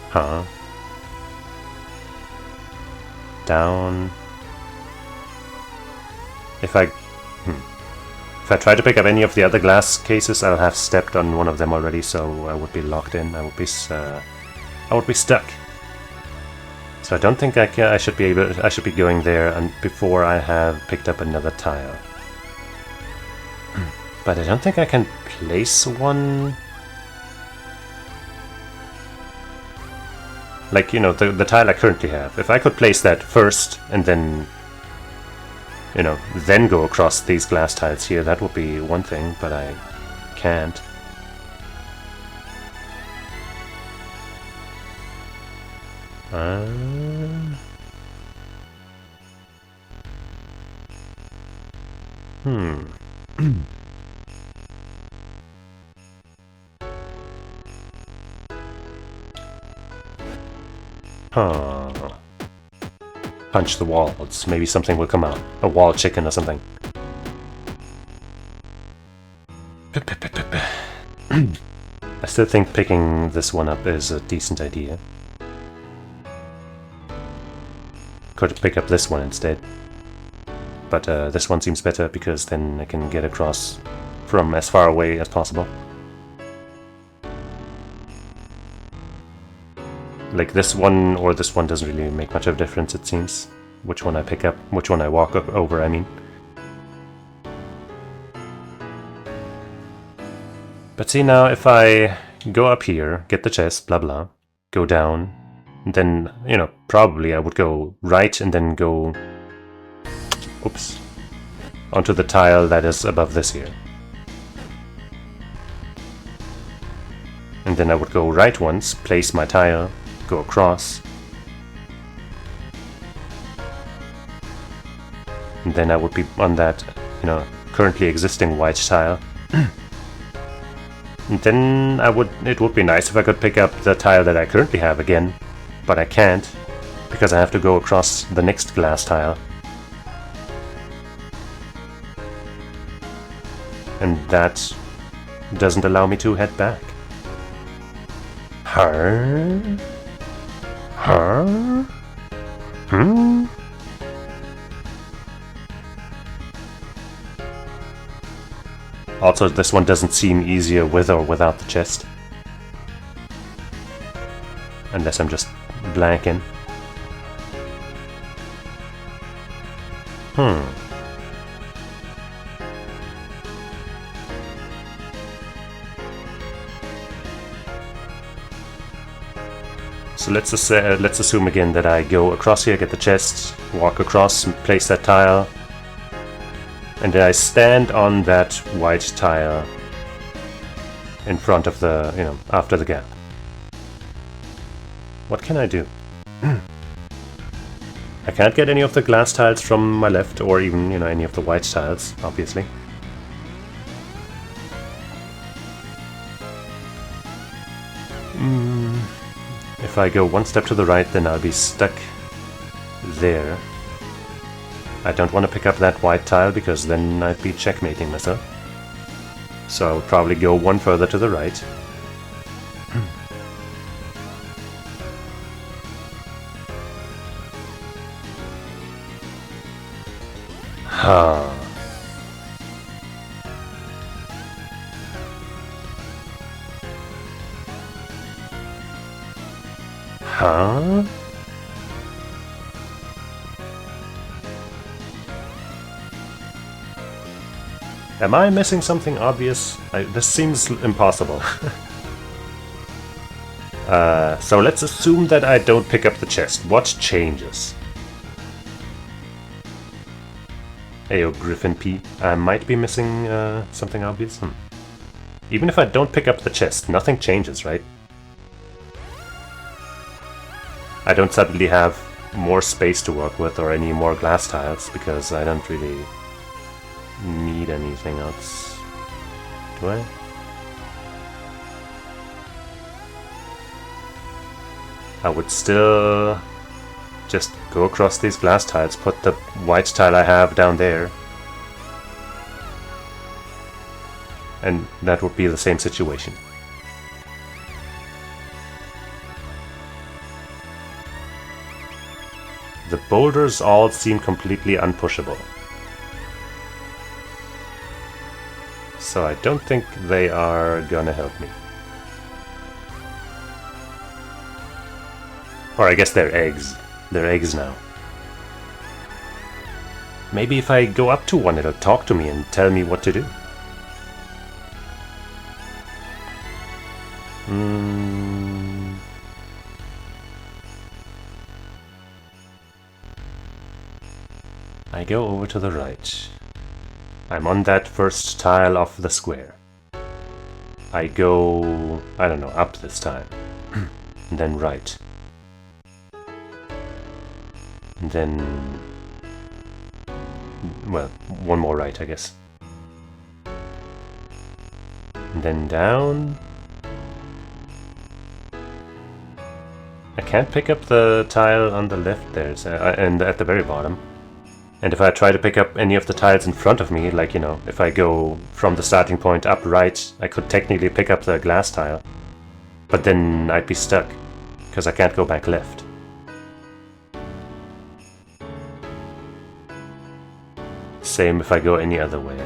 Huh. Down. If I try to pick up any of the other glass cases, I'll have stepped on one of them already, so I would be locked in. I would be stuck. So I don't think I should be able. I should be going there and before I have picked up another tile. But I don't think I can place one. Like, you know, the tile I currently have. If I could place that first and then, you know, then go across these glass tiles here, that would be one thing, but I can't. Huh. Punch the walls. Maybe something will come out. A wall chicken or something. I still think picking this one up is a decent idea. Could pick up this one instead. But this one seems better because then I can get across from as far away as possible. Like this one or this one doesn't really make much of a difference, it seems. Which one I pick up, which one I walk up over, I mean. But see now, if I go up here, get the chest, blah blah, go down, and then, you know, probably I would go right and then go, oops, onto the tile that is above this here. And then I would go right once, place my tile, go across, and then I would be on that, you know, currently existing white tile. And then it would be nice if I could pick up the tile that I currently have again, but I can't, because I have to go across the next glass tile. and that doesn't allow me to head back. Huh? Huh? Hmm? Also, this one doesn't seem easier with or without the chest. Unless I'm just blanking. So let's assume again that I go across here, get the chest, walk across, place that tile, and then I stand on that white tile in front of the, after the gap. What can I do? I can't get any of the glass tiles from my left, or even, any of the white tiles, obviously. If I go one step to the right, then I'll be stuck there. I don't want to pick up that white tile, because then I'd be checkmating myself. So I'll probably go one further to the right. Huh. Huh? Am I missing something obvious? This seems impossible. So let's assume that I don't pick up the chest. What changes? Ayo, Griffin P. I might be missing something obvious. Even if I don't pick up the chest, nothing changes, right? I don't suddenly have more space to work with or any more glass tiles, because I don't really need anything else. Do I? I would still just go across these glass tiles, put the white tile I have down there, and that would be the same situation. The boulders all seem completely unpushable. So I don't think they are gonna help me. Or I guess they're eggs. They're eggs now. Maybe if I go up to one, it'll talk to me and tell me what to do. I go over to the right. I'm on that first tile of the square. I go, I don't know, up this time. And then right. And then, well, one more right, I guess. And then down. I can't pick up the tile on the left there, and at the very bottom. And if I try to pick up any of the tiles in front of me, like, if I go from the starting point up right, I could technically pick up the glass tile. But then I'd be stuck, because I can't go back left. Same if I go any other way.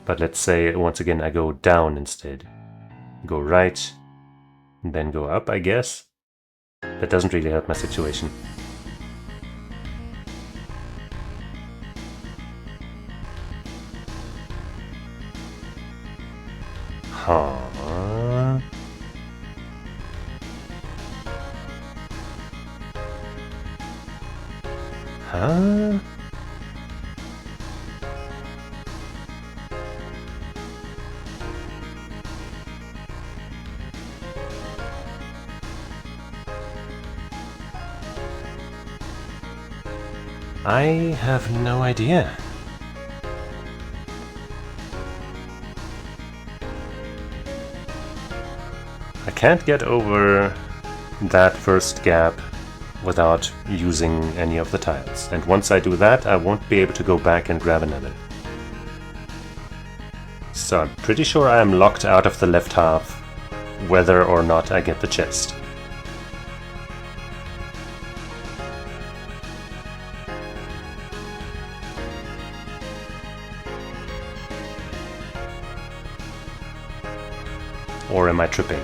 But let's say, once again, I go down instead. Go right, and then go up, I guess. That doesn't really help my situation. Huh? Huh? I have no idea. I can't get over that first gap without using any of the tiles. And once I do that, I won't be able to go back and grab another. So I'm pretty sure I am locked out of the left half, whether or not I get the chest. Or am I tripping?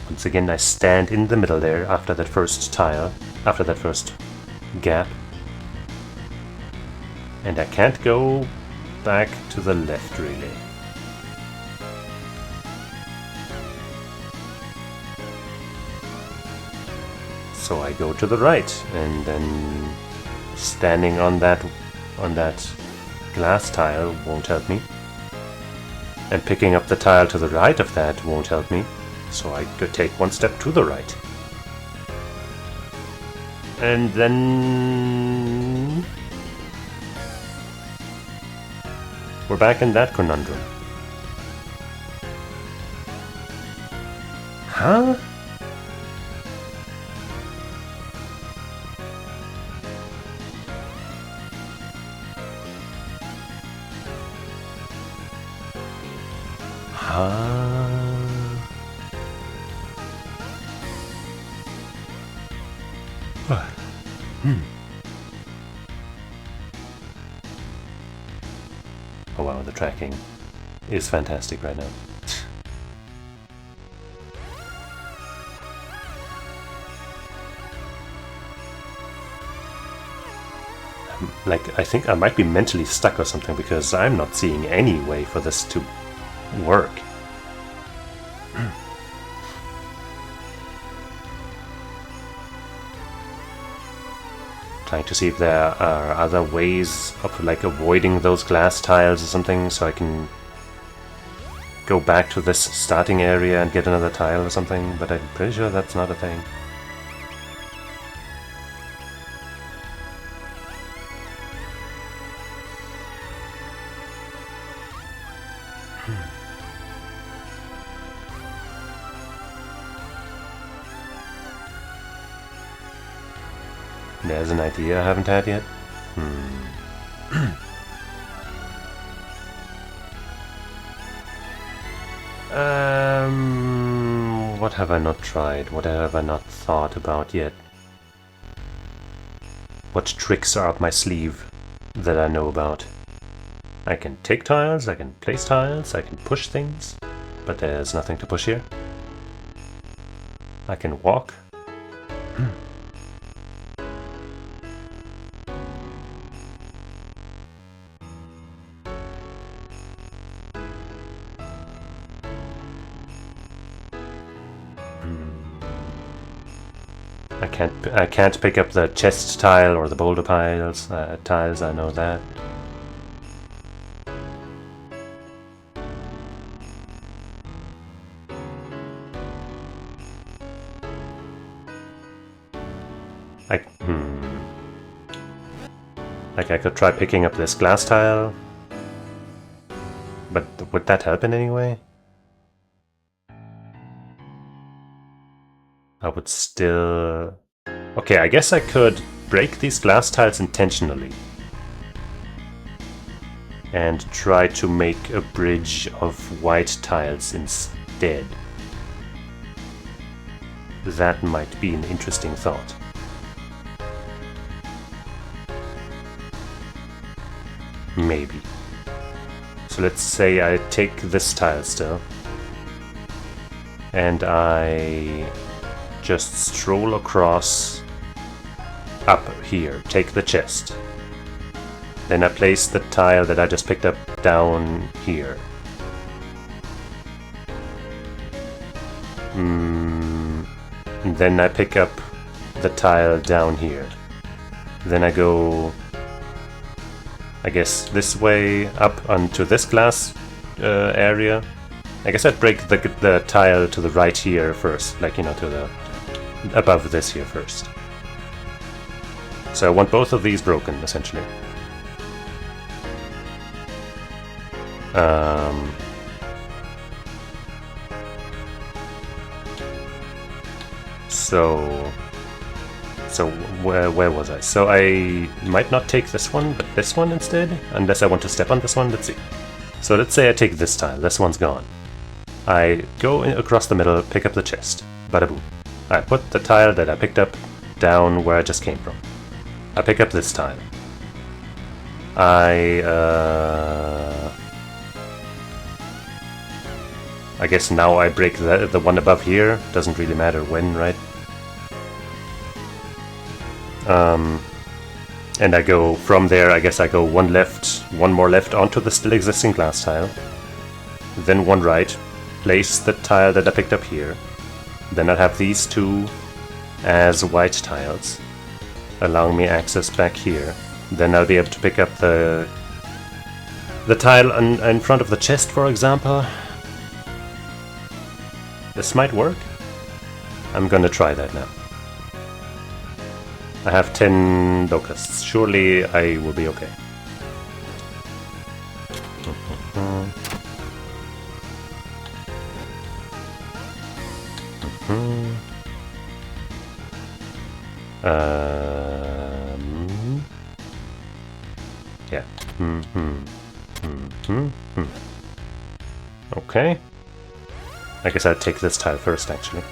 Once again, I stand in the middle there after that first tile, after that first gap. And I can't go back to the left, really. So I go to the right, and then standing on that glass tile won't help me. And picking up the tile to the right of that won't help me. So I could take one step to the right. And then we're back in that conundrum. Huh? Oh wow, the tracking is fantastic right now. Like, I think I might be mentally stuck or something because I'm not seeing any way for this to work. Trying to see if there are other ways of like avoiding those glass tiles or something so I can go back to this starting area and get another tile or something, but I'm pretty sure that's not a thing. There's an idea I haven't had yet. What have I not tried? What have I not thought about yet? What tricks are up my sleeve that I know about? I can take tiles, I can place tiles, I can push things, but there's nothing to push here. I can walk. I can't pick up the chest tile or the boulder tiles, I know that. Like I could try picking up this glass tile, but would that help in any way? I would still... Okay, I guess I could break these glass tiles intentionally and try to make a bridge of white tiles instead. That might be an interesting thought. Maybe. So let's say I take this tile still, and I just stroll across up here, take the chest. Then I place the tile that I just picked up down here. And then I pick up the tile down here. Then I go, I guess, this way up onto this glass area. I guess I'd break the tile to the right here first, like, you know, to the above this here first. So I want both of these broken, essentially. So where was I? So I might not take this one, but this one instead, unless I want to step on this one. Let's see. So let's say I take this tile. This one's gone. I go across the middle, pick up the chest. Bada boom. I put the tile that I picked up down where I just came from. I pick up this tile. I guess now I break the one above here. Doesn't really matter when, right? And I go from there, I guess I go one more left onto the still existing glass tile. Then one right, place the tile that I picked up here. Then I'll have these two as white tiles, allowing me access back here. Then I'll be able to pick up the tile in front of the chest, for example. This might work. I'm gonna try that now. I have 10 locusts. Surely I will be okay. Yeah. Okay. I guess I'll take this tile first, actually.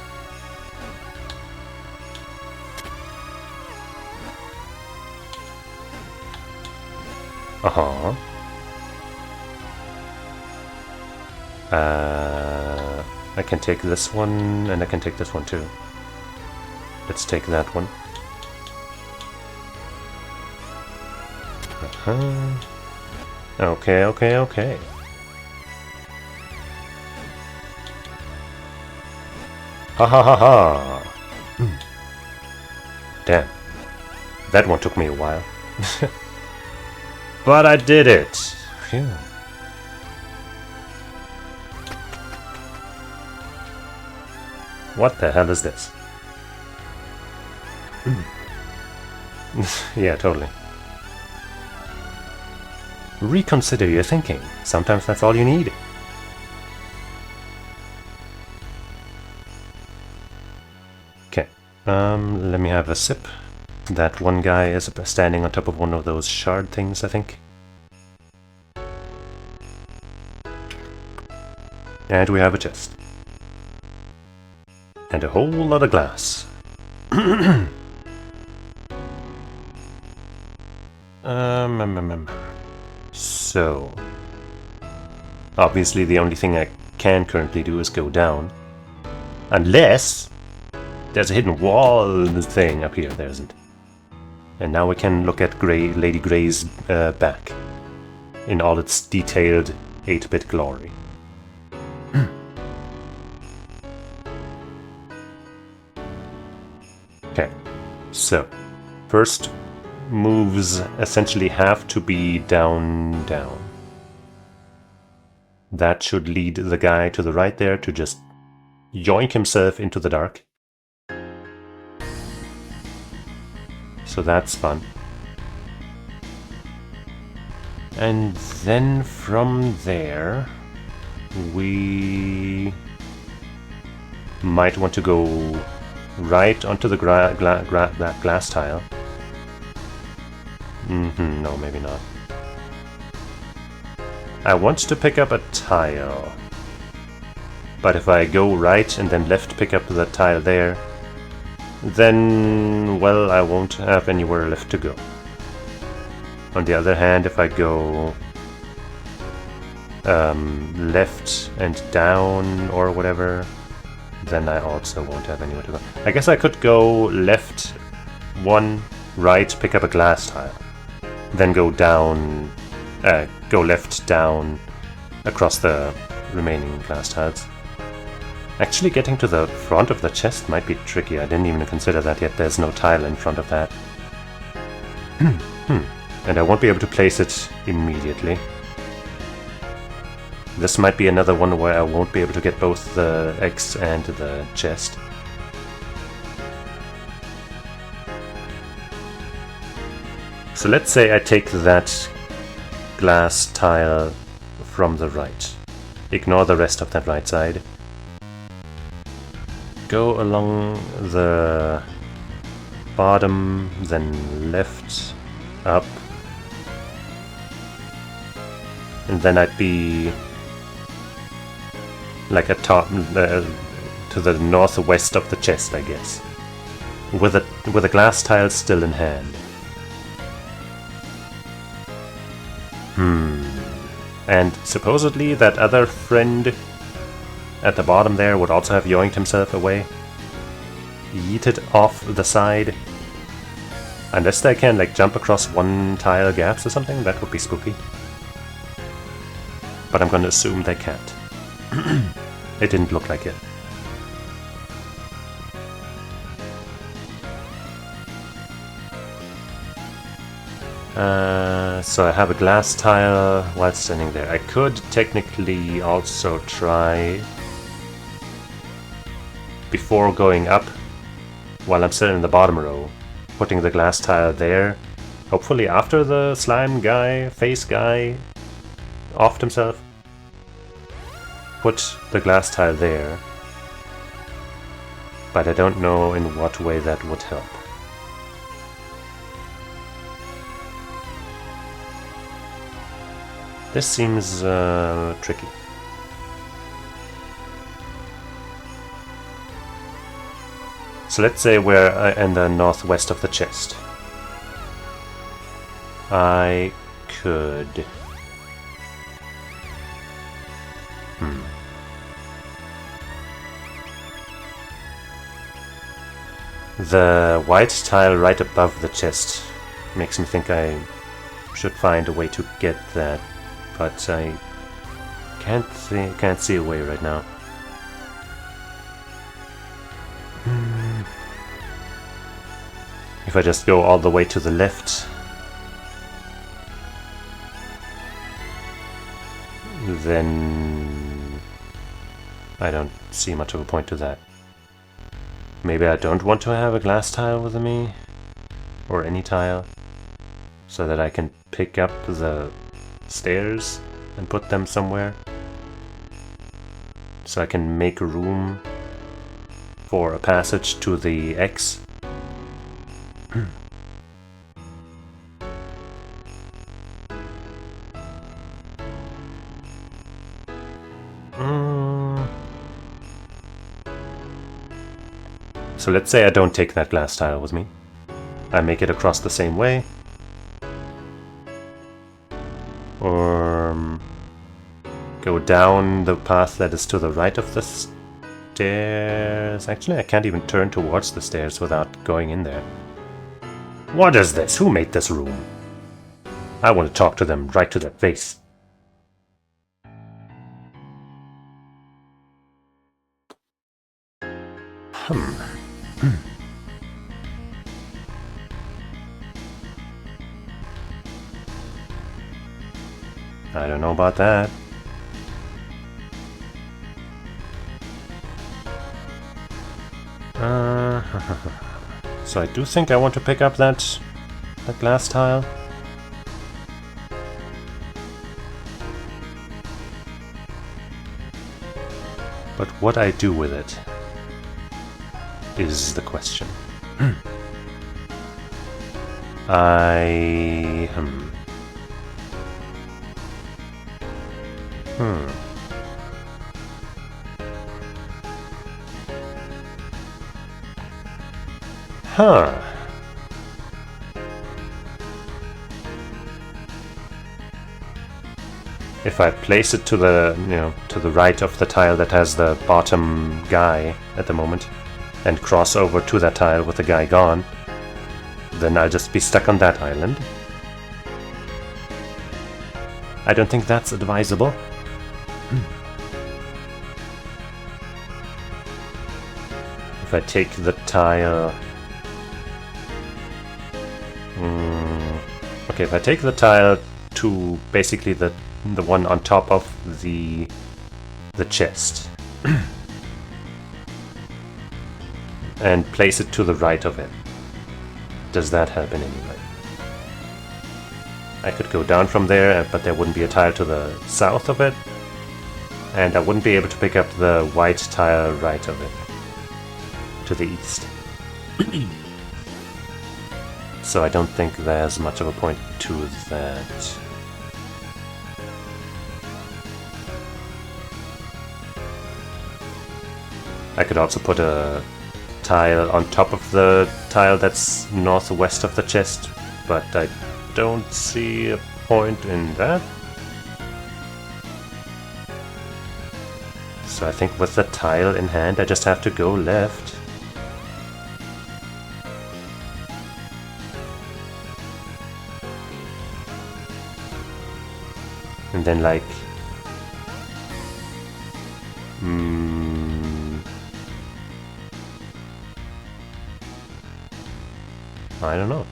I can take this one, and I can take this one too. Let's take that one. Okay. Ha ha ha ha! Damn. That one took me a while. But I did it! Phew. What the hell is this? Yeah, totally. Reconsider your thinking. Sometimes that's all you need. Okay, let me have a sip. That one guy is standing on top of one of those shard things, I think. And we have a chest. And a whole lot of glass. So, obviously the only thing I can currently do is go down. Unless there's a hidden wall thing up here, there isn't. And now we can look at Lady Grey's back in all its detailed 8-bit glory. Okay, so first moves essentially have to be down, down. That should lead the guy to the right there to just yoink himself into the dark. So that's fun. And then from there, we might want to go right onto the glass tile. No, maybe not. I want to pick up a tile. But if I go right and then left pick up the tile there, then, well, I won't have anywhere left to go. On the other hand, if I go left and down or whatever, then I also won't have anywhere to go. I guess I could go left one, right, pick up a glass tile. Then go down, go left, down, across the remaining glass tiles. Actually, getting to the front of the chest might be tricky. I didn't even consider that yet. There's no tile in front of that. And I won't be able to place it immediately. This might be another one where I won't be able to get both the X and the chest. So let's say I take that glass tile from the right. Ignore the rest of that right side. go along the bottom, then left, up, and then I'd be like atop to the northwest of the chest, I guess, with a glass tile still in hand. And supposedly that other friend at the bottom there would also have yoinked himself away, yeeted off the side. Unless they can like jump across one tile gaps or something, that would be spooky. But I'm gonna assume they can't. It didn't look like it. So I have a glass tile while standing there. I could technically also try, before going up, while I'm still in the bottom row, putting the glass tile there. Hopefully after the slime guy, face guy, offed himself. Put the glass tile there. But I don't know in what way that would help. This seems tricky. So let's say we're in the northwest of the chest. I could... The white tile right above the chest makes me think I should find a way to get that. But I can't see a way right now. If I just go all the way to the left, then I don't see much of a point to that. Maybe I don't want to have a glass tile with me, or any tile, so that I can pick up the stairs and put them somewhere, so I can make room for a passage to the X. So let's say I don't take that glass tile with me. I make it across the same way. Or go down the path that is to the right of the stairs. Actually, I can't even turn towards the stairs without going in there. What is this? Who made this room? I want to talk to them right to their face. I don't know about that. So I do think I want to pick up that glass tile. But what I do with it is the question. If I place it to the, to the right of the tile that has the bottom guy at the moment, and cross over to that tile with the guy gone, then I'll just be stuck on that island. I don't think that's advisable. If I take the tile... Okay, if I take the tile to basically the one on top of the chest and place it to the right of it, does that help in any way? I could go down from there, but there wouldn't be a tile to the south of it, and I wouldn't be able to pick up the white tile right of it. to the east. So I don't think there's much of a point to that. I could also put a tile on top of the tile that's northwest of the chest, but I don't see a point in that. So I think with the tile in hand, I just have to go left. And then like... I don't know.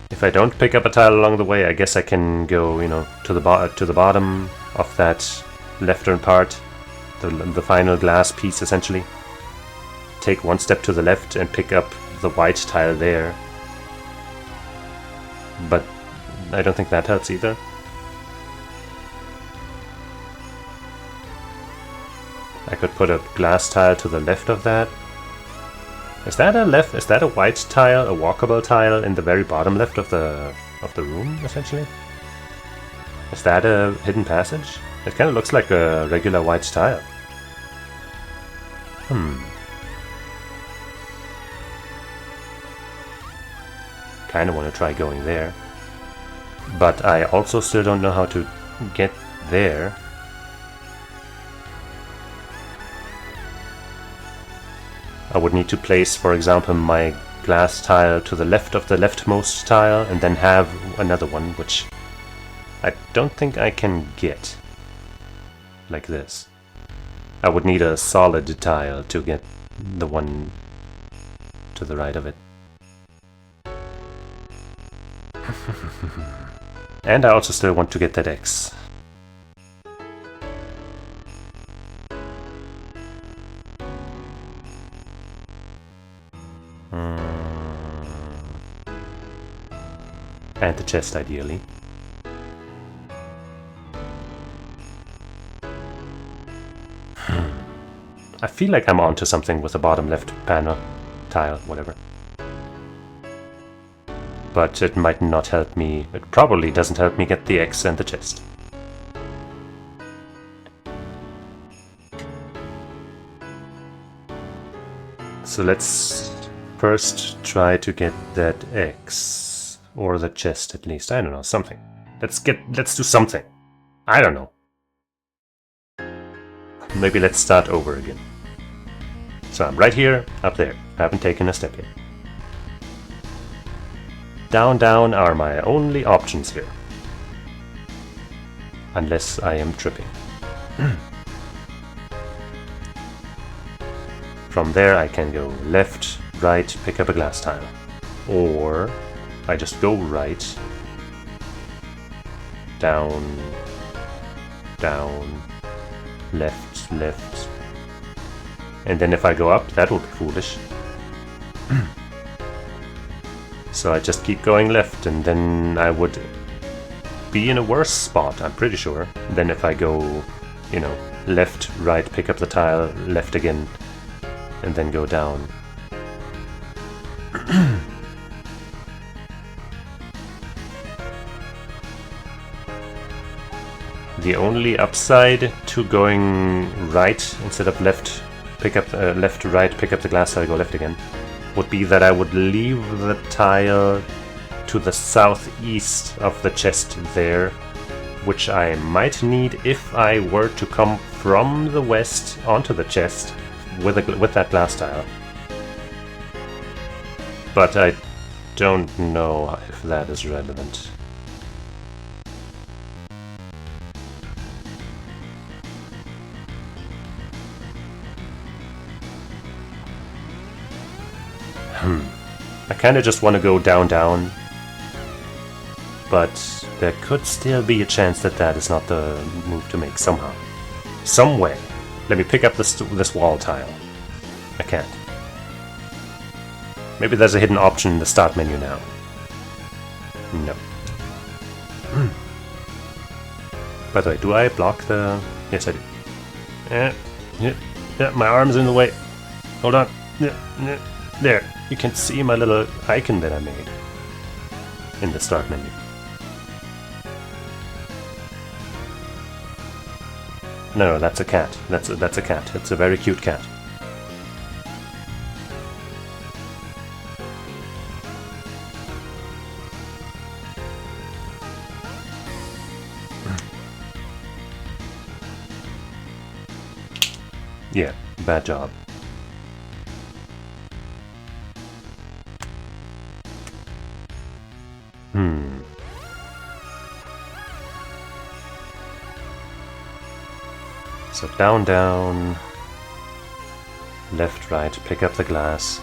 If I don't pick up a tile along the way, I guess I can go, you know, to the bottom of that leftern part, the final glass piece essentially. Take one step to the left and pick up the white tile there. But I don't think that helps either. I could put a glass tile to the left of that. Is that a white tile, a walkable tile in the very bottom left of the room, essentially? Is that a hidden passage? It kind of looks like a regular white tile. Kind of want to try going there. But I also still don't know how to get there. I would need to place, for example, my glass tile to the left of the leftmost tile and then have another one, which I don't think I can get like this. I would need a solid tile to get the one to the right of it. And I also still want to get that X. And the chest, ideally. I feel like I'm onto something with the bottom left panel, tile, whatever. But it might not help me. It probably doesn't help me get the X and the chest. So let's first try to get that X. Or the chest, at least. I don't know, something. Let's do something. I don't know. Maybe let's start over again. So I'm right here, up there. I haven't taken a step yet. Down, down are my only options here. Unless I am tripping. From there I can go left, right, pick up a glass tile. Or I just go right, down, down, left, left. And then if I go up, that would be foolish. So I just keep going left, and then I would be in a worse spot, I'm pretty sure, than if I go, you know, left, right, pick up the tile, left again, and then go down. The only upside to going right instead of left, pick up left, right, pick up the glass tile, go left again, would be that I would leave the tile to the southeast of the chest there, which I might need if I were to come from the west onto the chest with that glass tile. But I don't know if that is relevant. I kinda just want to go down, down, but there could still be a chance that that is not the move to make somehow. Some way. Let me pick up this wall tile. I can't. Maybe there's a hidden option in the start menu now. No. By the way, do I block the... Yes, I do. Yeah, my arm's in the way. Hold on. There. You can see my little icon that I made in the start menu. No, that's a cat. That's a cat. It's a very cute cat. Yeah, bad job. So down, down, left, right, pick up the glass,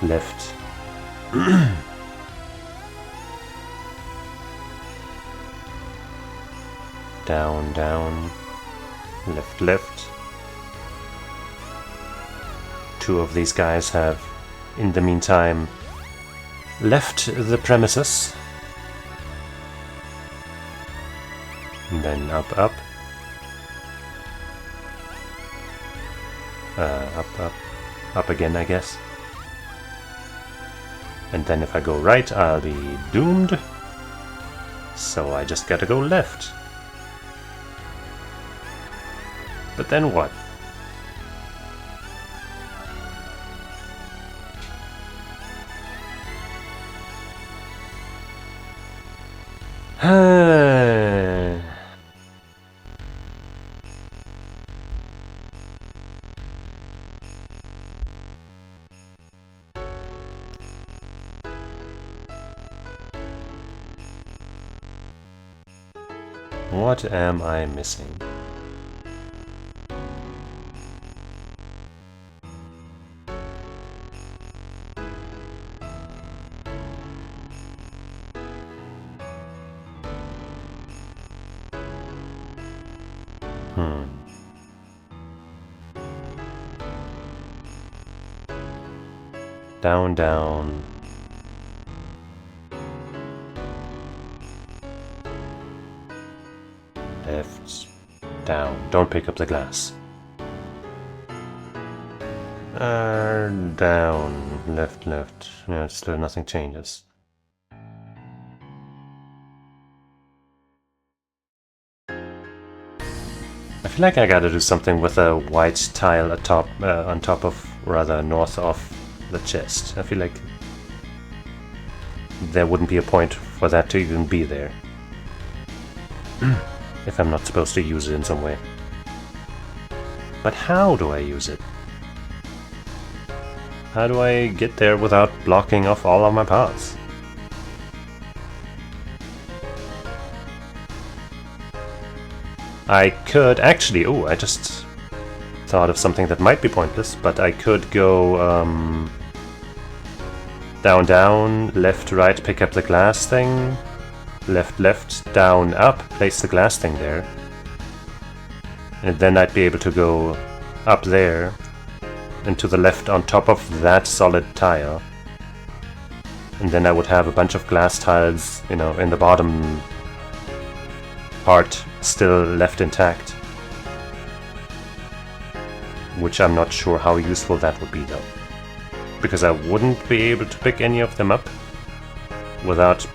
left. Down, down, left, left. Two of these guys have, in the meantime, left the premises. And then up, up. Up again, I guess. And then if I go right, I'll be doomed. So I just gotta go left. But then what? What am I missing? Down, down. Left, down. Don't pick up the glass. Down, left, left. Yeah, still nothing changes. I feel like I gotta do something with a white tile atop, on top of, rather north of the chest. I feel like there wouldn't be a point for that to even be there. If I'm not supposed to use it in some way. But how do I use it? How do I get there without blocking off all of my paths? I could actually... Oh, I just thought of something that might be pointless, but I could go down, down, left, right, pick up the glass thing, left, left, down, up, place the glass thing there, and then I'd be able to go up there and to the left on top of that solid tile, and then I would have a bunch of glass tiles, you know, in the bottom part still left intact, which I'm not sure how useful that would be though, because I wouldn't be able to pick any of them up without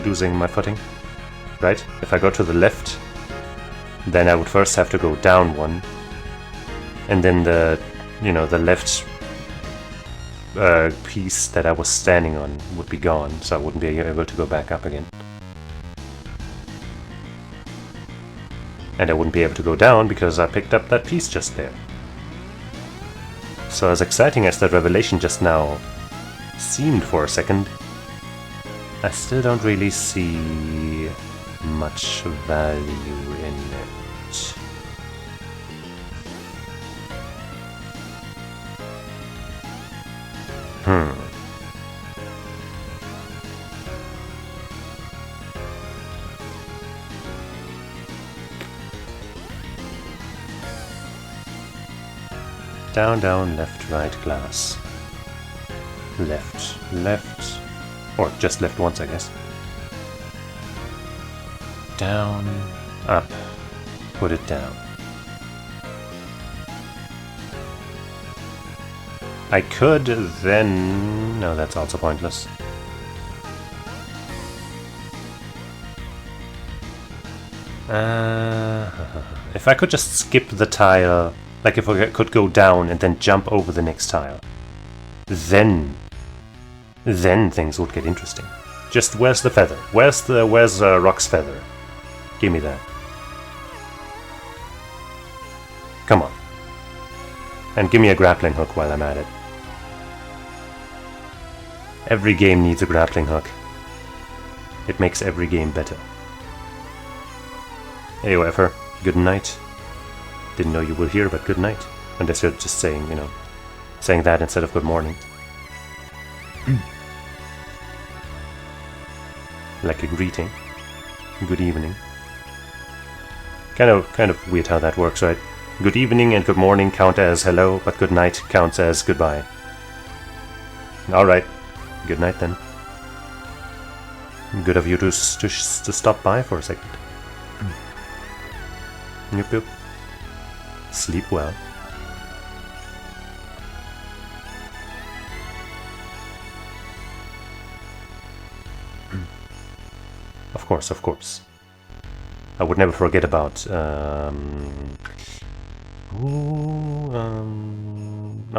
losing my footing, right? If I go to the left, then I would first have to go down one, and then the, you know, the left piece that I was standing on would be gone, so I wouldn't be able to go back up again. And I wouldn't be able to go down because I picked up that piece just there. So as exciting as that revelation just now seemed for a second, I still don't really see much value in it. Down, down, left, right, glass. Left, left. Or just left once, I guess. Down, up. Put it down. I could then... No, that's also pointless. If I could just skip the tile, like if I could go down and then jump over the next tile, then things would get interesting. Just where's the feather? Where's Rock's feather? Give me that. Come on. And give me a grappling hook while I'm at it. Every game needs a grappling hook. It makes every game better. However, good night. Didn't know you were here, but good night. Unless you're just saying, you know, saying that instead of good morning. Like a greeting. Good evening. Kind of weird how that works, right? Good evening and good morning count as hello, but good night counts as goodbye. Alright. Good night then. Good of you to stop by for a second. Yoop yoop. Sleep well. Of course, of course. I would never forget about... oh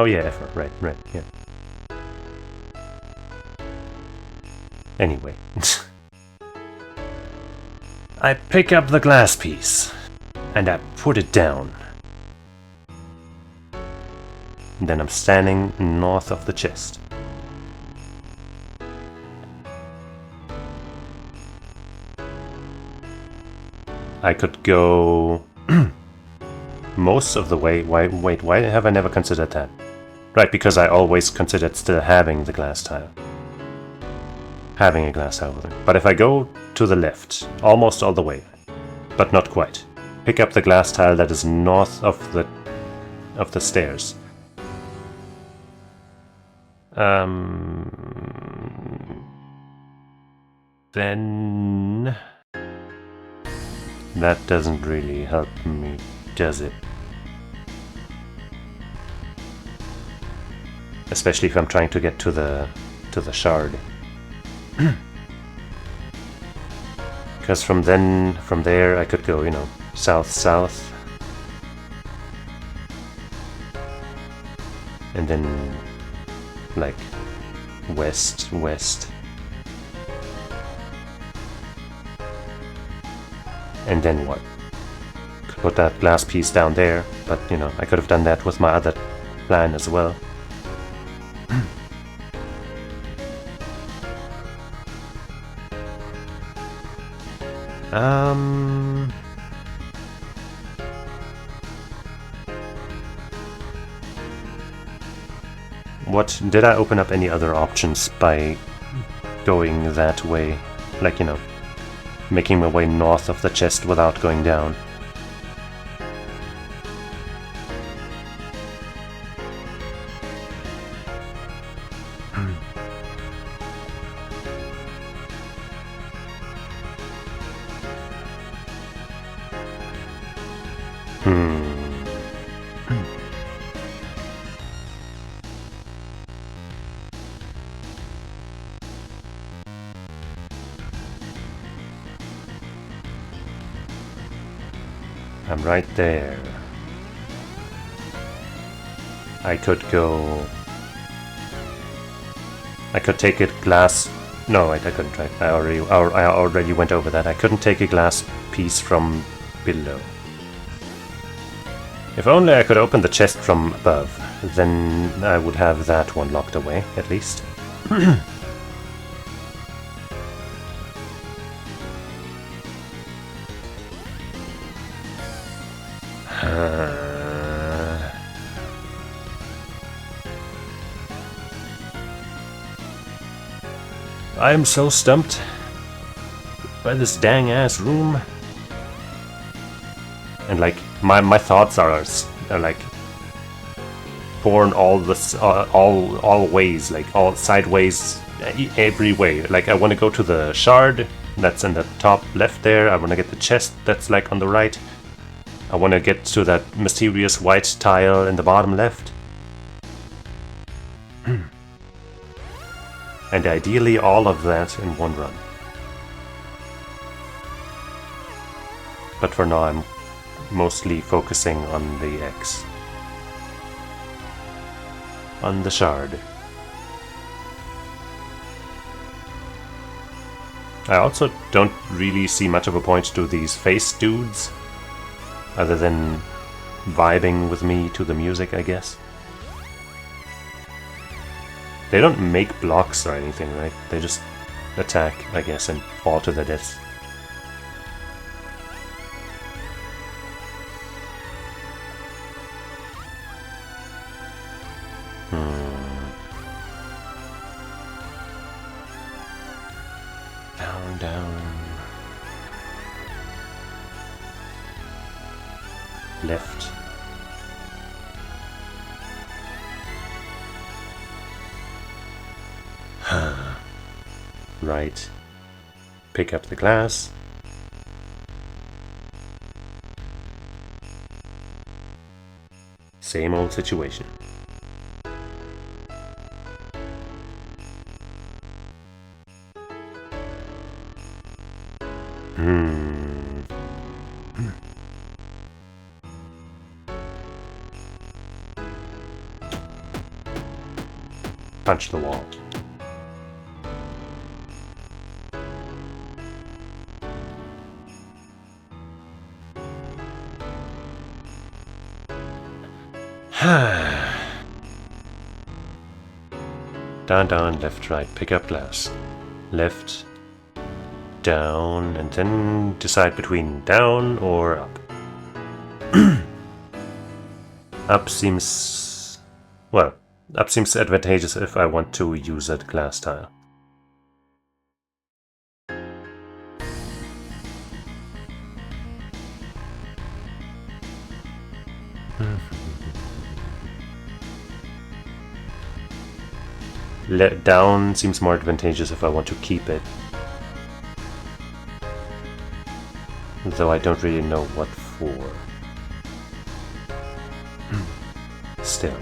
yeah, effort. Right, yeah. Anyway. I pick up the glass piece. And I put it down. Then I'm standing north of the chest. I could go most of the way. Wait, why have I never considered that? Right, because I always considered still having the glass tile. Having a glass tile with it. But if I go to the left, almost all the way, but not quite, pick up the glass tile that is north of the stairs. Then that doesn't really help me, does it? Especially if I'm trying to get to the shard. Because from there I could go, you know, south, and then like west. And then what? Could put that glass piece down there, but you know, I could have done that with my other plan as well. What, did I open up any other options by going that way? Like, you know, making my way north of the chest without going down. I'm right there. I could go... I could take a glass... No, wait, I couldn't, right? I already went over that. I couldn't take a glass piece from below. If only I could open the chest from above, then I would have that one locked away, at least. I am so stumped by this dang ass room. And like my thoughts are like born all ways, like all sideways, every way. Like I want to go to the shard that's in the top left there. I want to get the chest that's like on the right. I want to get to that mysterious white tile in the bottom left. And ideally all of that in one run. But for now I'm mostly focusing on the X. On the shard. I also don't really see much of a point to these face dudes, other than vibing with me to the music, I guess. They don't make blocks or anything, right? They just attack, I guess, and fall to their deaths. Down, down. Left. Right. Pick up the glass. Same old situation. Punch the wall. Down, down, left, right, pick up glass. Left, down, and then decide between down or up. Up seems... well, up seems advantageous if I want to use a glass tile. Down seems more advantageous if I want to keep it. Though I don't really know what for. Still.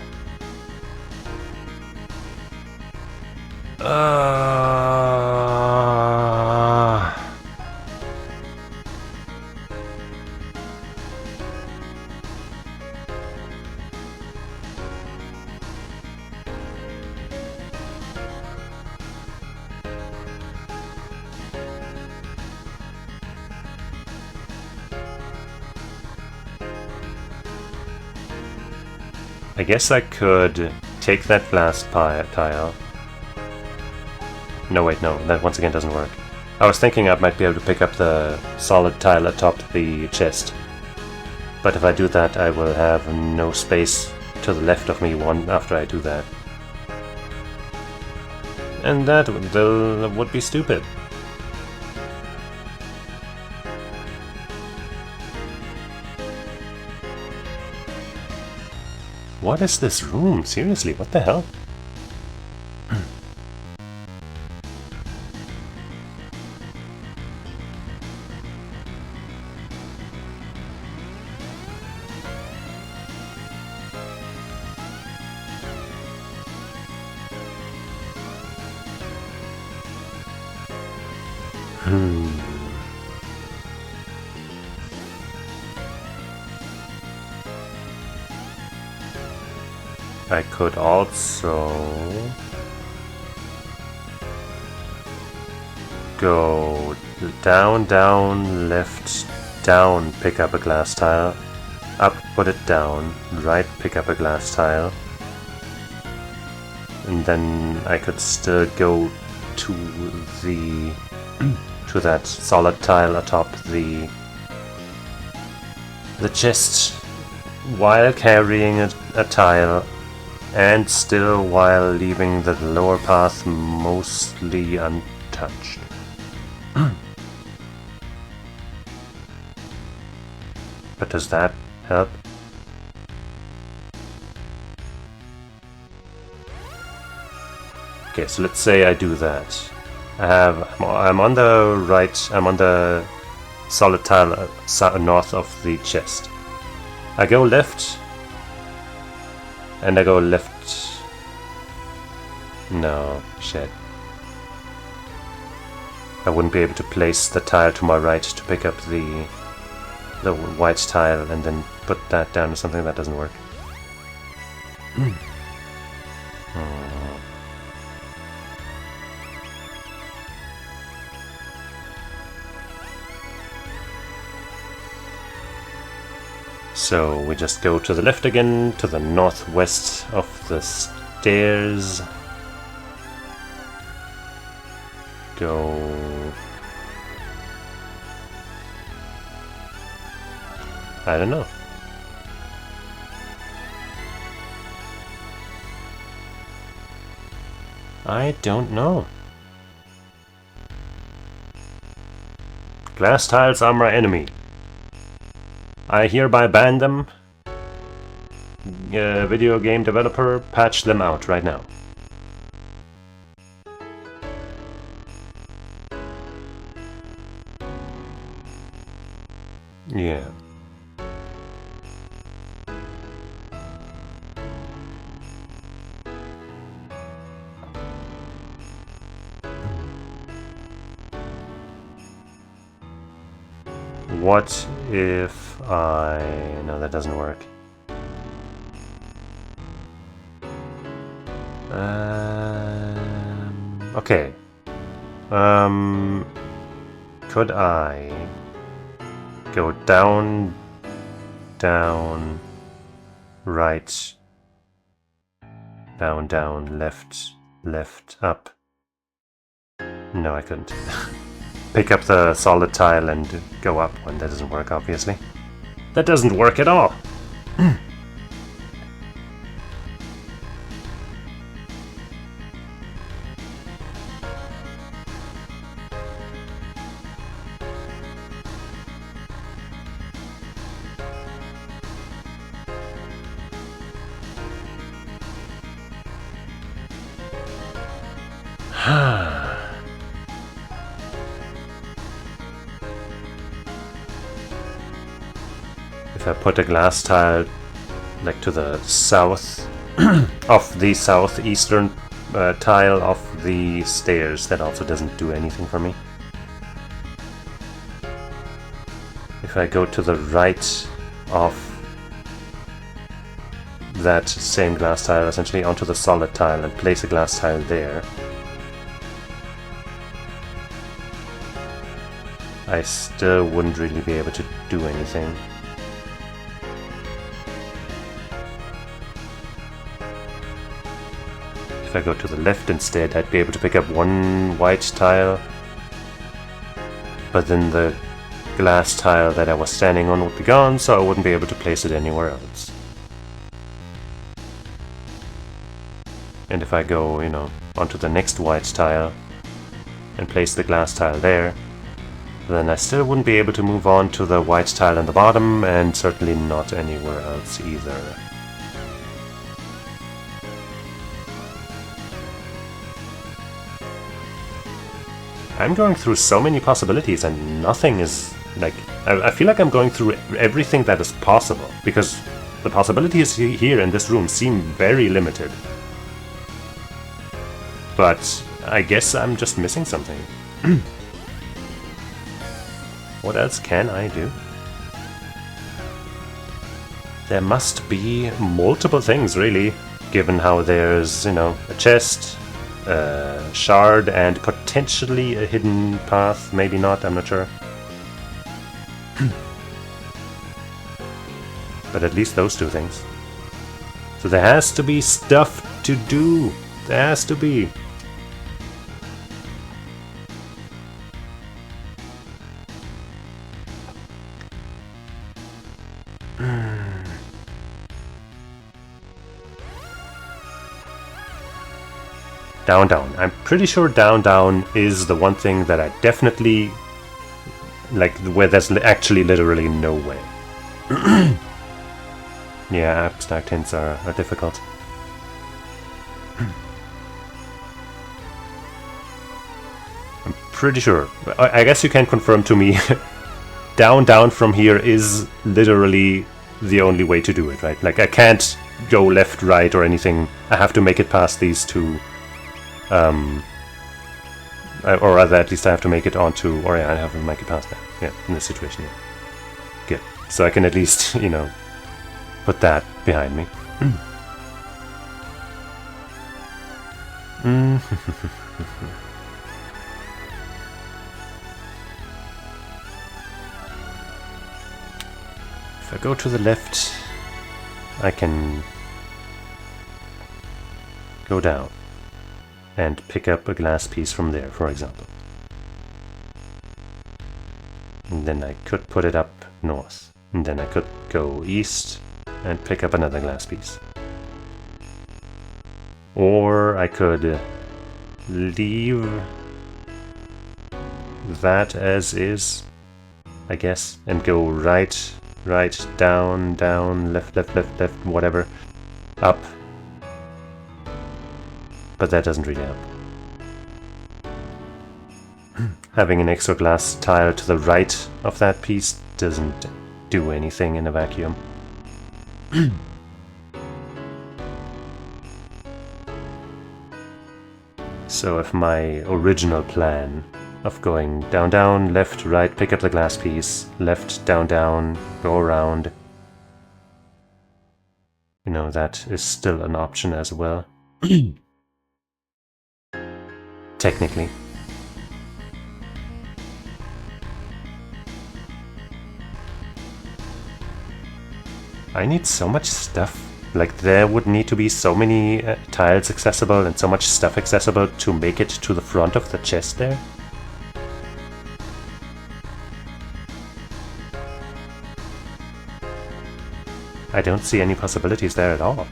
I guess I could take that glass tile. No, wait, no, that once again doesn't work. I was thinking I might be able to pick up the solid tile atop the chest. But if I do that, I will have no space to the left of me after I do that. And that would be stupid. What is this room? Seriously, what the hell? I could also go down, down, left, down, pick up a glass tile, up, put it down, right, pick up a glass tile, and then I could still go to the to that solid tile atop the chest while carrying a tile, and still while leaving the lower path mostly untouched. But does that help? Okay, so let's say I do that. I'm on the right, I'm on the solid tile north of the chest. I go left, and I go left. No, shit. I wouldn't be able to place the tile to my right to pick up the white tile and then put that down or something. That doesn't work. So we just go to the left again, to the northwest of the stairs. Go... I don't know. I don't know. Glass tiles are my enemy. I hereby ban them. Video game developer, patch them out right now. Yeah. What if I... No, that doesn't work. Okay. Could I go down, down, right, down, down, left, left, up? No, I couldn't. Pick up the solid tile and go up when that doesn't work, obviously. That doesn't work at all! If I put a glass tile like to the south of the southeastern tile of the stairs, that also doesn't do anything for me. If I go to the right of that same glass tile, essentially onto the solid tile, and place a glass tile there, I still wouldn't really be able to do anything. If I go to the left instead, I'd be able to pick up one white tile, but then the glass tile that I was standing on would be gone, so I wouldn't be able to place it anywhere else. And if I go, you know, onto the next white tile and place the glass tile there, then I still wouldn't be able to move on to the white tile on the bottom, and certainly not anywhere else either. I'm going through so many possibilities and nothing is, like, I feel like I'm going through everything that is possible, because the possibilities here in this room seem very limited. But I guess I'm just missing something. What else can I do? There must be multiple things, really, given how there's, you know, a chest, a shard, and potentially a hidden path. Maybe not, I'm not sure. But at least those two things. So there has to be stuff to do. There has to be. Down, down. I'm pretty sure down, down is the one thing that I definitely... like, where there's actually literally no way. Yeah, abstract hints are difficult. I'm pretty sure. I guess you can confirm to me. Down, down from here is literally the only way to do it, right? Like, I can't go left, right, or anything. I have to make it past these two or rather, at least I have to make it onto, or yeah, I have to make it past that. Yeah, in this situation, yeah. Good. So I can at least, you know, put that behind me. If I go to the left, I can go down and pick up a glass piece from there, for example. And then I could put it up north. And then I could go east and pick up another glass piece. Or I could leave that as is, I guess, and go right, down, left, whatever, up. But that doesn't really help. Having an extra glass tile to the right of that piece doesn't do anything in a vacuum. So if my original plan of going down, left, right, pick up the glass piece, left, down, go around, you know, that is still an option as well. Technically. I need so much stuff. Like, there would need to be so many tiles accessible and so much stuff accessible to make it to the front of the chest there. I don't see any possibilities there at all.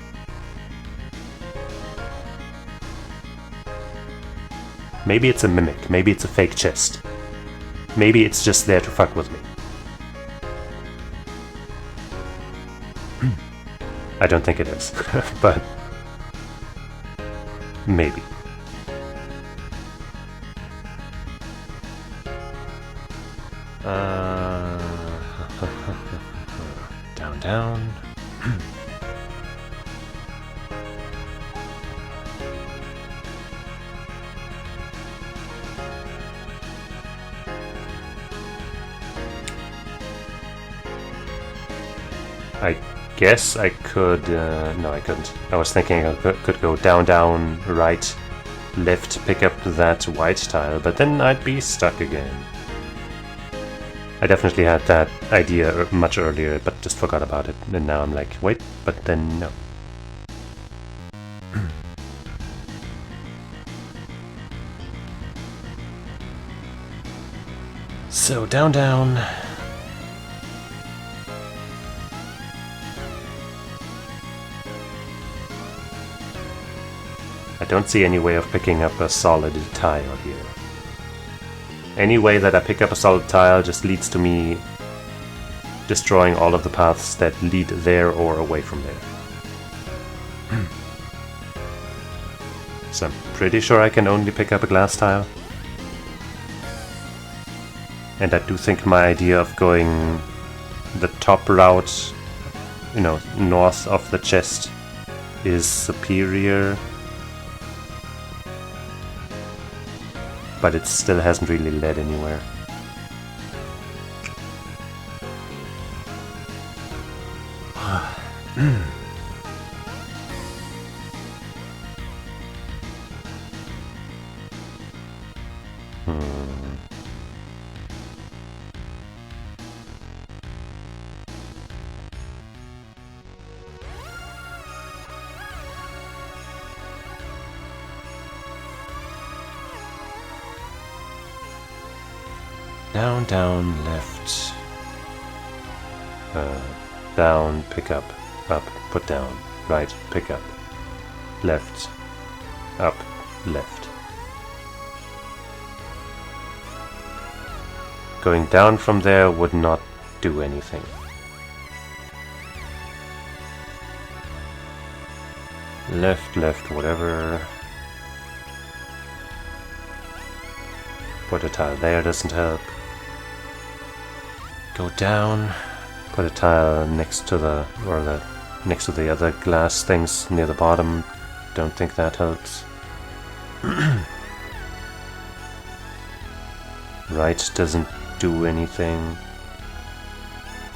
Maybe it's a mimic, maybe it's a fake chest. Maybe it's just there to fuck with me. I don't think it is, but maybe. Down. I guess I could, no I couldn't. I was thinking I could go down, right, left, pick up that white tile, but then I'd be stuck again. I definitely had that idea much earlier, but just forgot about it, and now I'm like, wait, but then no. So down. I don't see any way of picking up a solid tile here. Any way that I pick up a solid tile just leads to me destroying all of the paths that lead there or away from there. So I'm pretty sure I can only pick up a glass tile. And I do think my idea of going the top route, you know, north of the chest is superior. But it still hasn't really led anywhere. Down, left. Down, pick up, put down. Right, pick up. Left, up, left. Going down from there would not do anything. Left, whatever. Put a tile there, doesn't help. Go down, put a tile next to the other glass things near the bottom. Don't think that helps. Right doesn't do anything.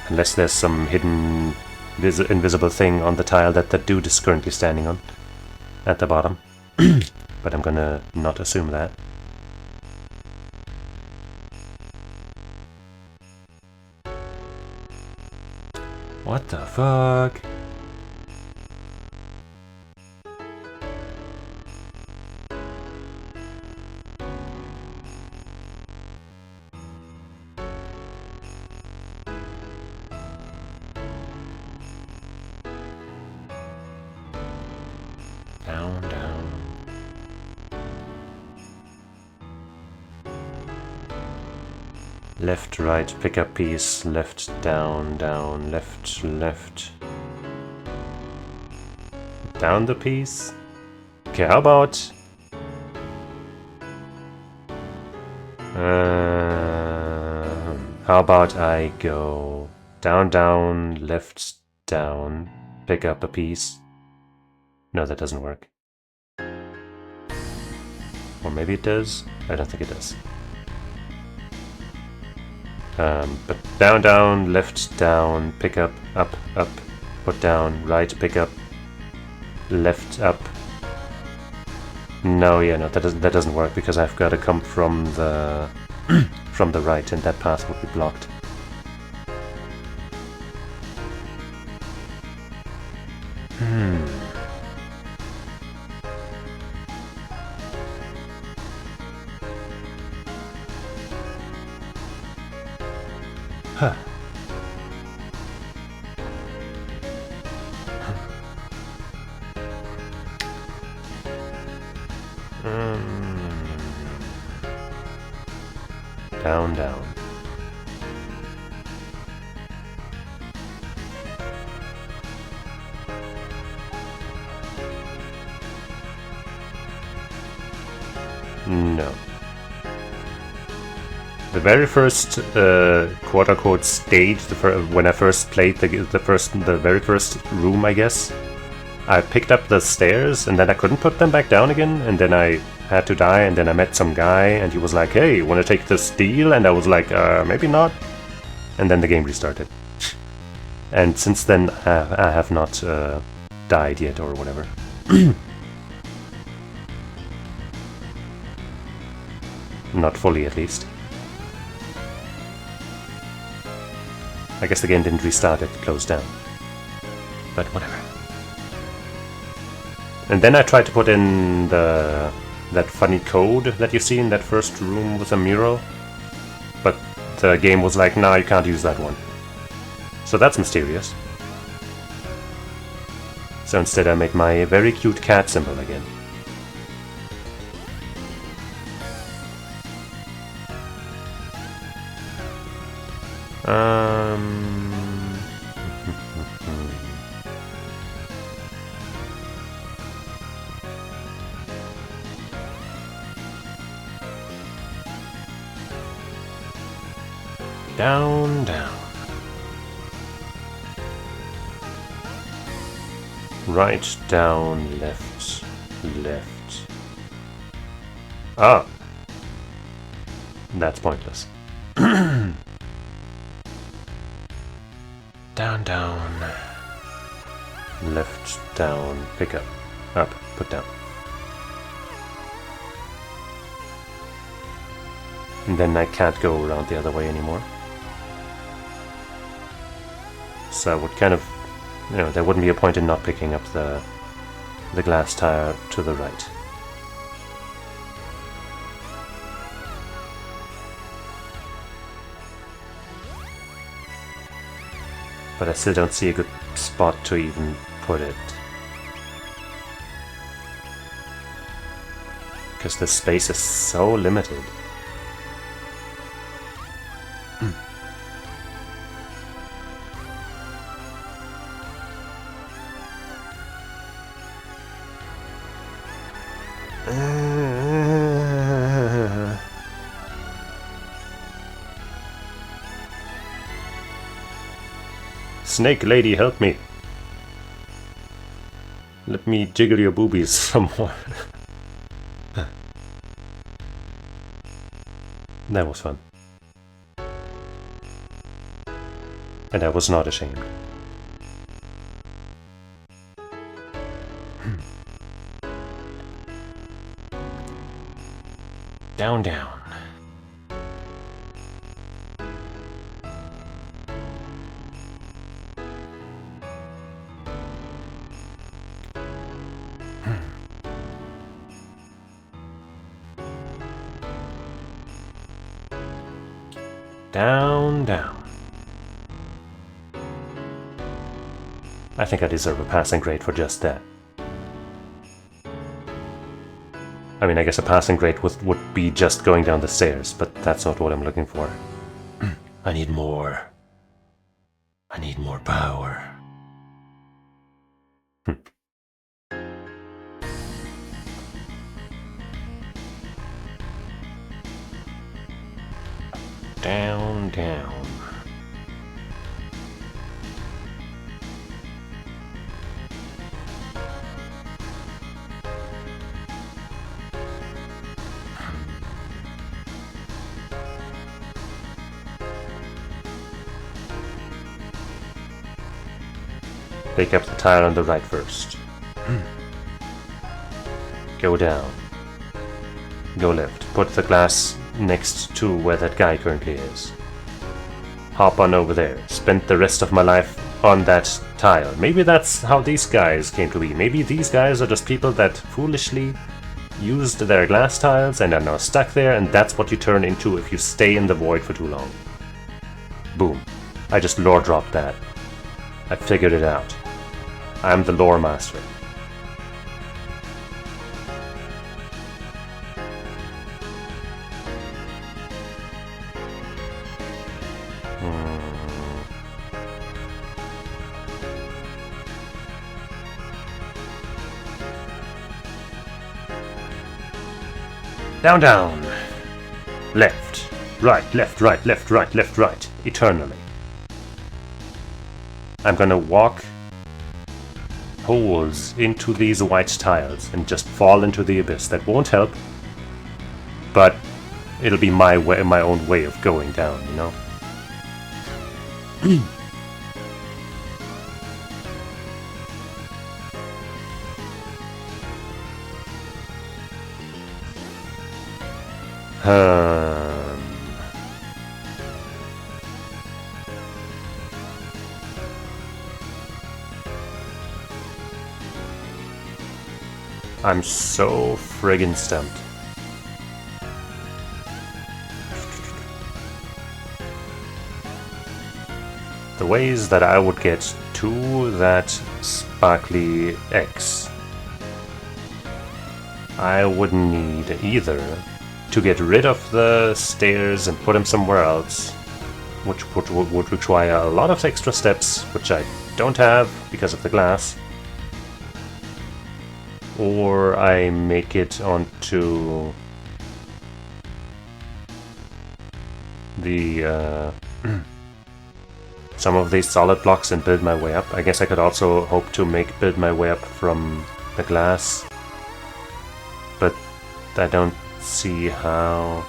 Unless there's some hidden invisible thing on the tile that that dude is currently standing on. At the bottom. But I'm gonna not assume that. What the fuck? Down, down. Left, right, pick up piece, left, down, down, left, left. Down the piece? Okay, how about... how about I go down, down, left, down, pick up a piece? No, that doesn't work. Or maybe it does? I don't think it does. But down, down, left, down, pick up, up, put down, right, pick up, left, up. No, yeah, no, that doesn't work because I've got to come from the from the right, and that path would be blocked. Huh. Down, down. No. The very first quote-unquote stage, when I first played the very first room, I guess, I picked up the stairs and then I couldn't put them back down again, and then I had to die, and then I met some guy and he was like, "Hey, wanna take this deal?" And I was like, maybe not. And then the game restarted. And since then I have not died yet or whatever. Not fully, at least. I guess the game didn't restart, it closed down. But whatever. And then I tried to put in that funny code that you see in that first room with a mural. But the game was like, nah, you can't use that one. So that's mysterious. So instead I made my very cute cat symbol again. Down, down. Right, down, left, left. Ah! That's pointless. Down, down. Left, down, pick up, put down. And then I can't go around the other way anymore. So I would kind of, there wouldn't be a point in not picking up the glass tire to the right. But I still don't see a good spot to even put it. Because the space is so limited. Snake lady, help me. Let me jiggle your boobies some more. That was fun. And I was not ashamed. Down, down. Down, down. I think I deserve a passing grade for just that. I mean, I guess a passing grade would be just going down the stairs, but that's not what I'm looking for. I need more. I need more power. Down, down. Pick up the tile on the right first. Go down. Go left. Put the glass next to where that guy currently is. Hop on over there. Spend the rest of my life on that tile. Maybe that's how these guys came to be. Maybe these guys are just people that foolishly used their glass tiles and are now stuck there, and that's what you turn into if you stay in the void for too long. Boom. I just lore dropped that. I figured it out. I'm the lore master. Down, down. Left. Right, left, right, left, right, left, right. Eternally. I'm gonna walk holes into these white tiles and just fall into the abyss. That won't help, but it'll be my way, my own way of going down, you know? I'm so friggin' stumped. The ways that I would get to that sparkly X, I would need either to get rid of the stairs and put them somewhere else, which would require a lot of extra steps, which I don't have because of the glass, or I make it onto the some of these solid blocks and build my way up. I guess I could also hope to build my way up from the glass, but I don't see how.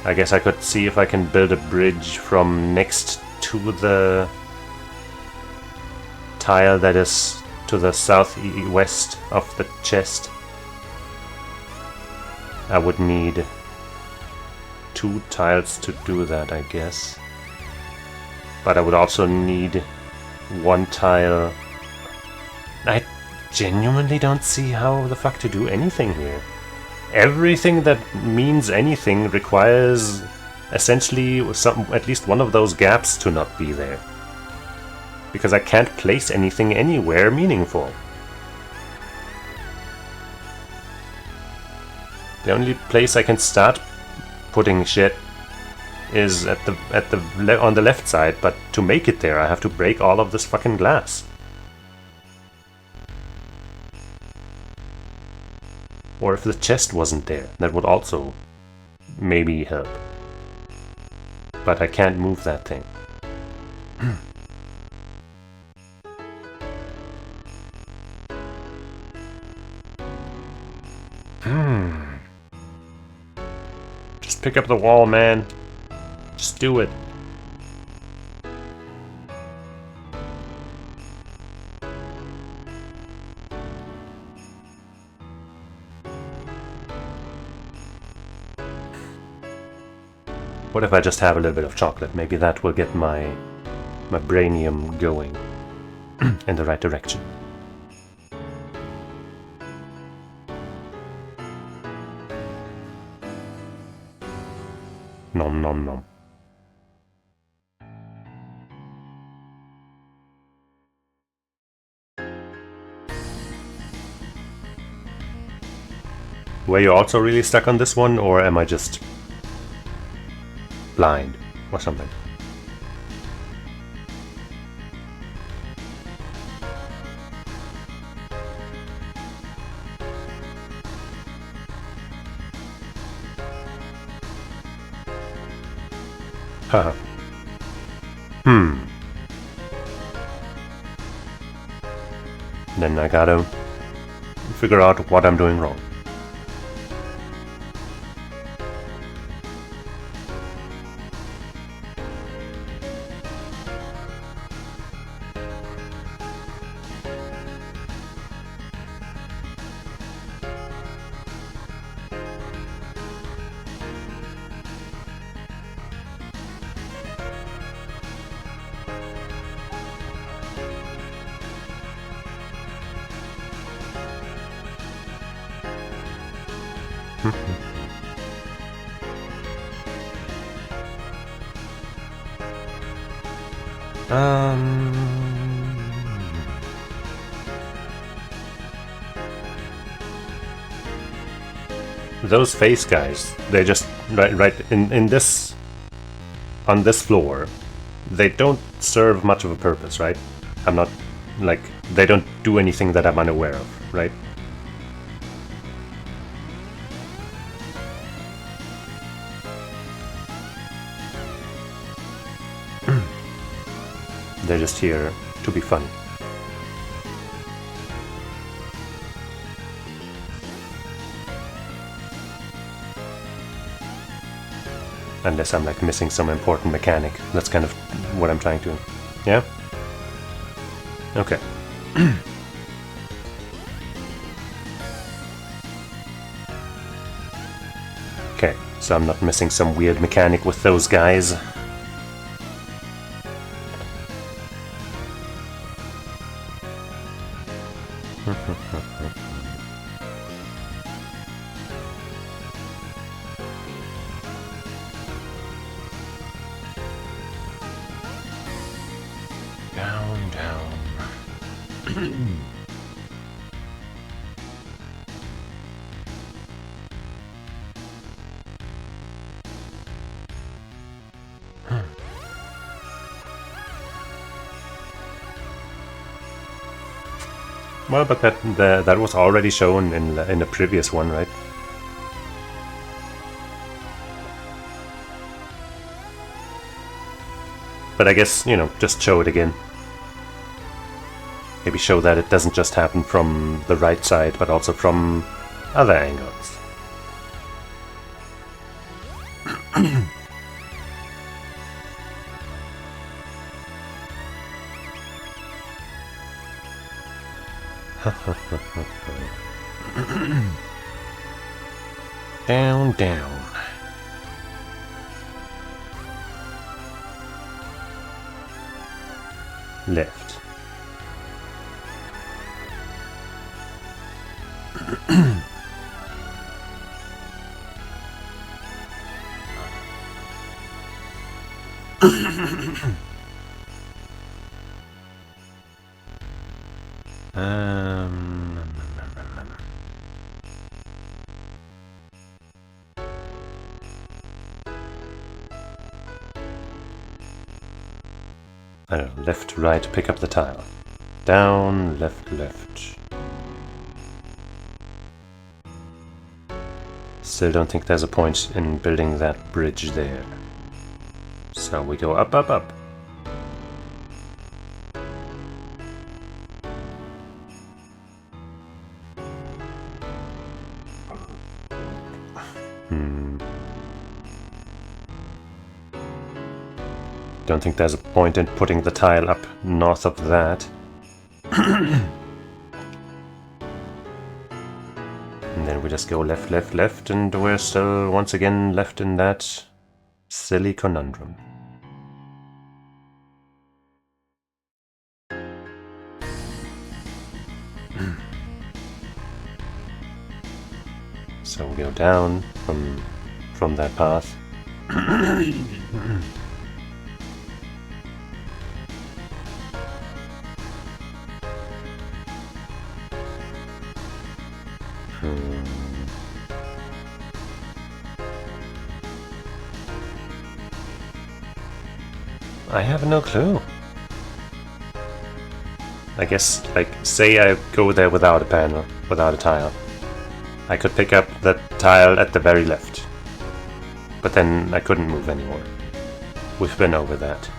I guess I could see if I can build a bridge from next to the tile that is to the southwest of the chest. I would need 2 tiles to do that, I guess. But I would also need 1 tile. I genuinely don't see how the fuck to do anything here. Everything that means anything requires essentially at least one of those gaps to not be there. Because I can't place anything anywhere meaningful. The only place I can start putting shit is on the left side, but to make it there I have to break all of this fucking glass. Or if the chest wasn't there, that would also maybe help. But I can't move that thing. Just Just pick up the wall, man. Just do it. What if I just have a little bit of chocolate? Maybe that will get my brainium going in the right direction. Nom nom nom. Were you also really stuck on this one, or am I just blind or something? Haha. Then I gotta figure out what I'm doing wrong. Those face guys, they just right in this on this floor, they don't serve much of a purpose, right? I'm not like they don't do anything that I'm unaware of, right? They're just here to be funny. Unless I'm like missing some important mechanic. That's kind of what I'm trying to... Yeah? Okay. Okay, so I'm not missing some weird mechanic with those guys. Well, but that was already shown in the previous one, right? But I guess, you know, just show it again. Maybe show that it doesn't just happen from the right side, but also from other angles. Down, down. Left. I don't know, left, right, pick up the tile. Down, left, left. Still don't think there's a point in building that bridge there. So we go up, up, up. Don't think there's a point in putting the tile up north of that. And then we just go left, left, left, and we're still once again left in that silly conundrum. So we go down from that path. I have no clue. I guess, like, say I go there without a panel, without a tile. I could pick up that tile at the very left. But then I couldn't move anymore. We've been over that.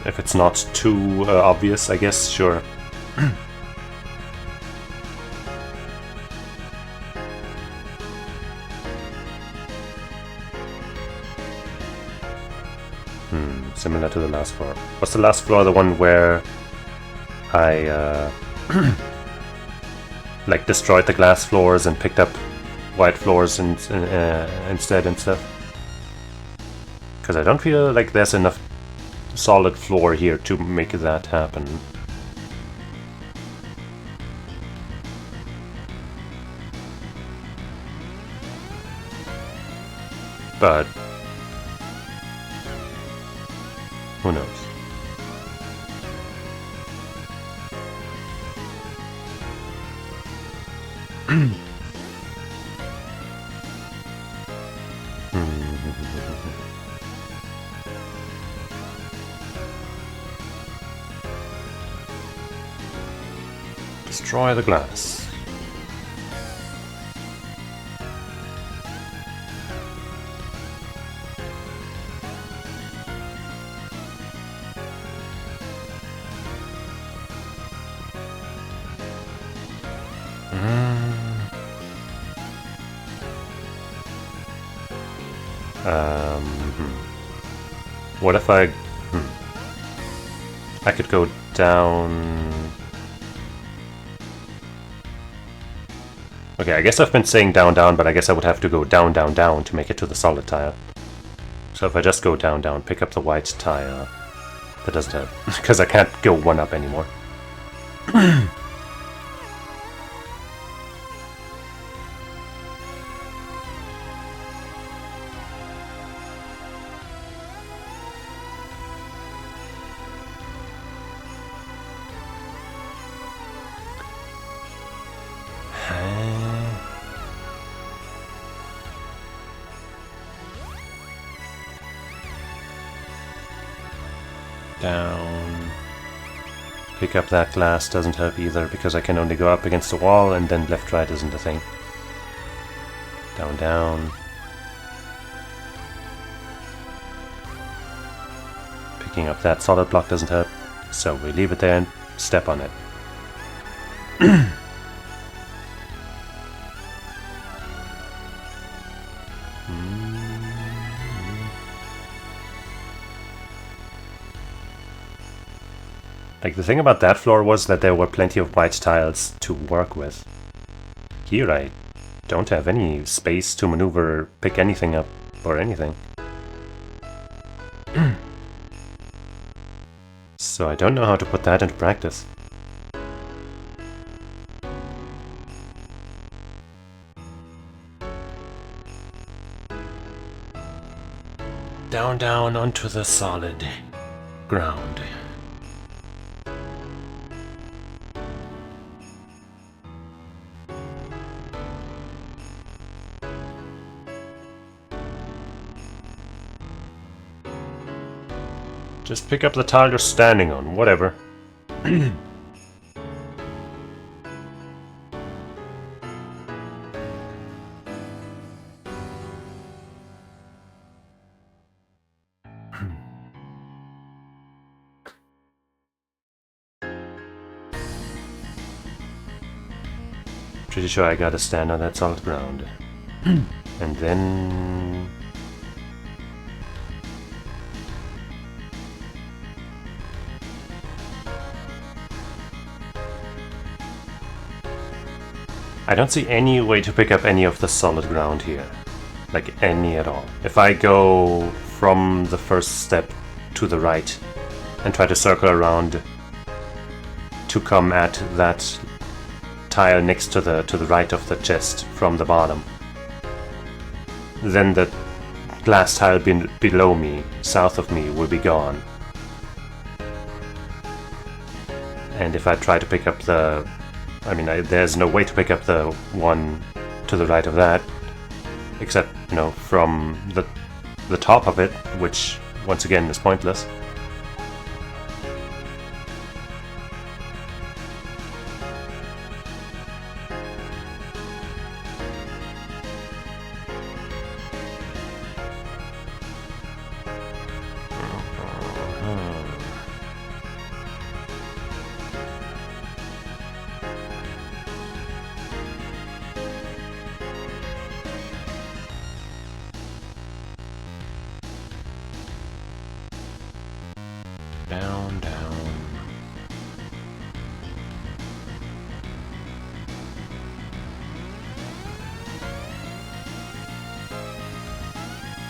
If it's not too obvious, I guess, sure. Similar to the last floor. Was the last floor the one where I like destroyed the glass floors and picked up white floors instead and stuff? Because I don't feel like there's enough solid floor here to make that happen. But who knows? Destroy the glass. What if I could go down. Okay, I guess I've been saying down, down, but I guess I would have to go down, down, down to make it to the solid tile. So if I just go down, down, pick up the white tile, that doesn't help, because I can't go one up anymore. Down. Pick up that glass doesn't help either, because I can only go up against the wall, and then left right isn't a thing. Down, down. Picking up that solid block doesn't help, so we leave it there and step on it. Like, the thing about that floor was that there were plenty of white tiles to work with. Here I don't have any space to maneuver, pick anything up, or anything. So I don't know how to put that into practice. Down, down onto the solid ground. Just pick up the tile you're standing on, whatever. Pretty sure I gotta stand on that solid ground. And then... I don't see any way to pick up any of the solid ground here. Like any at all. If I go from the first step to the right and try to circle around to come at that tile next to the right of the chest from the bottom, then the glass tile below me, south of me, will be gone. And if I try to pick up the... I mean, there's no way to pick up the one to the right of that, except, you know, from the top of it, which, once again, is pointless. Down, down.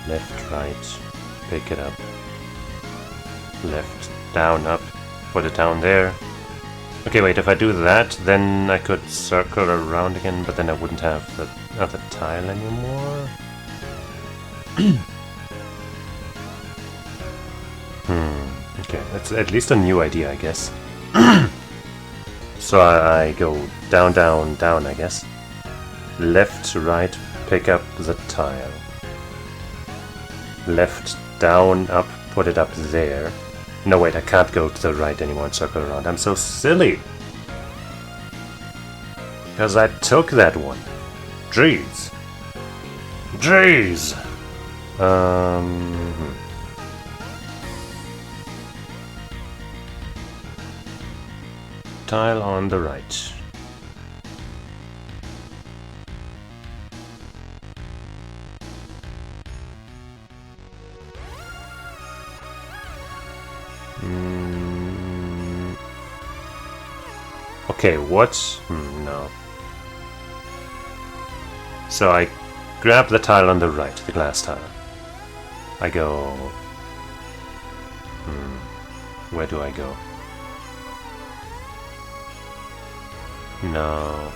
Left, right, pick it up. Left, down, up, put it down there. Okay, wait, if I do that, then I could circle around again, but then I wouldn't have the other tile anymore. Okay, that's at least a new idea, I guess. So I go down, down, down, I guess. Left, right, pick up the tile. Left, down, up, put it up there. No, wait, I can't go to the right anymore and circle around. I'm so silly! Because I took that one. Jeez. Jeez! Tile on the right. Okay, what? No. So I grab the tile on the right, the glass tile. I go... Where do I go? No.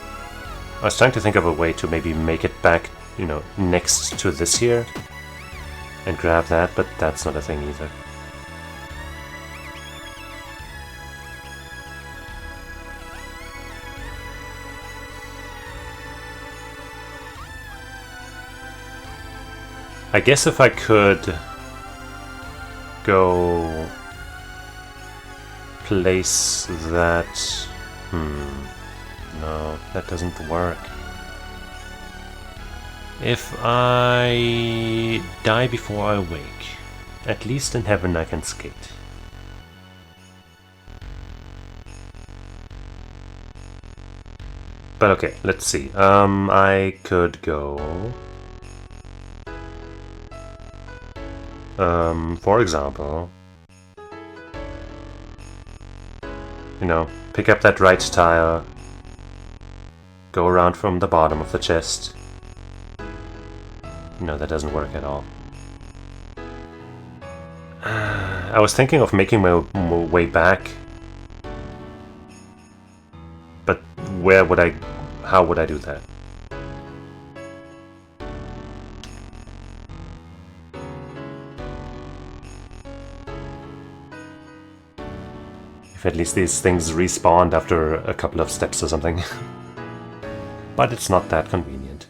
I was trying to think of a way to maybe make it back, you know, next to this here. And grab that, but that's not a thing either. I guess if I could go place that... No, that doesn't work. If I die before I wake, at least in heaven I can skate. But okay, let's see. I could go... for example, you know, pick up that right tile, go around from the bottom of the chest. No, that doesn't work at all. I was thinking of making my way back, but where would I, how would I do that? If at least these things respawned after a couple of steps or something. But it's not that convenient.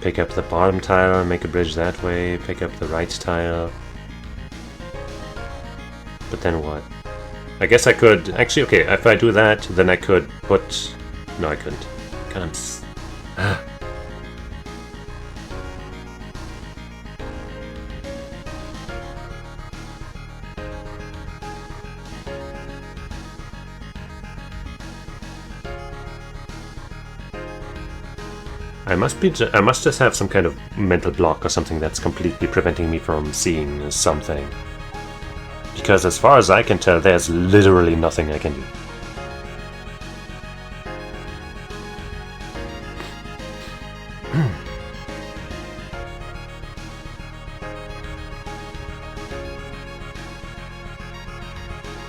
pick up the bottom tile, make a bridge that way, pick up the right tile. But then what? I guess I could... Actually, okay, if I do that, then I could put... No, I couldn't. Can't... I must just have some kind of mental block or something that's completely preventing me from seeing something. Because as far as I can tell, there's literally nothing I can do.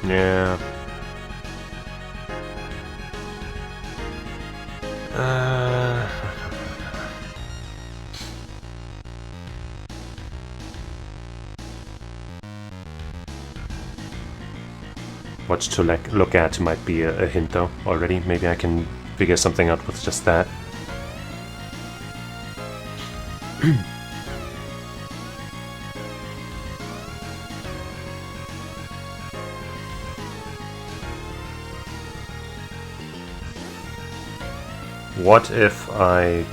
Yeah. What to look at might be a hint though, already. Maybe I can figure something out with just that. What if I...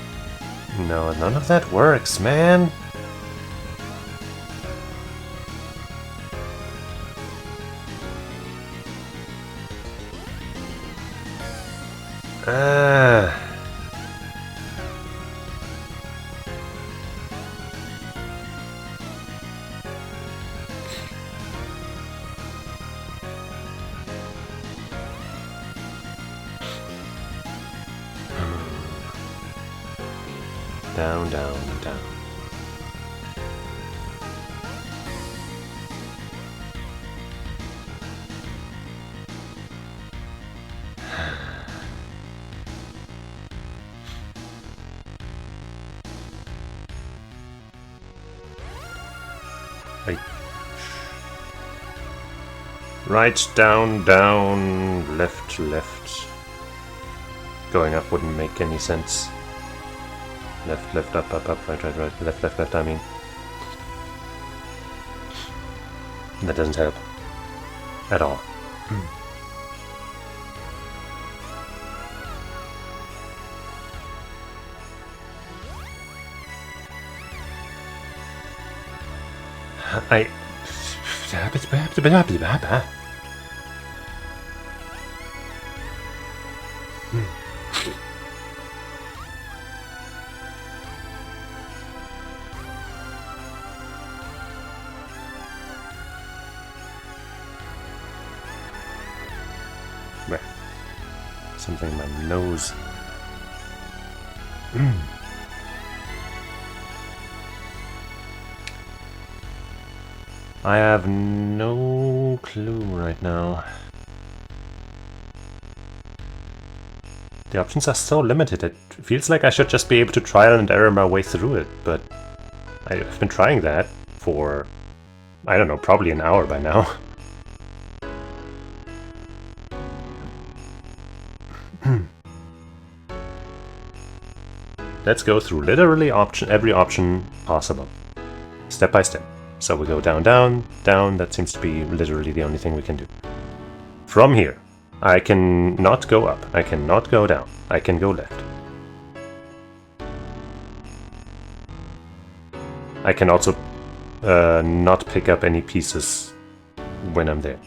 No, none of that works, man! Down, down, down. Right, down, down, left, left. Going up wouldn't make any sense. Left, left, up, up, up, right, right, right, left, left, left, I mean. That doesn't help. At all. Something in my nose. I have no clue right now. The options are so limited, it feels like I should just be able to trial and error my way through it, but I've been trying that for, I don't know, probably an hour by now. Let's go through literally every option possible, step by step. So we go down, down, down, that seems to be literally the only thing we can do. From here, I can not go up, I cannot go down, I can go left. I can also not pick up any pieces when I'm there.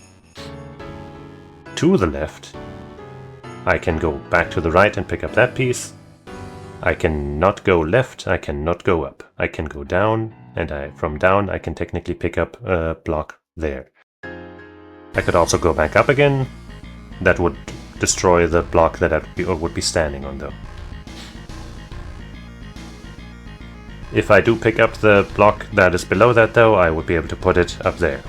To the left, I can go back to the right and pick up that piece. I can not go left, I cannot go up. I can go down, and from down I can technically pick up a block there. I could also go back up again. That would destroy the block that I would be standing on though. If I do pick up the block that is below that though, I would be able to put it up there.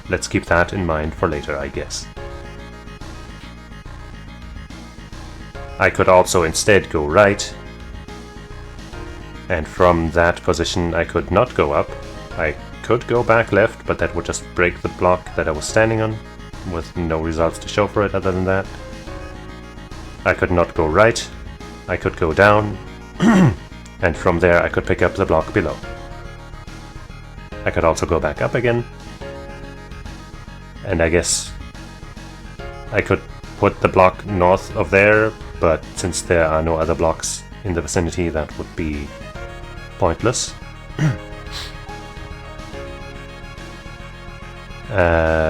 Let's keep that in mind for later, I guess. I could also instead go right, and from that position I could not go up. I could go back left, but that would just break the block that I was standing on, with no results to show for it other than that. I could not go right, I could go down, and from there I could pick up the block below. I could also go back up again, and I guess I could put the block north of there, but since there are no other blocks in the vicinity, that would be pointless.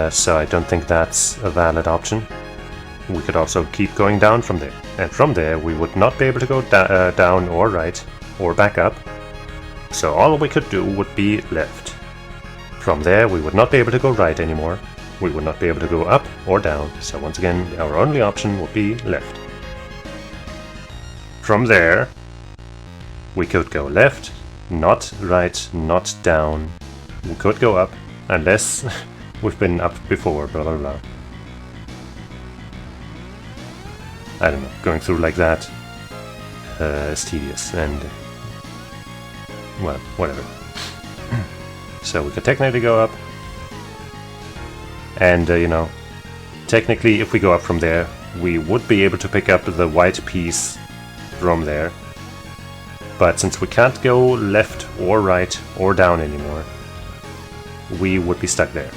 So I don't think that's a valid option. We could also keep going down from there, and from there we would not be able to go down or right or back up, so all we could do would be left. From there we would not be able to go right anymore, we would not be able to go up or down, so once again our only option would be left. From there we could go left, not right, not down. We could go up, unless we've been up before, blah blah blah. I don't know, going through like that is tedious, and well, whatever. So we could technically go up, and you know, technically if we go up from there, we would be able to pick up the white piece from there. But since we can't go left or right or down anymore, we would be stuck there.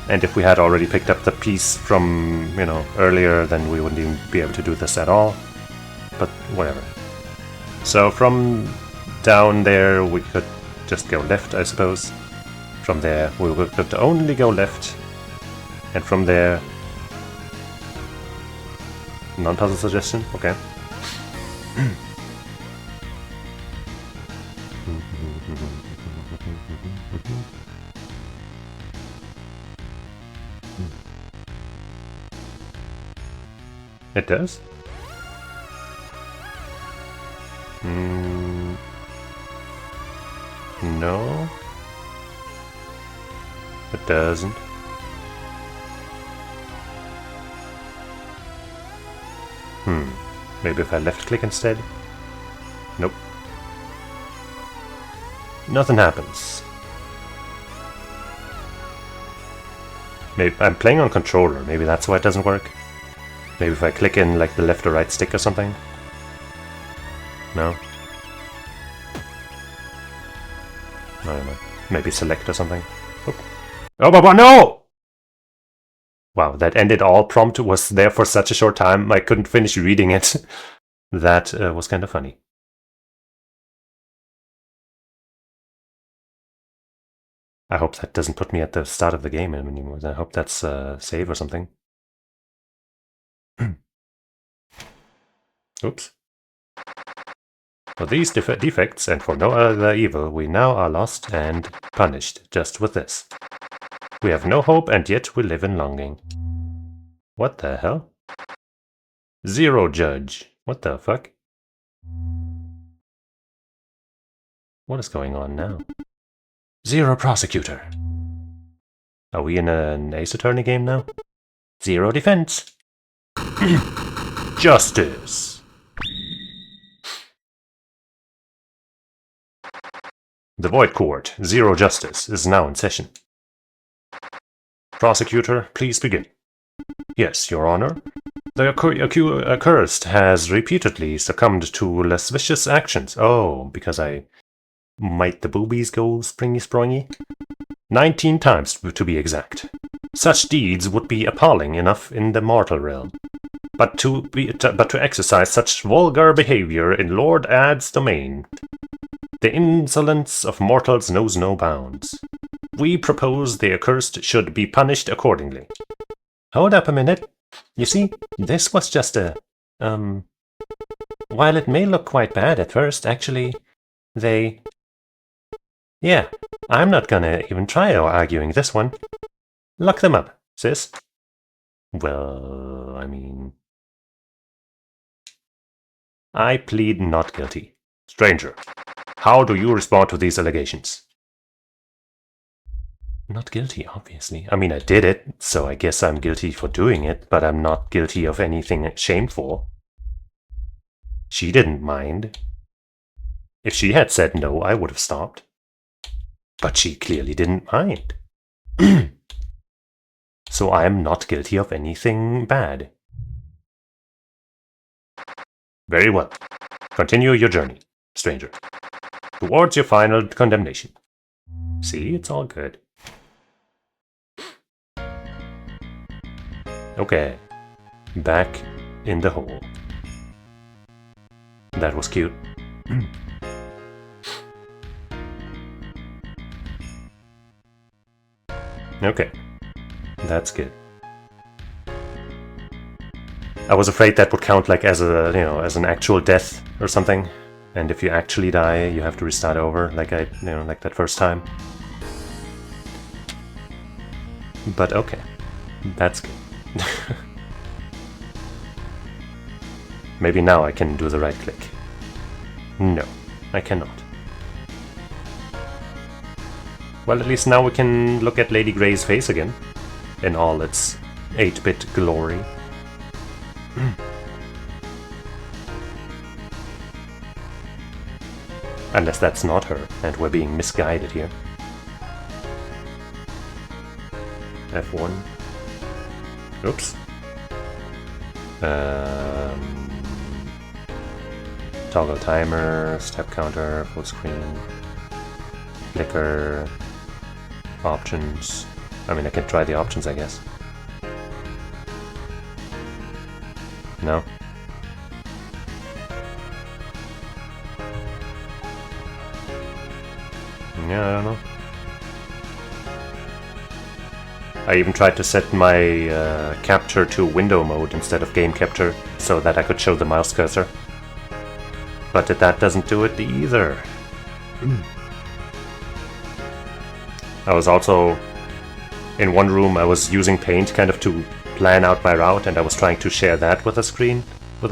And if we had already picked up the piece from, you know, earlier, then we wouldn't even be able to do this at all. But whatever. So from down there we could just go left, I suppose. From there we could only go left. And from there... non-puzzle suggestion? Okay. It does? No. It doesn't. Maybe if I left click instead? Nope. Nothing happens. Maybe I'm playing on controller, maybe that's why it doesn't work. Maybe if I click in like the left or right stick or something? No? I don't know. Maybe select or something? Oh, but no! Wow, that ended all prompt was there for such a short time, I couldn't finish reading it. That was kind of funny. I hope that doesn't put me at the start of the game anymore. I hope that's save or something. Oops. For these defects, and for no other evil, we now are lost and punished, just with this. We have no hope, and yet we live in longing. What the hell? Zero judge. What the fuck? What is going on now? Zero prosecutor. Are we in an Ace Attorney game now? Zero defense. Justice. The Void Court, Zero Justice, is now in session. Prosecutor, please begin. Yes, Your Honor. The accursed has repeatedly succumbed to lascivious actions. Oh, because I might the boobies go springy-sprongy? 19 times, to be exact. Such deeds would be appalling enough in the mortal realm. But to exercise such vulgar behavior in Lord Ad's domain, the insolence of mortals knows no bounds. We propose the accursed should be punished accordingly. Hold up a minute. You see, this was just a... While it may look quite bad at first, actually, they... Yeah, I'm not gonna even try arguing this one. Lock them up, sis. Well, I mean... I plead not guilty. Stranger, how do you respond to these allegations? Not guilty, obviously. I mean, I did it, so I guess I'm guilty for doing it, but I'm not guilty of anything shameful. She didn't mind. If she had said no, I would have stopped. But she clearly didn't mind. So I am not guilty of anything bad. Very well. Continue your journey, stranger. Towards your final condemnation. See, it's all good. Okay. Back in the hole. That was cute. Okay. That's good. I was afraid that would count like as a, as an actual death or something. And if you actually die, you have to restart over, like like that first time. But okay. That's good. Maybe now I can do the right click. No, I cannot. Well, at least now we can look at Lady Grey's face again, in all its 8-bit glory. Unless that's not her, and we're being misguided here. F1. Oops. Toggle timer, step counter, full screen, flicker, options. I mean, I can try the options, I guess. No? Yeah, I don't know. I even tried to set my capture to window mode instead of game capture so that I could show the mouse cursor. But that doesn't do it either. I was also in one room. I was using Paint kind of to plan out my route, and I was trying to share that with a stream, but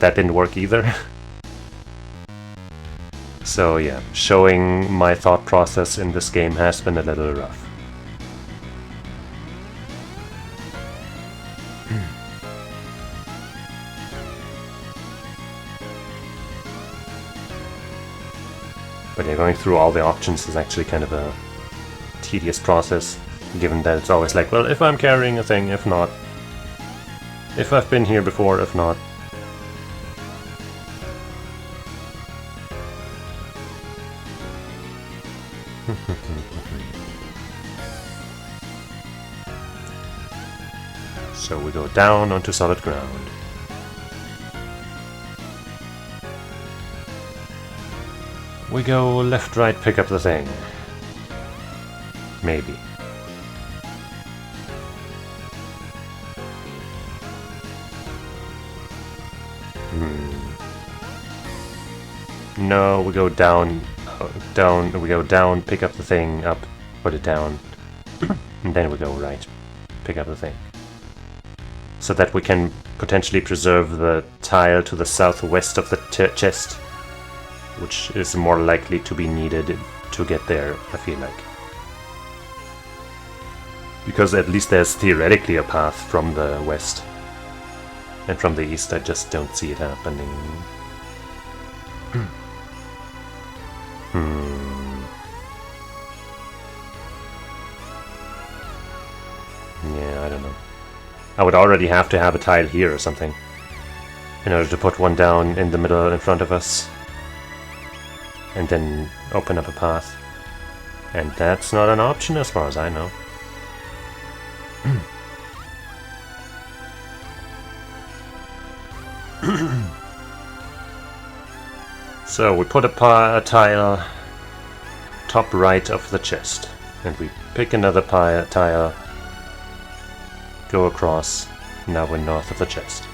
that didn't work either. So yeah, showing my thought process in this game has been a little rough. But yeah, going through all the options is actually kind of a tedious process, given that it's always like, well, if I'm carrying a thing, if not. If I've been here before, if not. So we go down onto solid ground. We go left, right, pick up the thing. Maybe. No, we go down, we go down, pick up the thing, up, put it down, and then we go right, pick up the thing. So that we can potentially preserve the tile to the southwest of the chest, which is more likely to be needed to get there, I feel like. Because at least there's theoretically a path from the west. And from the east I just don't see it happening. Yeah, I don't know. I would already have to have a tile here or something in order to put one down in the middle in front of us. And then open up a path. And that's not an option as far as I know. So we put a tile top right of the chest. And we pick another tile, go across, now we're north of the chest.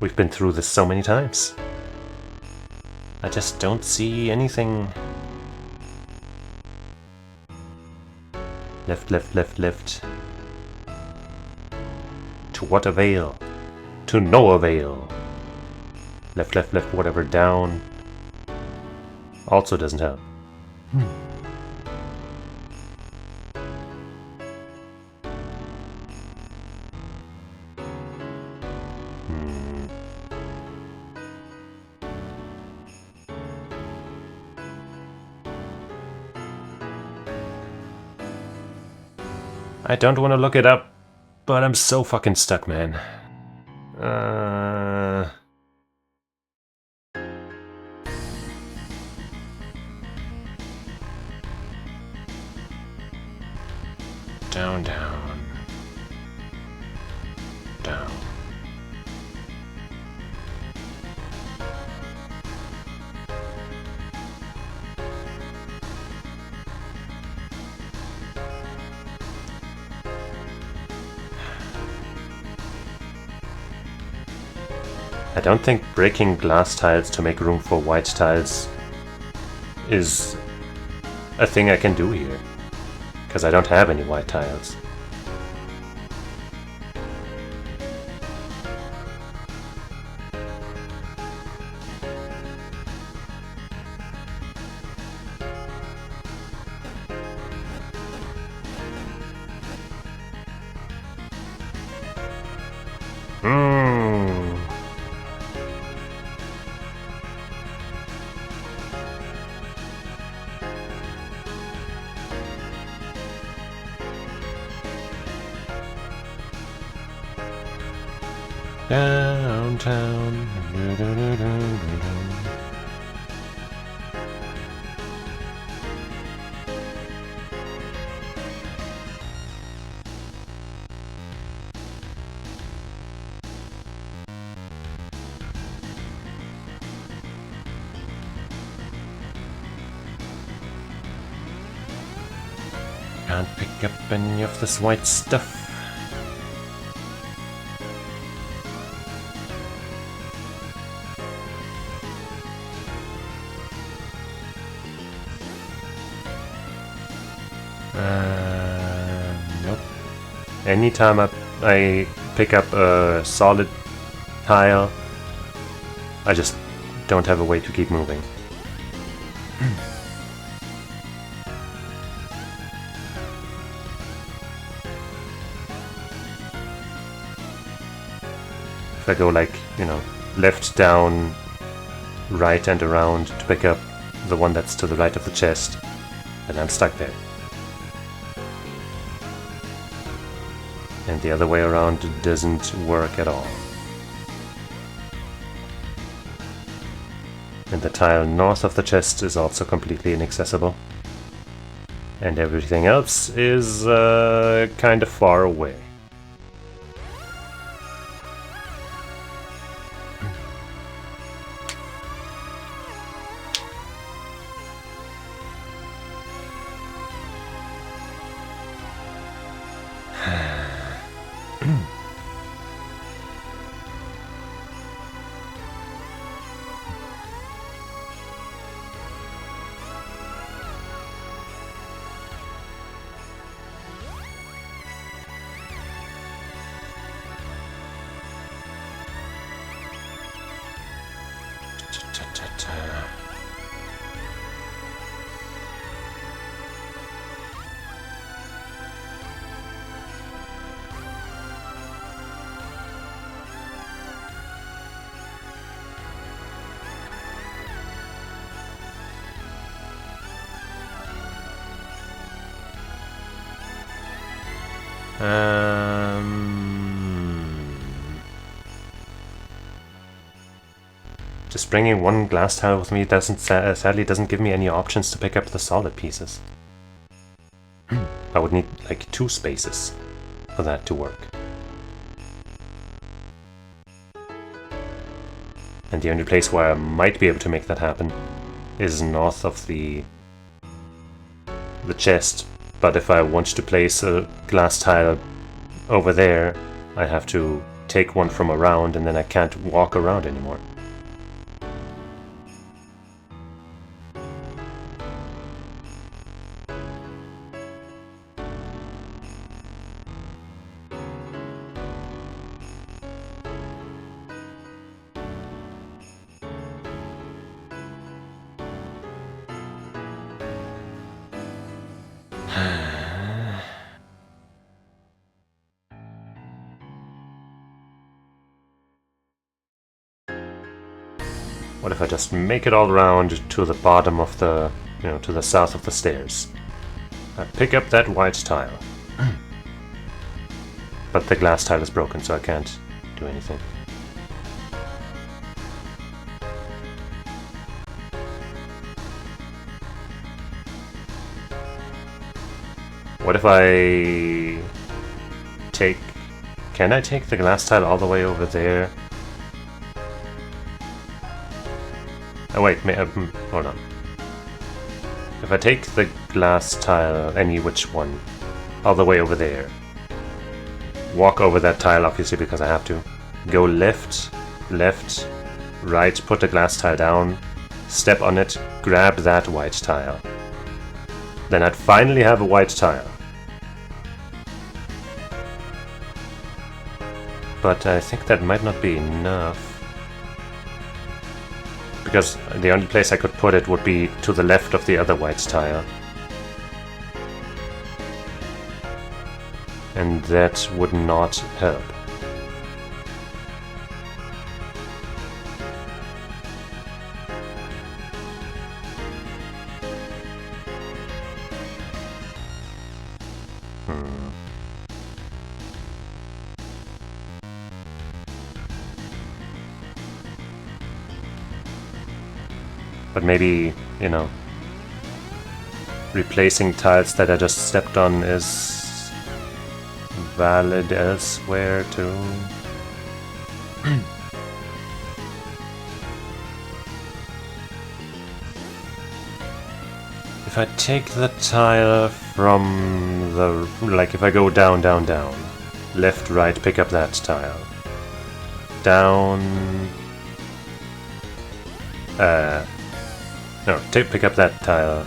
We've been through this so many times. I just don't see anything. Left, left, left, left. To what avail? To no avail. Left, left, left, whatever, down. Also doesn't help. I don't want to look it up, but I'm so fucking stuck, man. Down, down. Down. I don't think breaking glass tiles to make room for white tiles is a thing I can do here, because I don't have any white tiles. Downtown. Can't pick up any of this white stuff. Nope. Anytime I pick up a solid tile, I just don't have a way to keep moving. If I go like, you know, left, down, right and around to pick up the one that's to the right of the chest, and I'm stuck there. And the other way around doesn't work at all. And the tile north of the chest is also completely inaccessible. And everything else is kind of far away. Just bringing one glass tile with me sadly doesn't give me any options to pick up the solid pieces. I would need like 2 spaces for that to work. And the only place where I might be able to make that happen is north of the chest. But if I want to place a glass tile over there, I have to take one from around and then I can't walk around anymore. What if I just make it all around to the bottom of the, to the south of the stairs? I pick up that white tile. But the glass tile is broken, so I can't do anything. What if I take... Can I take the glass tile all the way over there? Oh wait, hold on. If I take the glass tile, any which one, all the way over there, walk over that tile, obviously because I have to, go left, left, right, put the glass tile down, step on it, grab that white tile. Then I'd finally have a white tile. But I think that might not be enough. Because the only place I could put it would be to the left of the other white tile. And that would not help. But maybe, you know, replacing tiles that I just stepped on is valid elsewhere too. If I take the tile from the... like if I go down, down, down, left, right, pick up that tile. Down... no, pick up that tile.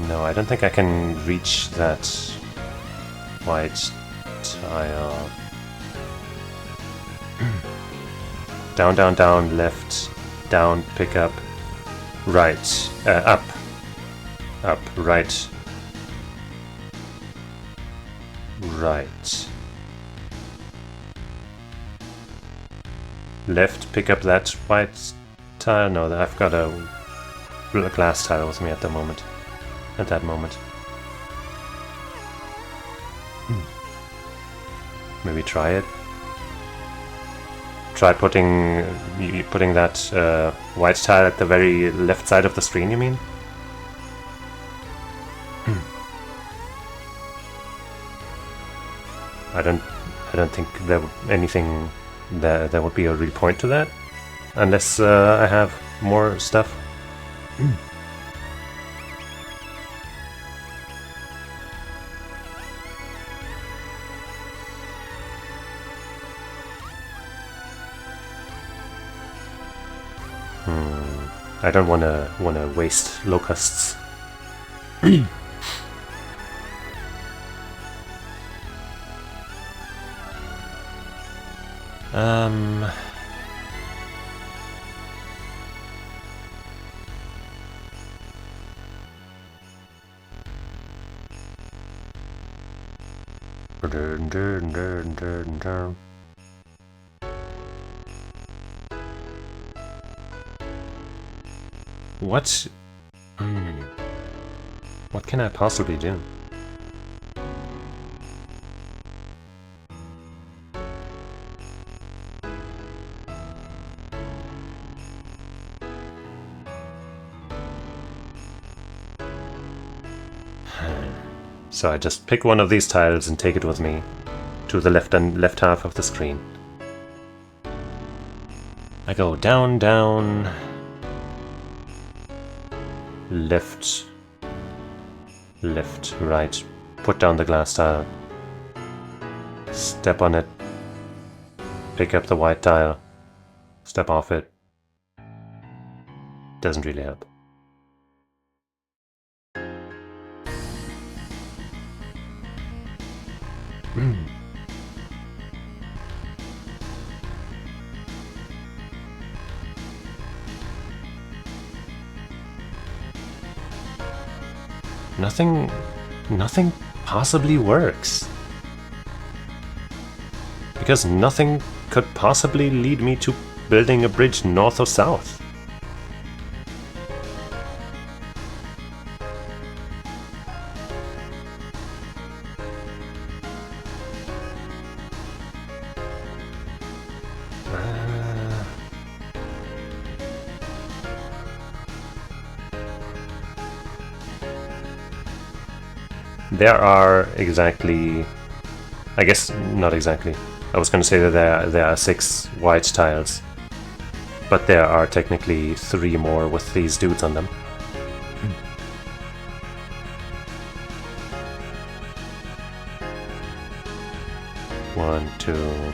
No, I don't think I can reach that white tile. Down, down, down, left, down, pick up, right, up, up, right, right. Left, pick up that white tile. No, I've got a glass tile with me at the moment. At that moment. Maybe try it. Try putting that white tile at the very left side of the screen, you mean? I don't think there anything there would be a real point to that, unless I have more stuff. I don't wanna waste locusts. What? What can I possibly do? So I just pick one of these tiles and take it with me to the left half of the screen. I go down, down, left, left, right, put down the glass tile, step on it, pick up the white tile, step off it. Doesn't really help. Nothing possibly works. Because nothing could possibly lead me to building a bridge north or south. there are exactly... I guess not exactly. I was going to say that there are 6 white tiles. But there are technically 3 more with these dudes on them. One, two,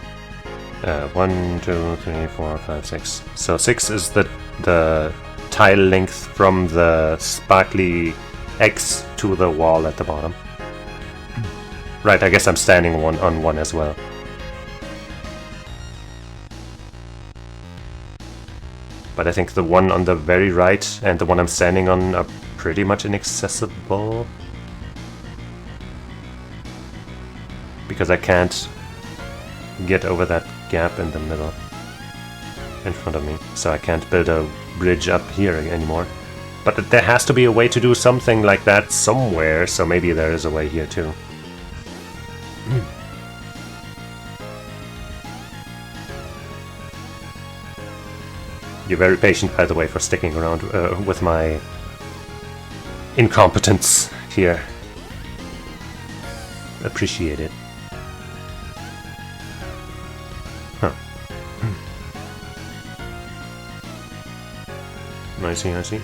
3, 4, 5, 6. So 6 is the tile length from the sparkly X to the wall at the bottom. Right, I guess I'm standing on one as well. But I think the one on the very right and the one I'm standing on are pretty much inaccessible. Because I can't get over that gap in the middle in front of me. So I can't build a bridge up here anymore. But there has to be a way to do something like that somewhere, so maybe there is a way here too. You're very patient, by the way, for sticking around with my incompetence here. Appreciate it. Huh. I see, I see.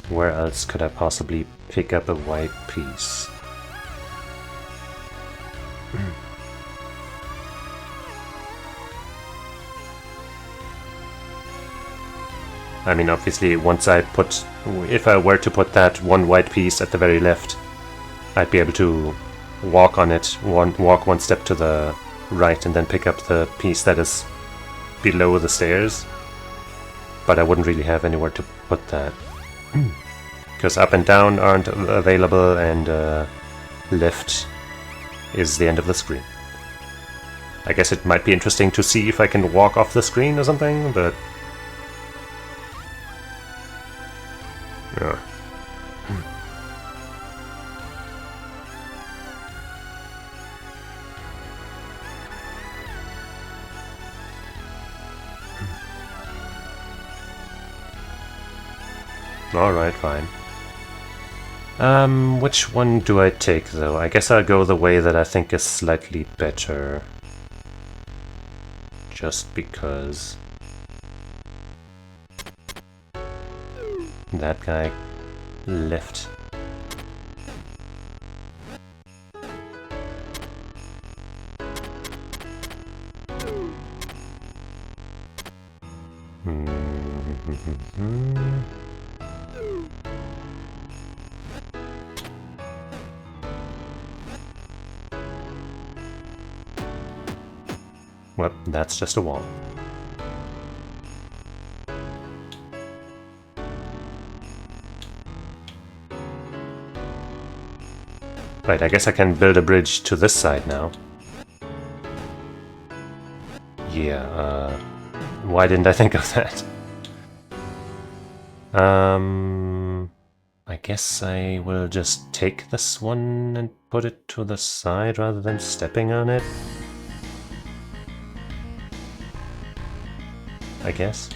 Where else could I possibly pick up a white piece? I mean, obviously, if I were to put that one white piece at the very left, I'd be able to walk on it, walk one step to the right, and then pick up the piece that is below the stairs. But I wouldn't really have anywhere to put that. Because up and down aren't available, and left is the end of the screen. I guess it might be interesting to see if I can walk off the screen or something, but... yeah. Alright, fine. Which one do I take, though? I guess I'll go the way that I think is slightly better. Just because... that guy left. Well, that's just a wall. Right, I guess I can build a bridge to this side now. Yeah, why didn't I think of that? I guess I will just take this one and put it to the side rather than stepping on it. I guess.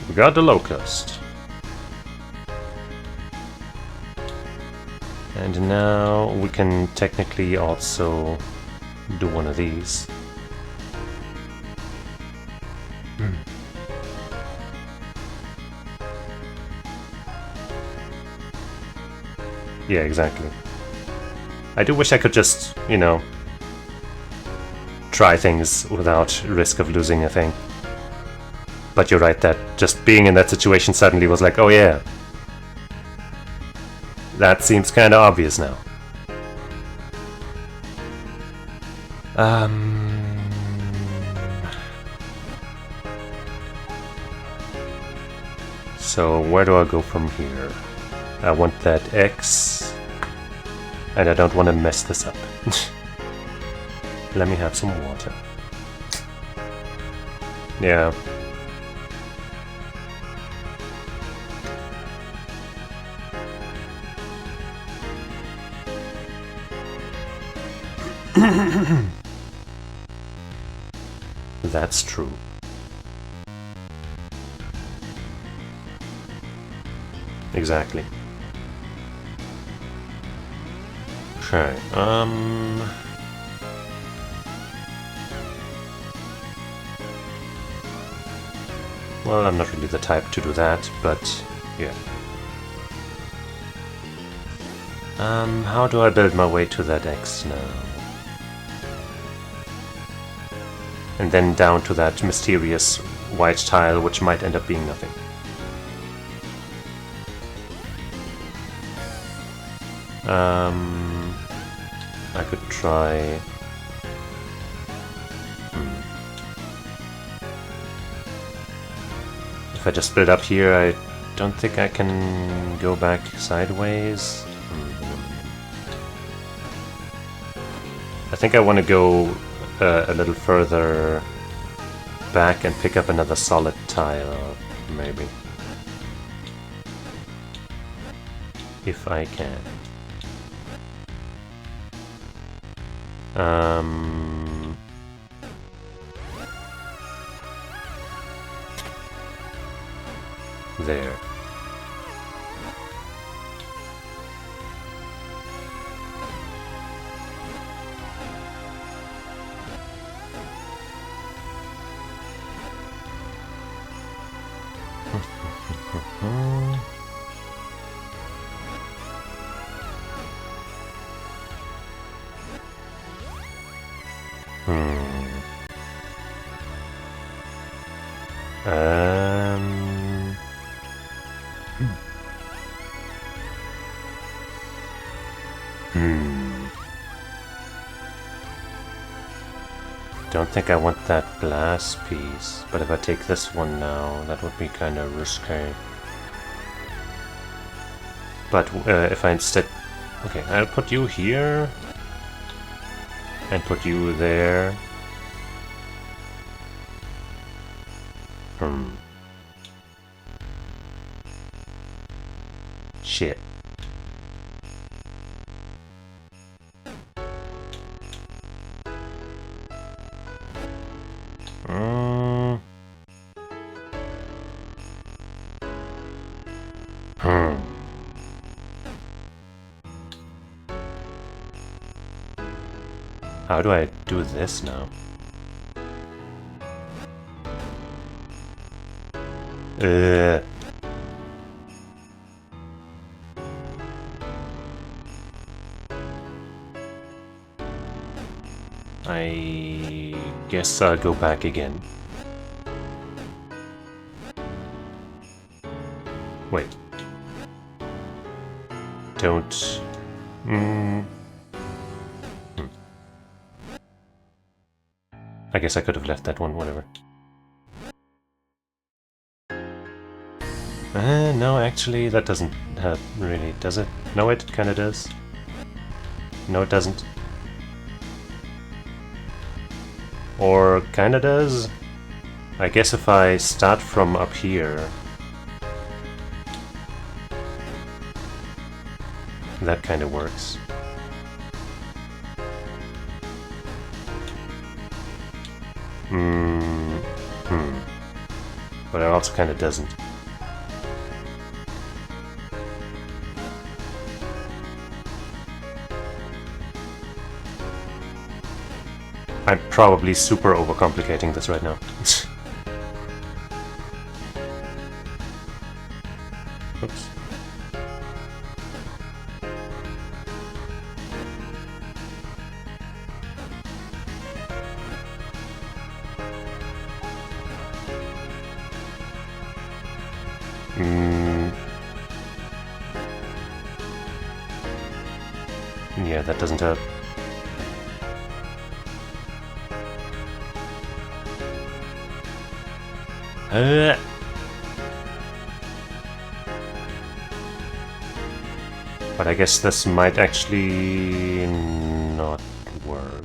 We got the locust. And now we can technically also do one of these. Yeah, exactly. I do wish I could just, you know, try things without risk of losing a thing. But you're right, that just being in that situation suddenly was like, oh yeah. That seems kinda obvious now. So where do I go from here? I want that X. And I don't want to mess this up. Let me have some water. Yeah. That's true. Exactly. Okay, well, I'm not really the type to do that, but yeah. How do I build my way to that X now? And then down to that mysterious white tile, which might end up being nothing. I could try... If I just split up here, I don't think I can go back sideways. I think I want to go a little further back and pick up another solid tile, maybe. If I can. There. Don't think I want that glass piece, but if I take this one now, that would be kind of risky. But if I instead... Okay, I'll put you here, and put you there. Shit. How do I do this now? I guess I'll go back again. Wait. Don't... I guess I could have left that one, whatever. No, actually, that doesn't really, does it? No, it kinda does. No, it doesn't. Or kinda does? I guess if I start from up here... that kinda works. But it also kinda doesn't. I'm probably super overcomplicating this right now. Oops. Yeah, that doesn't help. But I guess this might actually not work.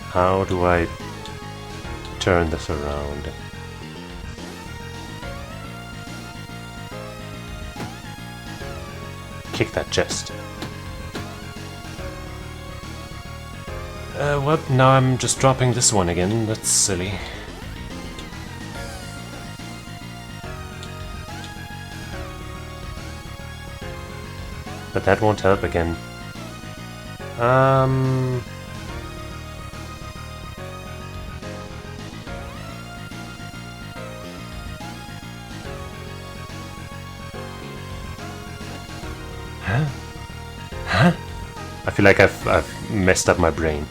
How do I turn this around? Kick that chest. Well, now I'm just dropping this one again. That's silly. But that won't help again. Huh? I feel like I've messed up my brain.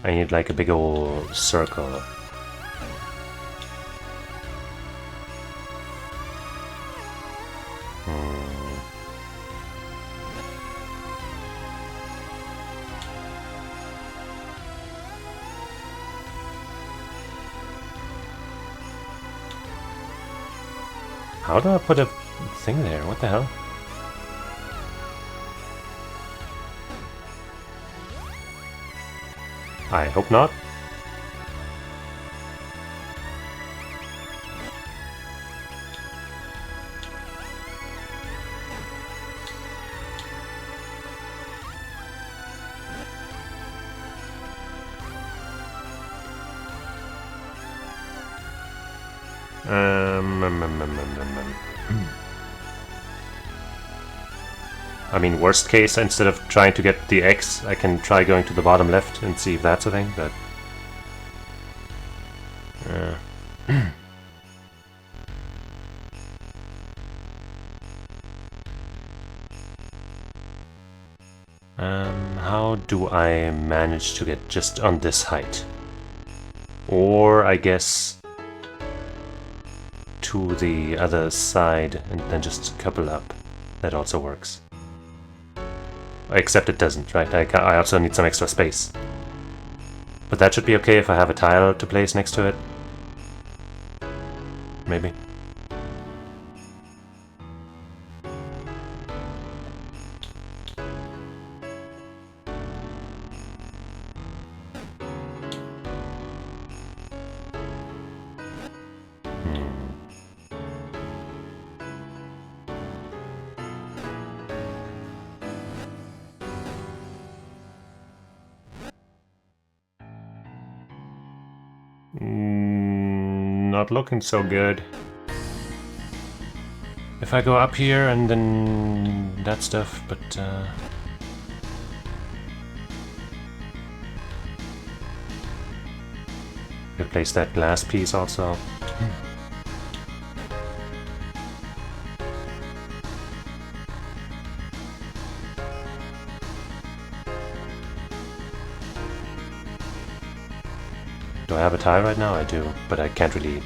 I need like a big old circle. How do I put a thing there? What the hell? I hope not. I mean, worst case, instead of trying to get the X, I can try going to the bottom left and see if that's a thing, but... how do I manage to get just on this height? Or, I guess, to the other side and then just couple up. That also works. Except it doesn't, right? I also need some extra space. But that should be okay if I have a tile to place next to it. Maybe. Not looking so good. If I go up here and then that stuff, but replace that glass piece also. Do I have a tile right now? I do, but I can't really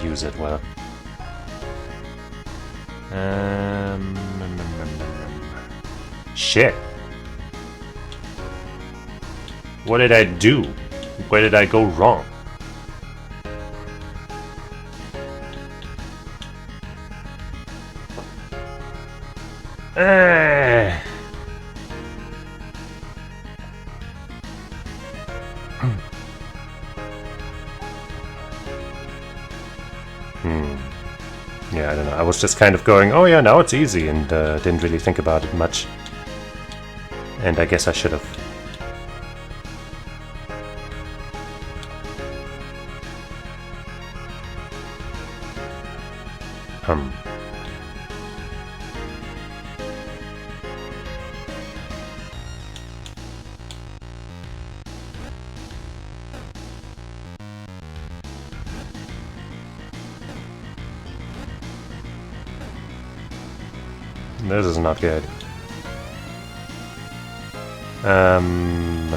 use it well. Shit! What did I do? Where did I go wrong? Yeah, I don't know. I was just kind of going, oh yeah, now it's easy, and didn't really think about it much. And I guess I should have. This is not good. Um,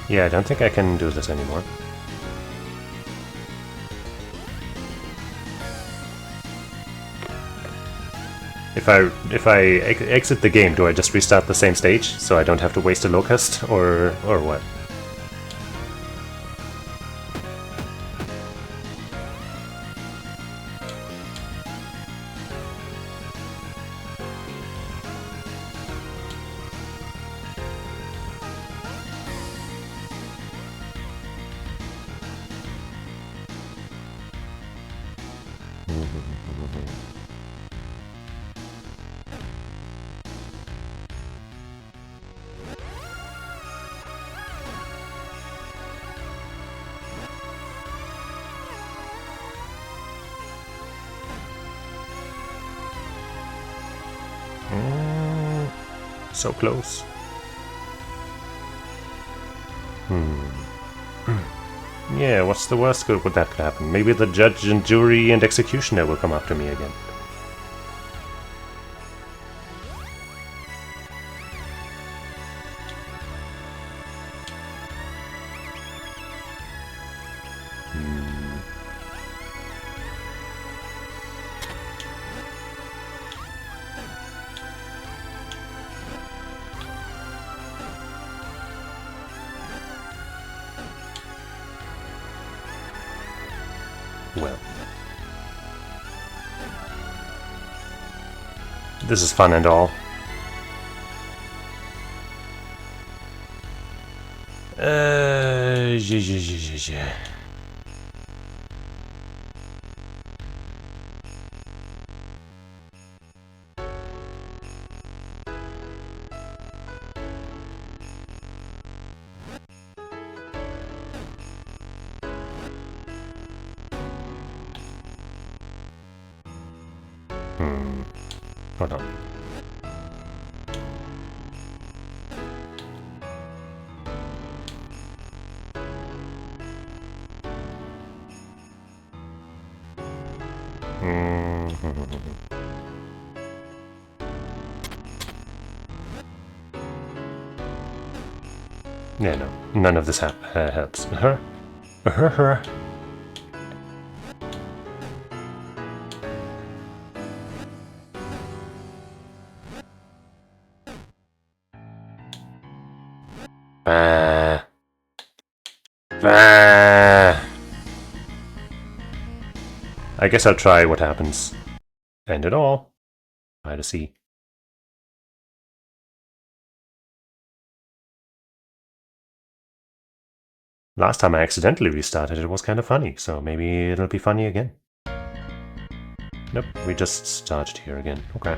yeah, I don't think I can do this anymore. If I exit the game, do I just restart the same stage so I don't have to waste a locust, or what? So close. Yeah, what's the worst good that could happen? Maybe the judge and jury and executioner will come after me again. Well, this is fun and all. Yeah. Hold on. Yeah, no. None of this helps. I guess I'll try what happens. End it all. Try to see. Last time I accidentally restarted, it was kind of funny, so maybe it'll be funny again. Nope, we just started here again. Okay.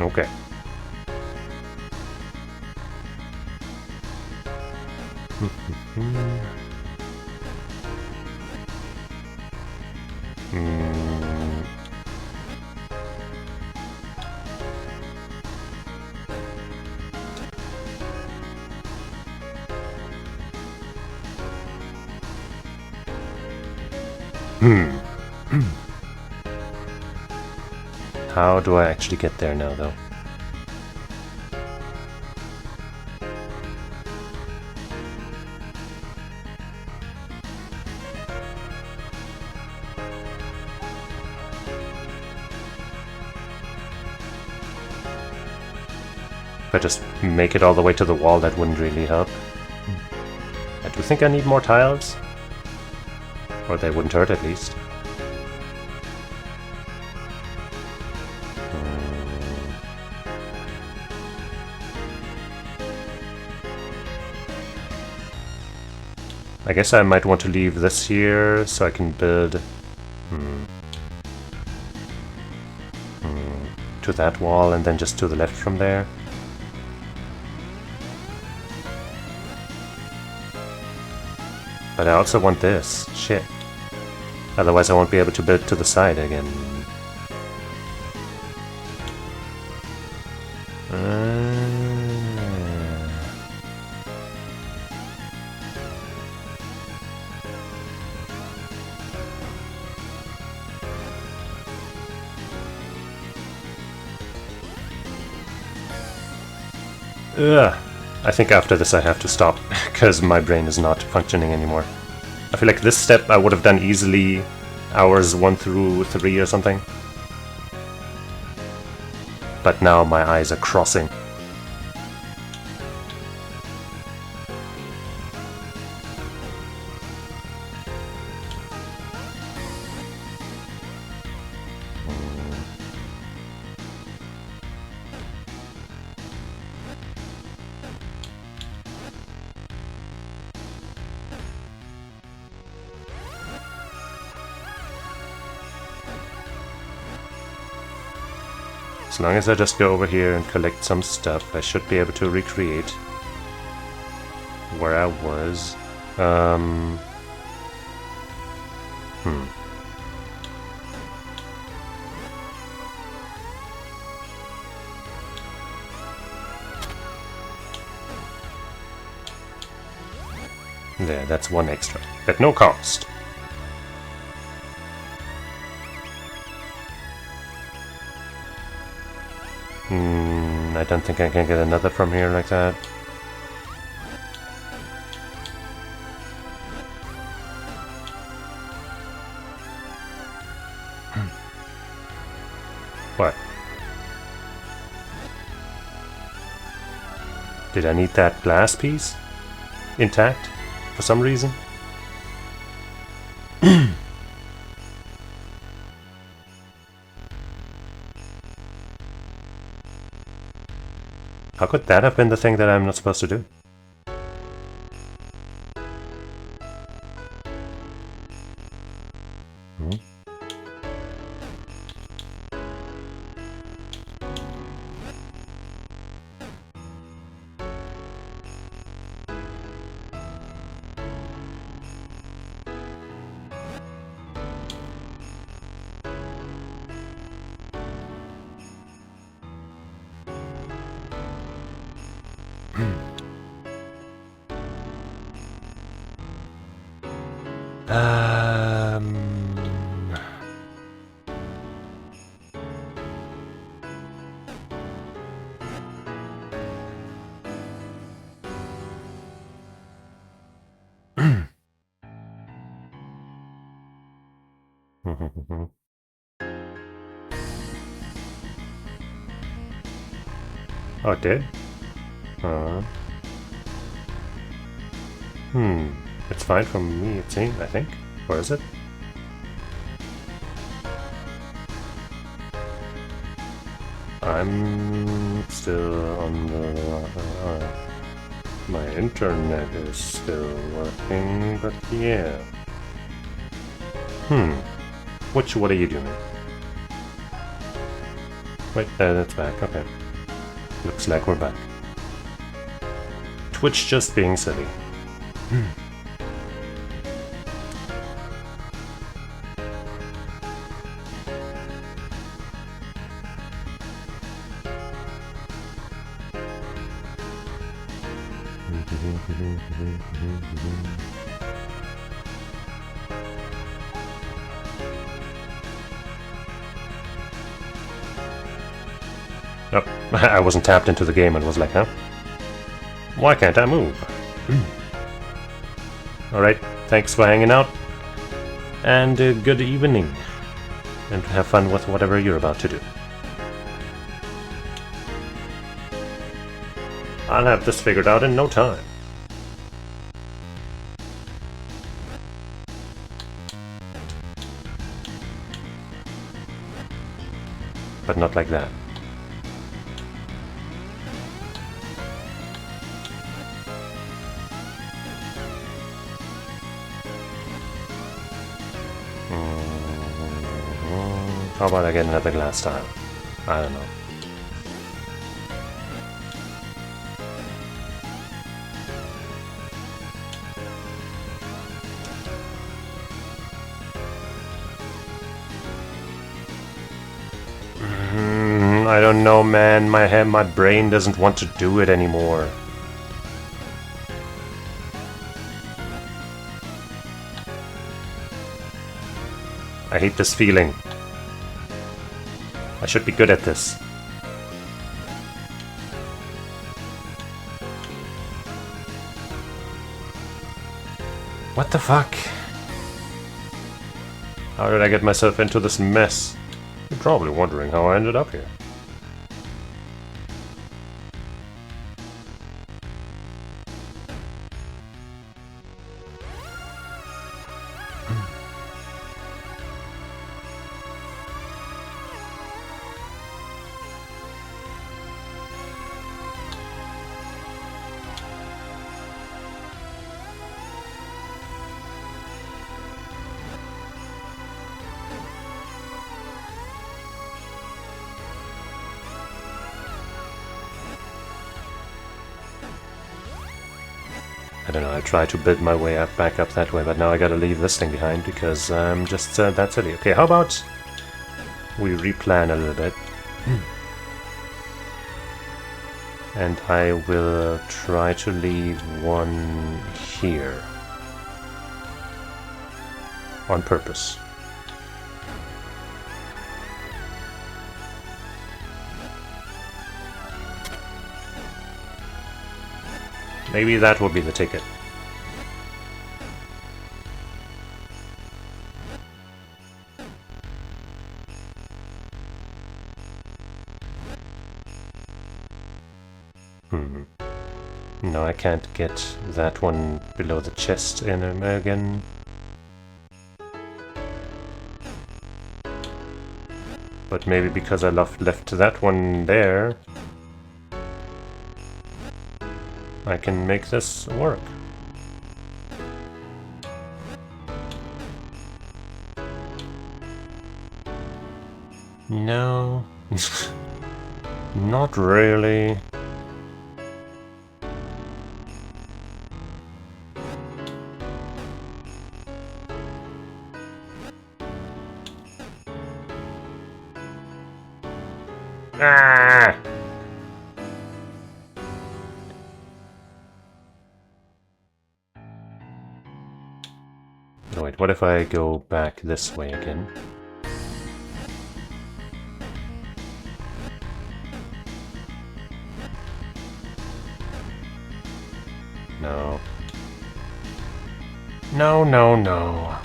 Okay. How do I actually get there now, though? If I just make it all the way to the wall, that wouldn't really help. I do think I need more tiles. Or they wouldn't hurt, at least. I guess I might want to leave this here so I can build to that wall and then just to the left from there. But I also want this. Shit. Otherwise I won't be able to build to the side again. I think after this I have to stop, because my brain is not functioning anymore. I feel like this step I would have done easily hours 1 through 3 or something. But now my eyes are crossing. As long as I just go over here and collect some stuff, I should be able to recreate where I was. There, that's 1 extra. At no cost. I don't think I can get another from here like that. What? Did I need that glass piece intact for some reason? How could that have been the thing that I'm not supposed to do? Oh, it did? It's fine from me, it seems, I think. Or is it? I'm still on the... my internet is still working, but yeah. What are you doing? Wait, that's back, okay. Looks like we're back. Twitch just being silly. Oh, I wasn't tapped into the game and was like, huh? Why can't I move? Alright, thanks for hanging out. And good evening. And have fun with whatever you're about to do. I'll have this figured out in no time. but not like that. How about I get another glass tile? I don't know. I don't know, man. My brain doesn't want to do it anymore. I hate this feeling. I should be good at this. What the fuck? How did I get myself into this mess? You're probably wondering how I ended up here. I don't know, I try to build my way up, back up that way, but now I gotta leave this thing behind because I'm just that silly. Okay, how about we replan a little bit. And I will try to leave one here. On purpose. Maybe that will be the ticket. No, I can't get that one below the chest in again. But maybe because I left that one there, I can make this work. No. Not really. Ah! Wait, what if I go back this way again? No. No, no, no.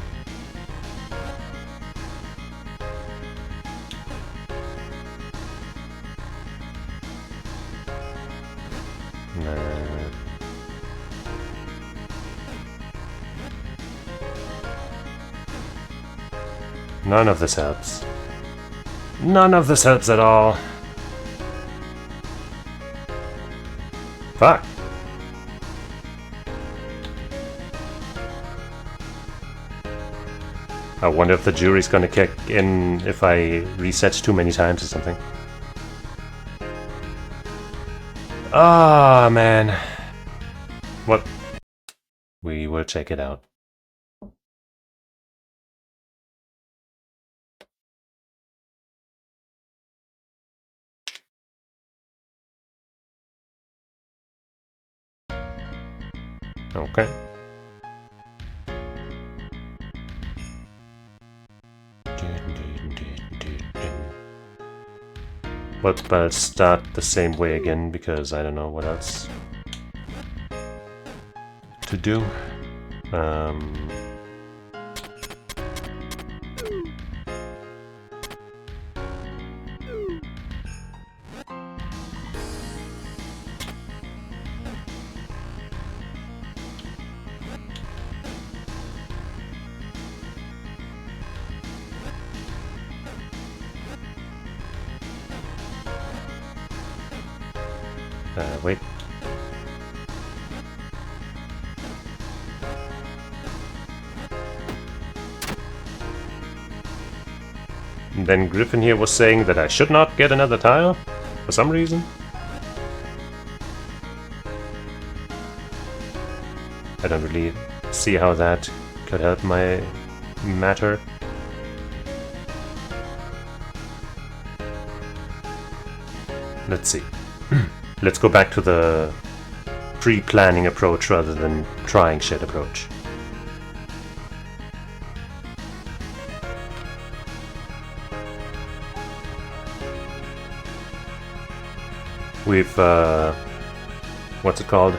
No. None of this helps. None of this helps at all. Fuck. I wonder if the jury's gonna kick in if I reset too many times or something. Ah, man. What? We will check it out. Okay. But I'll start the same way again because I don't know what else to do. wait. And then Griffin here was saying that I should not get another tile for some reason. I don't really see how that could help my matter. Let's see. Let's go back to the pre-planning approach rather than trying shit approach. We've, what's it called?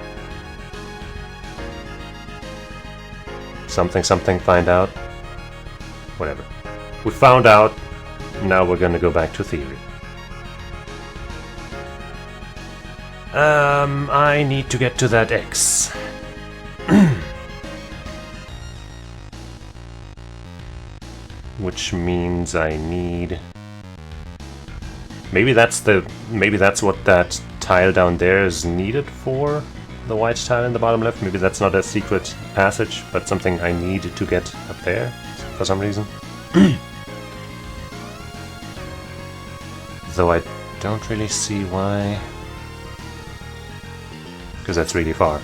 Something something find out? Whatever. We found out, now we're gonna go back to theory. I need to get to that X. Which means I need... Maybe that's what that tile down there is needed for, the white tile in the bottom left. Maybe that's not a secret passage, but something I need to get up there for some reason. Though I don't really see why. Because that's really far.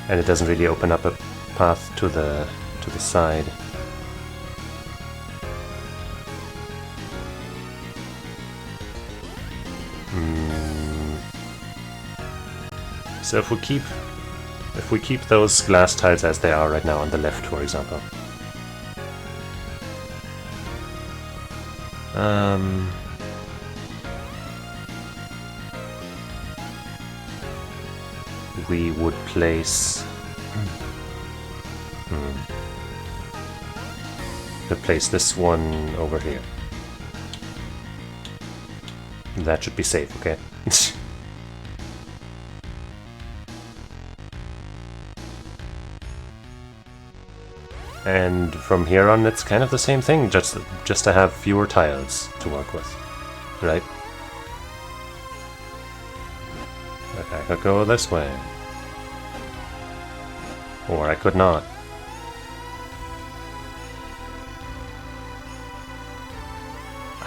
And it doesn't really open up a path to the side. So if we keep those glass tiles as they are right now on the left, for example. We would place... Could place this one over here. That should be safe, okay? And from here on it's kind of the same thing, just to have fewer tiles to work with, right? Okay, I could go this way. Or I could not.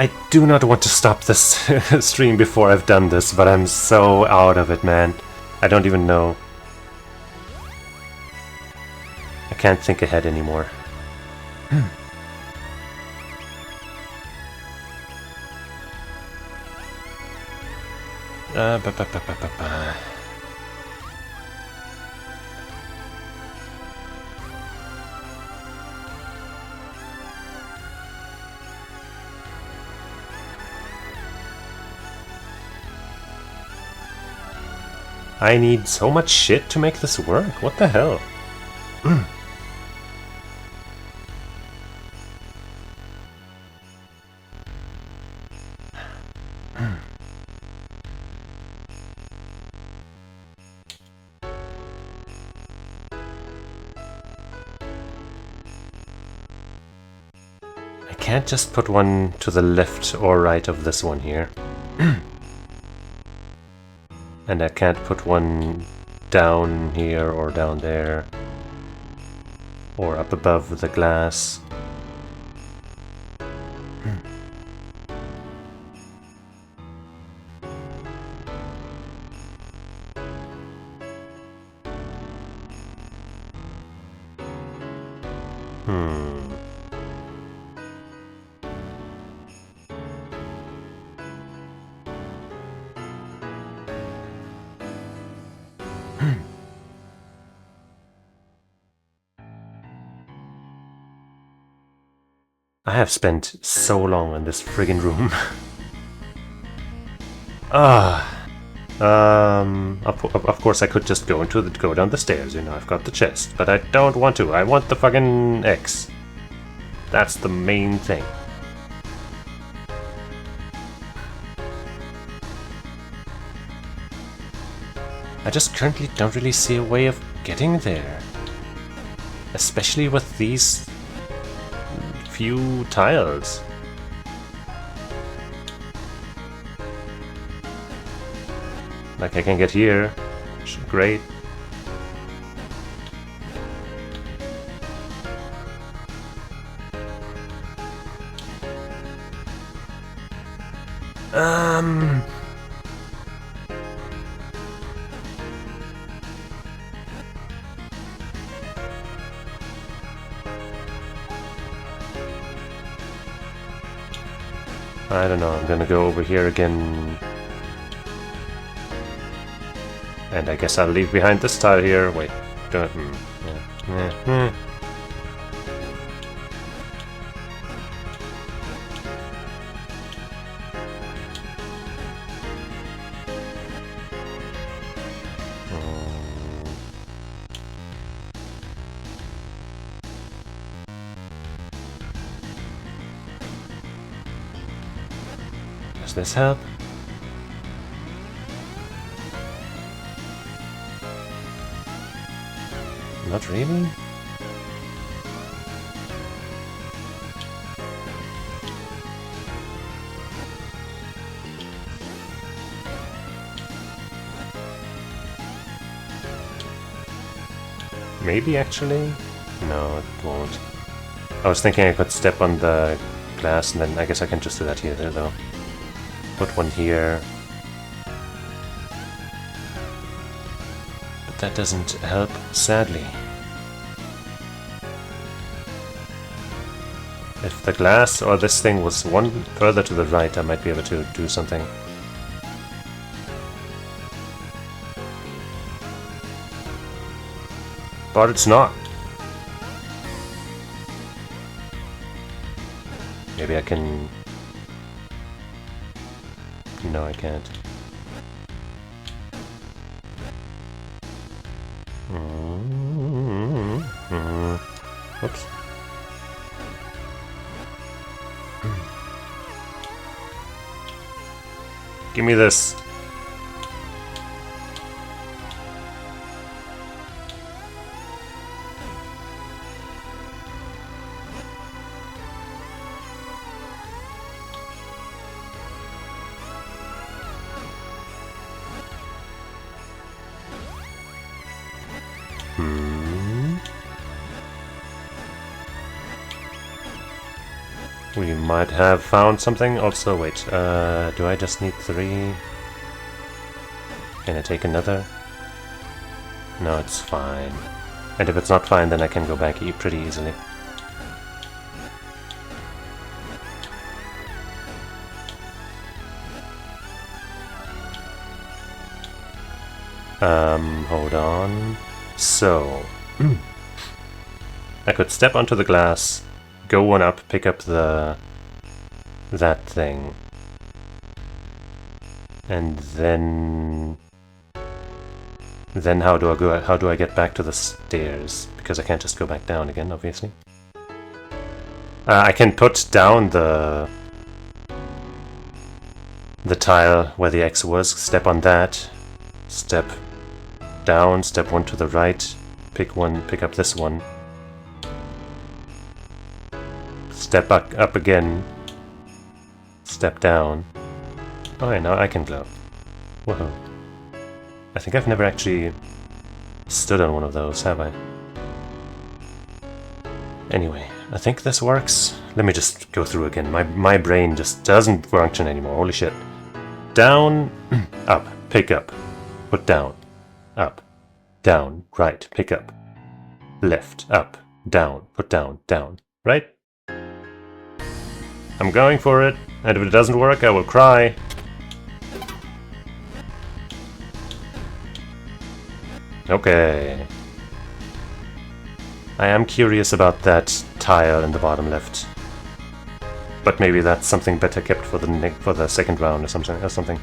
I do not want to stop this stream before I've done this, but I'm so out of it, man. I don't even know. I can't think ahead anymore. I need so much shit to make this work. What the hell? I can't just put one to the left or right of this one here. And I can't put one down here or down there. Or up above the glass. I have spent so long in this friggin' room. Of course I could just go down the stairs, you know, I've got the chest, but I don't want to. I want the fucking X. That's the main thing. I just currently don't really see a way of getting there. Especially with these few tiles. Like I can get here. Great. I don't know, I'm gonna go over here again. And I guess I'll leave behind this tile here. Wait, don't... yeah. Does this help? Not really? Maybe actually? No, it won't. I was thinking I could step on the glass and then I guess I can just do that here though. Put one here. But that doesn't help, sadly. If the glass or this thing was one further to the right, I might be able to do something. But it's not. Maybe I can... No, I can't. Oops. Give me this. We might have found something. Also, wait, do I just need 3? Can I take another? No, it's fine. And if it's not fine, then I can go back pretty easily. Hold on. So, I could step onto the glass, go one up, pick up that thing, and then how do I go? How do I get back to the stairs? Because I can't just go back down again, obviously. I can put down the tile where the X was, step on that, step down, step one to the right, pick up this one, step up again, step down. Oh yeah, now I can glow. Whoa. I think I've never actually stood on one of those, have I? Anyway, I think this works. Let me just go through again. My brain just doesn't function anymore. Holy shit. Down, up, pick up, put down, up, down, right, pick up, left, up, down, put down, down, right? I'm going for it, and if it doesn't work, I will cry. Okay. I am curious about that tile in the bottom left. But maybe that's something better kept for the second round or something.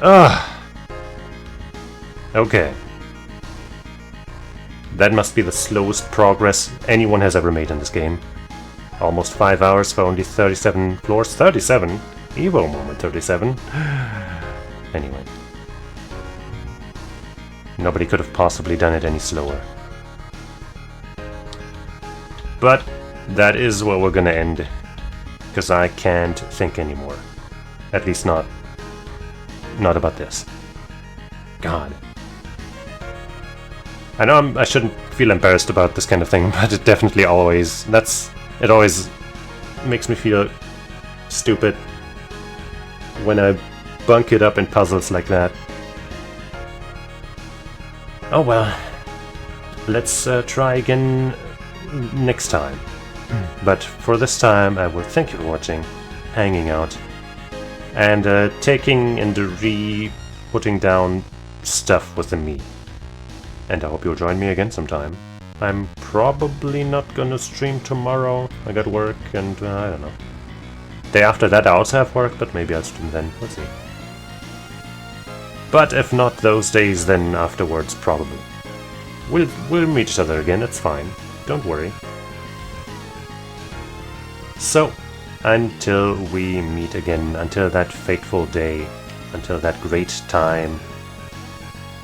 Ugh. Okay. That must be the slowest progress anyone has ever made in this game. Almost 5 hours for only 37 floors. 37? Evil moment 37. Anyway. Nobody could have possibly done it any slower. But that is where we're gonna end. Because I can't think anymore. At least not not about this. God. I know I shouldn't feel embarrassed about this kind of thing, but it definitely always... It always makes me feel stupid when I bunk it up in puzzles like that. Oh well. Let's try again next time. But for this time, I will thank you for watching, hanging out, and taking and putting down stuff with me. And I hope you'll join me again sometime. I'm probably not gonna stream tomorrow. I got work and I don't know. Day after that I also have work, but maybe I'll stream then. We'll see. But if not those days, then afterwards probably. We'll meet each other again, it's fine. Don't worry. So, until we meet again, until that fateful day, until that great time,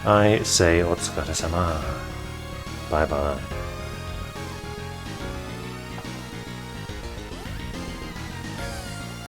I say Otsukaresama. Bye bye.